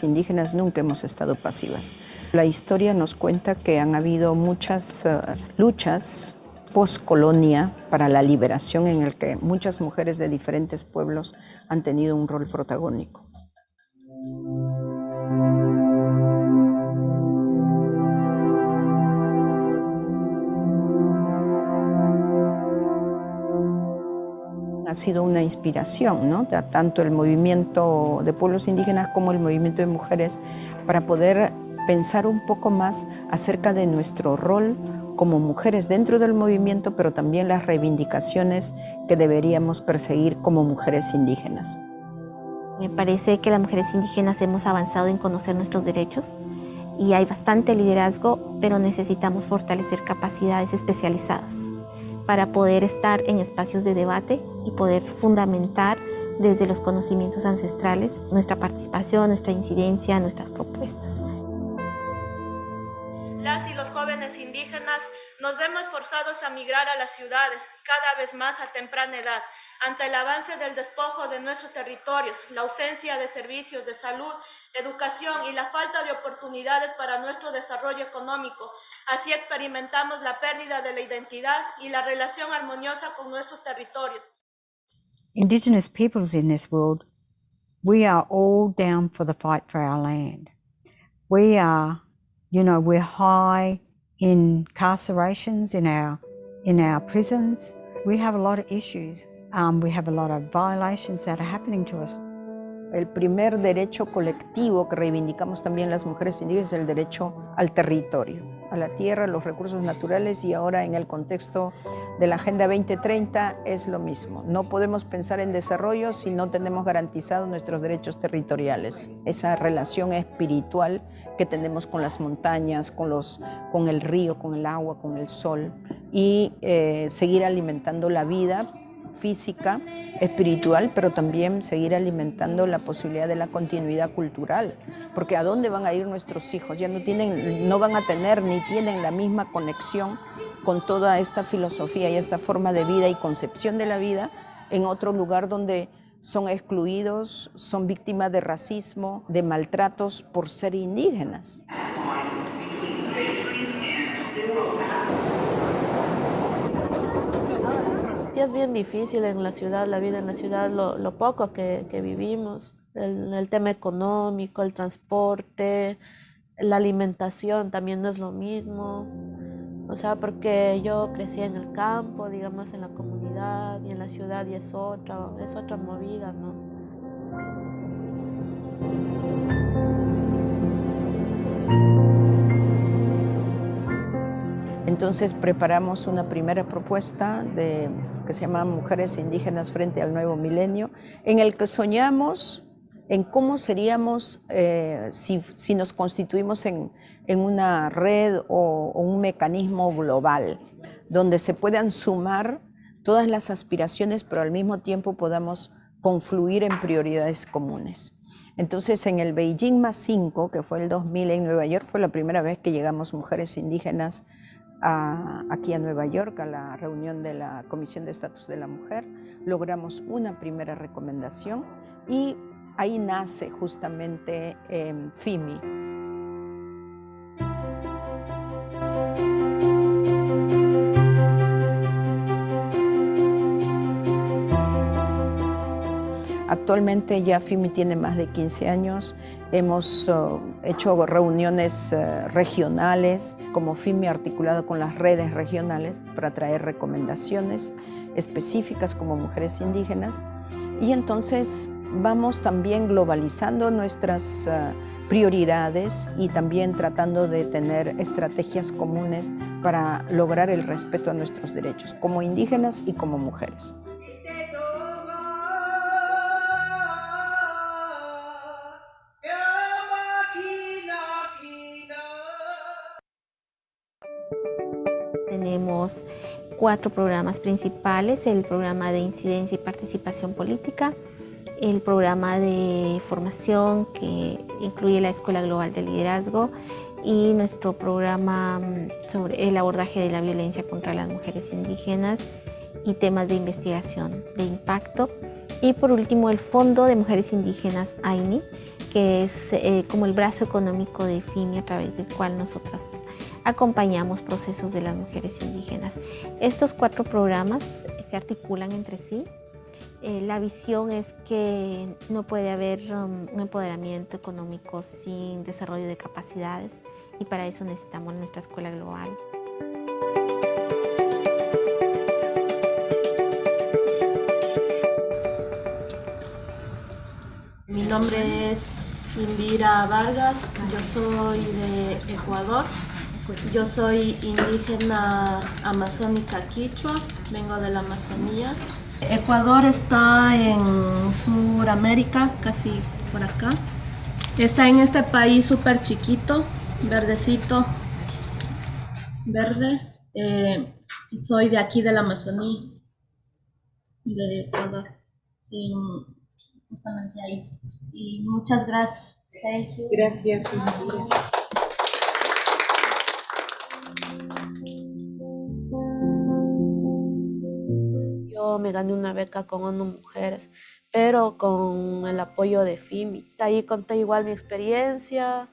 mujeres indígenas nunca hemos estado pasivas. La historia nos cuenta que han habido muchas luchas post-colonia para la liberación en el que muchas mujeres de diferentes pueblos han tenido un rol protagónico. Ha sido una inspiración, ¿no? Tanto el movimiento de pueblos indígenas como el movimiento de mujeres, para poder pensar un poco más acerca de nuestro rol como mujeres dentro del movimiento, pero también las reivindicaciones que deberíamos perseguir como mujeres indígenas. Me parece que las mujeres indígenas hemos avanzado en conocer nuestros derechos y hay bastante liderazgo, pero necesitamos fortalecer capacidades especializadas para poder estar en espacios de debate y poder fundamentar desde los conocimientos ancestrales nuestra participación, nuestra incidencia, nuestras propuestas. Las y los jóvenes indígenas nos vemos forzados a migrar a las ciudades cada vez más a temprana edad, ante el avance del despojo de nuestros territorios, la ausencia de servicios de salud, educación y la falta de oportunidades para nuestro desarrollo económico. Así experimentamos la pérdida de la identidad y la relación armoniosa con nuestros territorios. Indigenous peoples in this world, we are all down for the fight for our land. We are, we're high in incarcerations in our prisons. We have a lot of issues. We have a lot of violations that are happening to us. El primer derecho colectivo que reivindicamos también las mujeres indígenas es el derecho al territorio, a la tierra, a los recursos naturales, y ahora en el contexto de la Agenda 2030 es lo mismo. No podemos pensar en desarrollo si no tenemos garantizados nuestros derechos territoriales. Esa relación espiritual que tenemos con las montañas, con el río, con el agua, con el sol, y seguir alimentando la vida física, espiritual, pero también seguir alimentando la posibilidad de la continuidad cultural, porque ¿a dónde van a ir nuestros hijos? Ya no van a tener ni tienen la misma conexión con toda esta filosofía y esta forma de vida y concepción de la vida en otro lugar donde son excluidos, son víctimas de racismo, de maltratos por ser indígenas. Es bien difícil en la ciudad, la vida en la ciudad, lo poco que vivimos, el tema económico, el transporte, la alimentación también no es lo mismo, o sea, porque yo crecí en el campo, digamos, en la comunidad, y en la ciudad y es otra movida, ¿no? Entonces preparamos una primera propuesta que se llama Mujeres Indígenas frente al Nuevo Milenio, en el que soñamos en cómo seríamos si nos constituimos en una red o un mecanismo global, donde se puedan sumar todas las aspiraciones, pero al mismo tiempo podamos confluir en prioridades comunes. Entonces, en el Beijing +5, que fue el 2000 en Nueva York, fue la primera vez que llegamos mujeres indígenas aquí a Nueva York, a la reunión de la Comisión de Estatus de la Mujer. Logramos una primera recomendación y ahí nace justamente FIMI. Actualmente ya FIMI tiene más de 15 años. Hemos hecho reuniones regionales, como FIMI articulado con las redes regionales para traer recomendaciones específicas como mujeres indígenas. Y entonces vamos también globalizando nuestras prioridades y también tratando de tener estrategias comunes para lograr el respeto a nuestros derechos como indígenas y como mujeres. Tenemos 4 programas principales: el programa de incidencia y participación política, el programa de formación que incluye la Escuela Global de Liderazgo y nuestro programa sobre el abordaje de la violencia contra las mujeres indígenas y temas de investigación de impacto. Y por último, el Fondo de Mujeres Indígenas AINI, que es como el brazo económico de FIMI, a través del cual nosotras acompañamos procesos de las mujeres indígenas. Estos 4 programas se articulan entre sí. La visión es que no puede haber un empoderamiento económico sin desarrollo de capacidades, y para eso necesitamos nuestra escuela global. Mi nombre es Indira Vargas, yo soy de Ecuador. Yo soy indígena amazónica quichua, vengo de la Amazonía. Ecuador está en Sudamérica, casi por acá. Está en este país súper chiquito, verdecito, verde. Soy de aquí de la Amazonía, de Ecuador, justamente ahí. Y muchas gracias. Thank you. Gracias. Yo me gané una beca con ONU Mujeres, pero con el apoyo de FIMI. Ahí conté igual mi experiencia.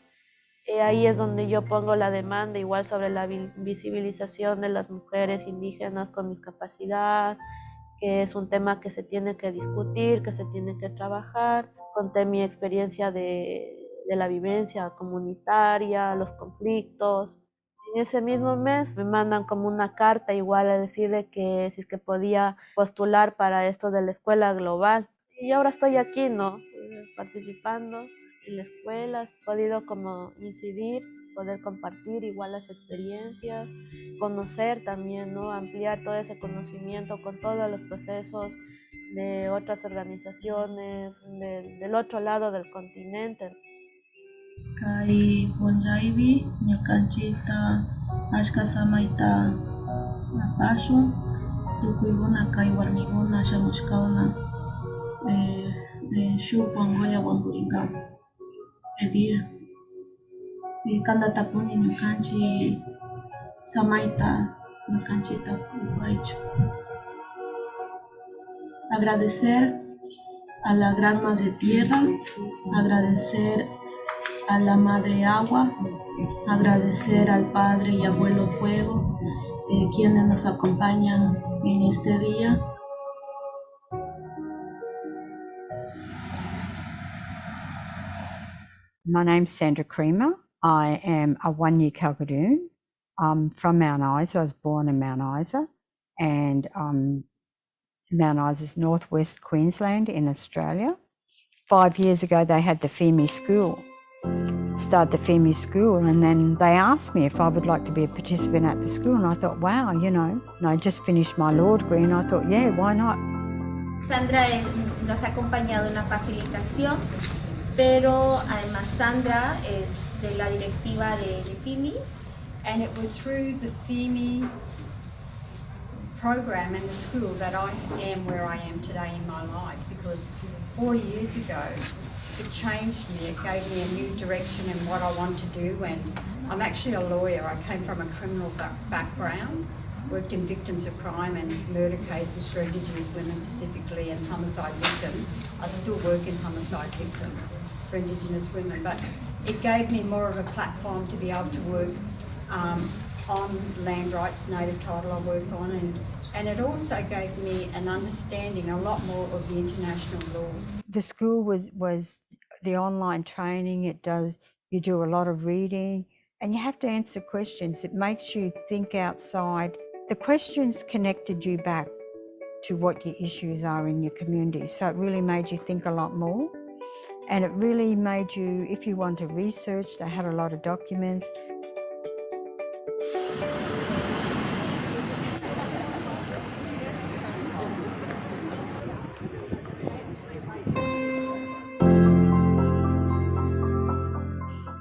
Ahí es donde yo pongo la demanda igual sobre la visibilización de las mujeres indígenas con discapacidad, que es un tema que se tiene que discutir, que se tiene que trabajar. Conté mi experiencia de la vivencia comunitaria, los conflictos. En ese mismo mes me mandan como una carta igual a decirle que si es que podía postular para esto de la escuela global. Y ahora estoy aquí, ¿no? Participando en la escuela, he podido como incidir, poder compartir igual las experiencias, conocer también, ¿no? Ampliar todo ese conocimiento con todos los procesos de otras organizaciones del otro lado del continente. Kai Bonjaibi, Ñukanchita, Ashka Samaita, Napashu, Tukuyguna, Kai Warmiguna, Shamushkauna, Shu Pongoya Wamburingao. Pedir, Kanda Tapuni, Ñukanchi, Samaita, Ñukanchita, Upaichu. Agradecer a la Gran Madre Tierra, agradecer a la Madre Agua, agradecer al Padre y Abuelo Fuego, quienes nos acompañan en este día. My name's Sandra Creamer. I am a 1-year Kalkadoon. I'm from Mount Isa. I was born in Mount Isa, and Mount Isa is northwest Queensland in Australia. 5 years ago, they had the FIMI school. Started the FIMI school, and then they asked me if I would like to be a participant at the school, and I thought, wow, you know, and I just finished my law degree, and I thought, yeah, why not? Sandra nos ha acompañado en la facilitación, pero además Sandra es de la directiva de FIMI. And it was through the FIMI program and the school that I am where I am today in my life, because 4 years ago it changed me. It gave me a new direction in what I want to do, and I'm actually a lawyer. I came from a criminal background, worked in victims of crime and murder cases for Indigenous women specifically, and homicide victims. I still work in homicide victims for Indigenous women, but it gave me more of a platform to be able to work on land rights, native title I work on, and it also gave me an understanding a lot more of the international law. The school was the online training. You do a lot of reading, and you have to answer questions. It makes you think outside. The questions connected you back to what your issues are in your community. So it really made you think a lot more. And it really made you, if you want to research, they had a lot of documents.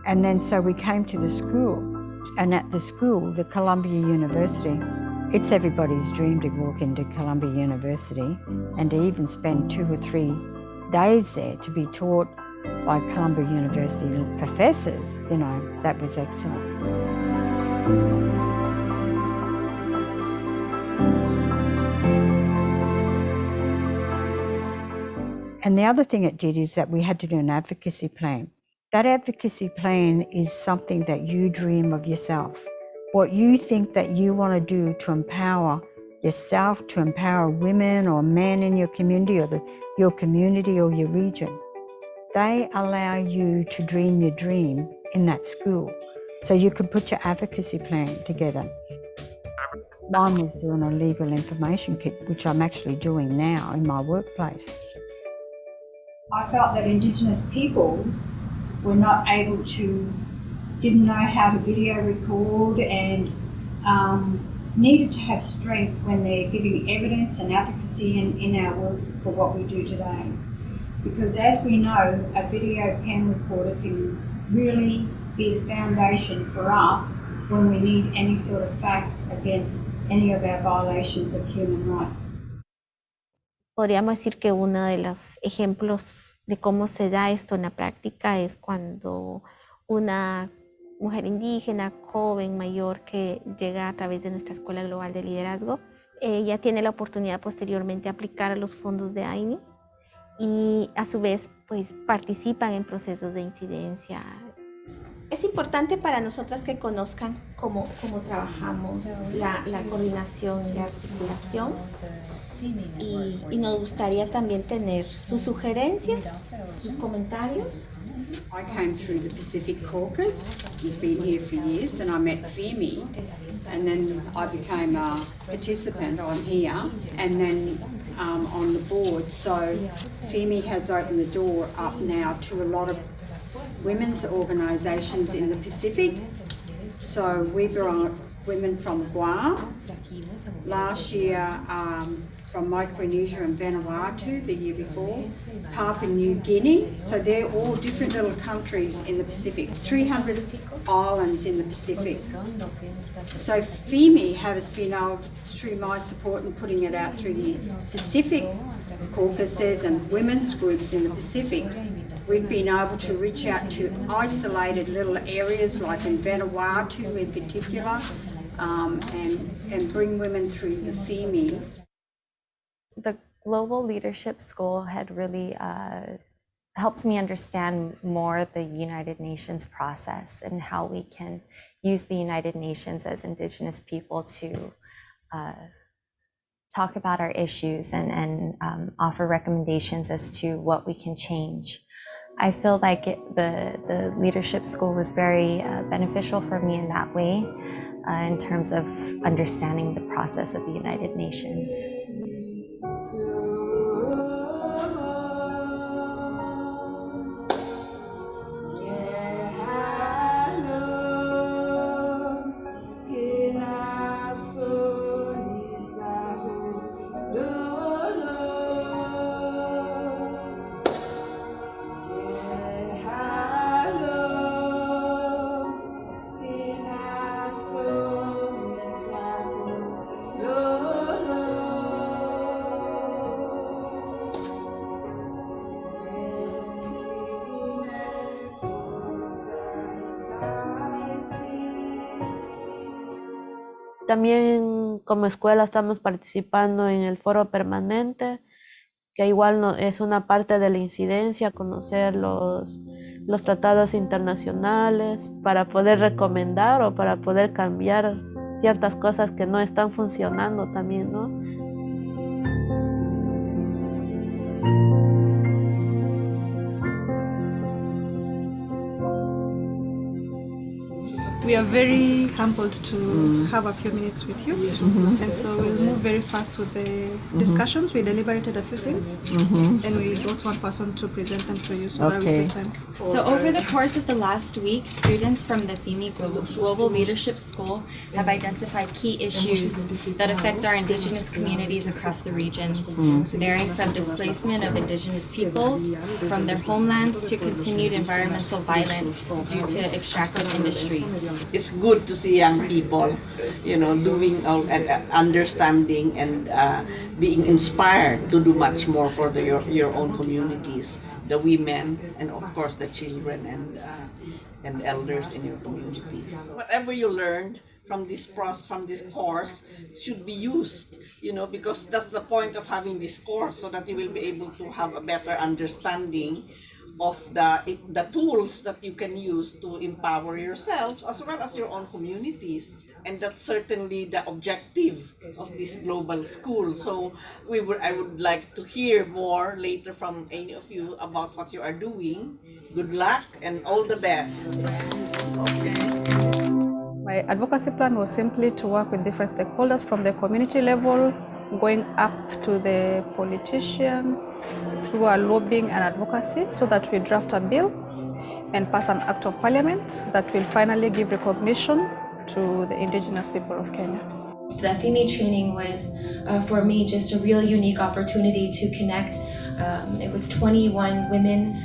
And then so we came to the school, and at the school, the Columbia University, it's everybody's dream to walk into Columbia University and to even spend 2 or 3 days there to be taught by Columbia University professors, you know, that was excellent. And the other thing it did is that we had to do an advocacy plan. That advocacy plan is something that you dream of yourself. What you think that you want to do to empower yourself, to empower women or men in your community or your community or your region. They allow you to dream your dream in that school. So you can put your advocacy plan together. One was doing a legal information kit, which I'm actually doing now in my workplace. I felt that Indigenous peoples were not able to, didn't know how to video record and needed to have strength when they're giving evidence and advocacy in our works for what we do today. Because as we know, a video cam recorder can really be the foundation for us when we need any sort of facts against any of our violations of human rights. Podríamos decir que uno de los ejemplos de cómo se da esto en la práctica es cuando una mujer indígena, joven, mayor, que llega a través de nuestra Escuela Global de Liderazgo, ella tiene la oportunidad posteriormente de aplicar a los fondos de AINI y a su vez pues participan en procesos de incidencia. Es importante para nosotras que conozcan cómo trabajamos la coordinación y la articulación y nos gustaría también tener sus sugerencias, sus comentarios. I came through the Pacific Caucus. We've been here for years, and I met FEMI, and then I became a participant on here, and then on the board. So FEMI has opened the door up now to a lot of women's organisations in the Pacific. So we brought women from Guam last year, from Micronesia and Vanuatu the year before, Papua New Guinea. So they're all different little countries in the Pacific, 300 islands in the Pacific. So FEMI has been able, through my support and putting it out through the Pacific caucuses and women's groups in the Pacific, we've been able to reach out to isolated little areas like in Vanuatu in particular, and bring women through the FEMI. The Global Leadership School had really helped me understand more the United Nations process and how we can use the United Nations as Indigenous people to talk about our issues and offer recommendations as to what we can change. I feel like the Leadership School was very beneficial for me in that way, in terms of understanding the process of the United Nations. También como escuela estamos participando en el foro permanente, que igual es una parte de la incidencia, conocer los tratados internacionales para poder recomendar o para poder cambiar ciertas cosas que no están funcionando también, ¿no? We are very humbled to have a few minutes with you, and so we'll move very fast with the discussions. We deliberated a few things, and we got one person to present them to you, so that we save time. So over the course of the last week, students from the FEMI Global Leadership School have identified key issues that affect our Indigenous communities across the regions, varying from displacement of Indigenous peoples from their homelands to continued environmental violence due to extractive industries. It's good to see young people, doing and understanding and being inspired to do much more for your own communities, the women, and of course the children and elders in your communities. Whatever you learned, from this course should be used, you know, because that's the point of having this course, so that you will be able to have a better understanding of the tools that you can use to empower yourselves as well as your own communities. And that's certainly the objective of this global school. So I would like to hear more later from any of you about what you are doing. Good luck and all the best. My advocacy plan was simply to work with different stakeholders from the community level, going up to the politicians through our lobbying and advocacy, so that we draft a bill and pass an act of parliament that will finally give recognition to the indigenous people of Kenya. The FEMI training was, for me, just a real unique opportunity to connect. It was 21 women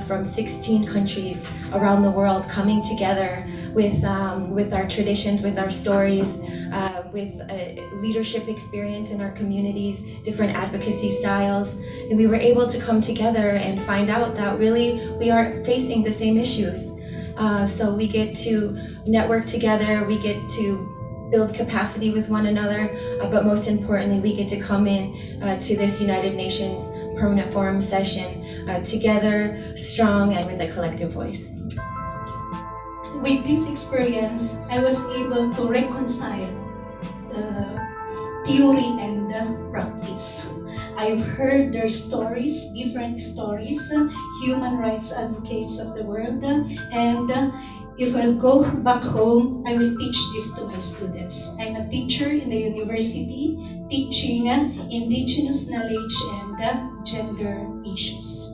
from 16 countries around the world coming together with our traditions, with our stories, with leadership experience in our communities, different advocacy styles. And we were able to come together and find out that really we are facing the same issues. So we get to network together, we get to build capacity with one another, but most importantly, we get to come in to this United Nations Permanent Forum session together, strong and with a collective voice. With this experience, I was able to reconcile theory and practice. I've heard their stories, different stories, human rights advocates of the world, and if I'll go back home, I will teach this to my students. I'm a teacher in the university, teaching indigenous knowledge and gender issues.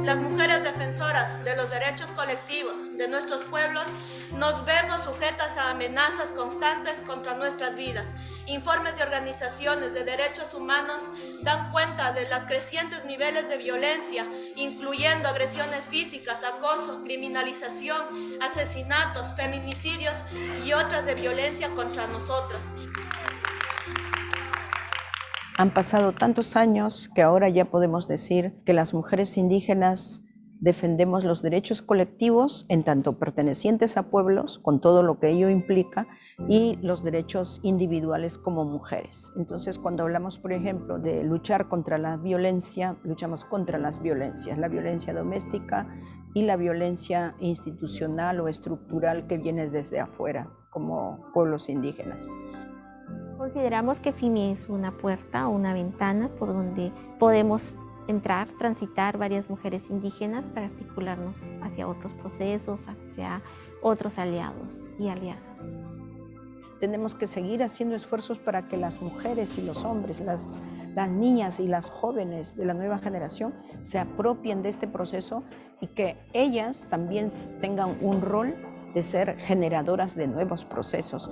Las mujeres defensoras de los derechos colectivos de nuestros pueblos nos vemos sujetas a amenazas constantes contra nuestras vidas. Informes de organizaciones de derechos humanos dan cuenta de los crecientes niveles de violencia, incluyendo agresiones físicas, acoso, criminalización, asesinatos, feminicidios y otras de violencia contra nosotras. Han pasado tantos años que ahora ya podemos decir que las mujeres indígenas defendemos los derechos colectivos en tanto pertenecientes a pueblos, con todo lo que ello implica, y los derechos individuales como mujeres. Entonces, cuando hablamos, por ejemplo, de luchar contra la violencia, luchamos contra las violencias, la violencia doméstica y la violencia institucional o estructural que viene desde afuera, como pueblos indígenas. Consideramos que FEMI es una puerta o una ventana por donde podemos entrar, transitar varias mujeres indígenas para articularnos hacia otros procesos, hacia otros aliados y aliadas. Tenemos que seguir haciendo esfuerzos para que las mujeres y los hombres, las niñas y las jóvenes de la nueva generación se apropien de este proceso y que ellas también tengan un rol de ser generadoras de nuevos procesos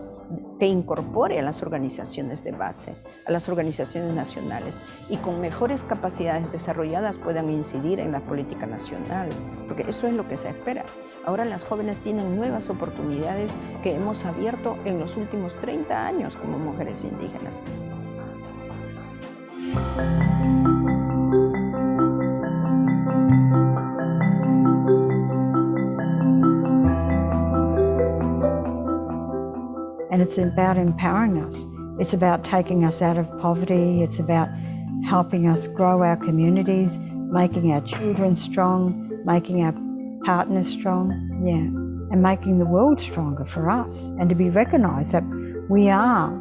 que incorpore a las organizaciones de base, a las organizaciones nacionales y con mejores capacidades desarrolladas puedan incidir en la política nacional, porque eso es lo que se espera. Ahora las jóvenes tienen nuevas oportunidades que hemos abierto en los últimos 30 años como mujeres indígenas. And it's about empowering us. It's about taking us out of poverty. It's about helping us grow our communities, making our children strong, making our partners strong, and making the world stronger for us. And to be recognised that we are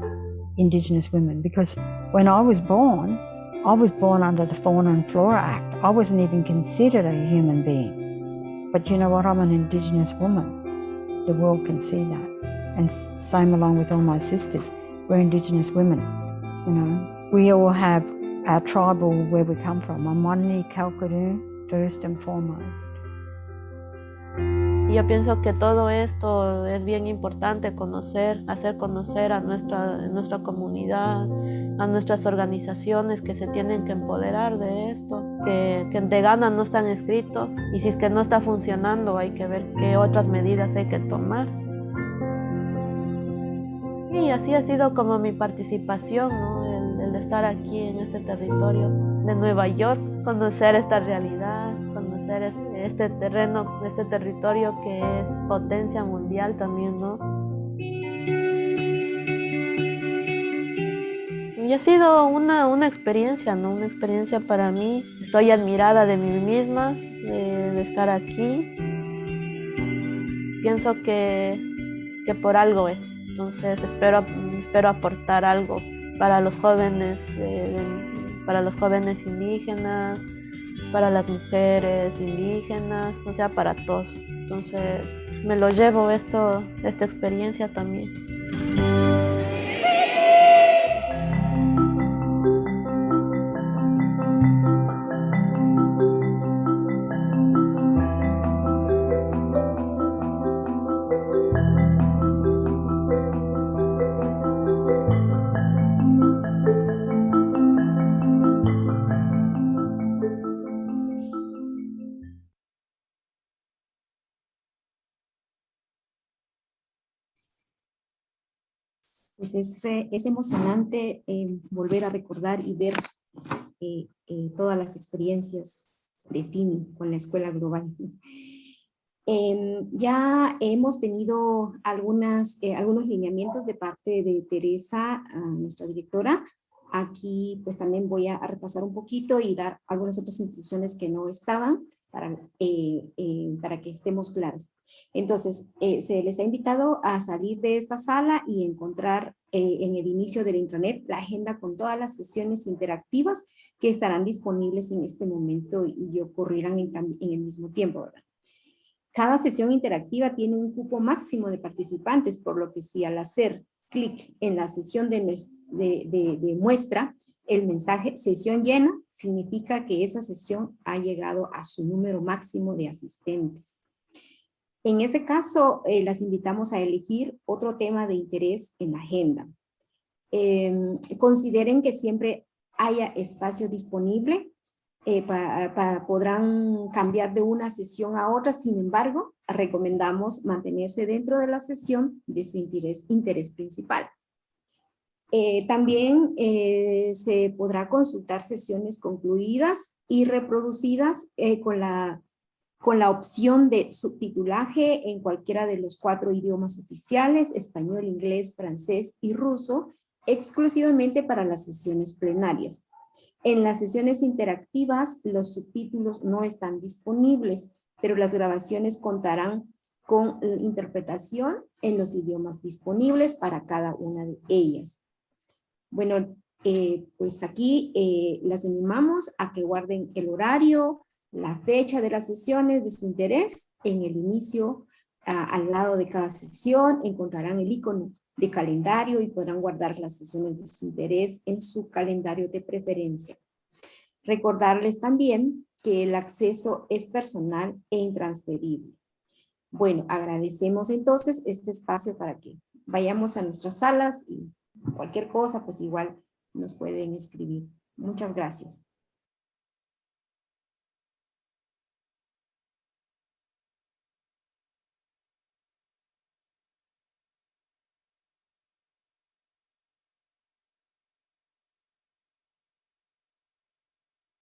Indigenous women, because when I was born under the Fauna and Flora Act. I wasn't even considered a human being. But you know what? I'm an Indigenous woman. The world can see that. And same along with all my sisters. We're Indigenous women, you know. We all have our tribal where we come from. I'm Wani Kalkaroo, first and foremost. Yo pienso que todo esto es bien importante conocer, hacer conocer a nuestra comunidad, a nuestras organizaciones que se tienen que empoderar de esto, que de gana no están escritos y si es que no está funcionando hay que ver qué otras medidas hay que tomar. Y así ha sido como mi participación, ¿no? El estar aquí en ese territorio de Nueva York, conocer esta realidad, conocer este terreno, este territorio que es potencia mundial también, ¿no? Y ha sido una experiencia, ¿no? Una experiencia para mí. Estoy admirada de mí misma, de estar aquí. Pienso que por algo es. Entonces espero aportar algo para los jóvenes, para los jóvenes indígenas, para las mujeres indígenas, o sea, para todos. Entonces me lo llevo esta experiencia también. Pues es emocionante volver a recordar y ver todas las experiencias de FIMI con la Escuela Global. Ya hemos tenido algunos lineamientos de parte de Teresa, nuestra directora. Aquí pues también voy a repasar un poquito y dar algunas otras instrucciones que no estaban para que estemos claros. Entonces, se les ha invitado a salir de esta sala y encontrar en el inicio del intranet la agenda con todas las sesiones interactivas que estarán disponibles en este momento y ocurrirán en el mismo tiempo, ¿verdad? Cada sesión interactiva tiene un cupo máximo de participantes, por lo que si al hacer clic en la sesión de muestra, el mensaje sesión llena, significa que esa sesión ha llegado a su número máximo de asistentes. En ese caso, las invitamos a elegir otro tema de interés en la agenda. Consideren que siempre haya espacio disponible. Podrán cambiar de una sesión a otra, sin embargo, recomendamos mantenerse dentro de la sesión de su interés principal. También se podrá consultar sesiones concluidas y reproducidas con la opción de subtitulaje en cualquiera de los 4 idiomas oficiales, español, inglés, francés y ruso, exclusivamente para las sesiones plenarias. En las sesiones interactivas, los subtítulos no están disponibles, pero las grabaciones contarán con interpretación en los idiomas disponibles para cada una de ellas. Bueno, pues aquí las animamos a que guarden el horario, la fecha de las sesiones de su interés. En el inicio, al lado de cada sesión, encontrarán el icono de calendario y podrán guardar las sesiones de su interés en su calendario de preferencia. Recordarles también que el acceso es personal e intransferible. Bueno, agradecemos entonces este espacio para que vayamos a nuestras salas y cualquier cosa, pues igual nos pueden escribir. Muchas gracias.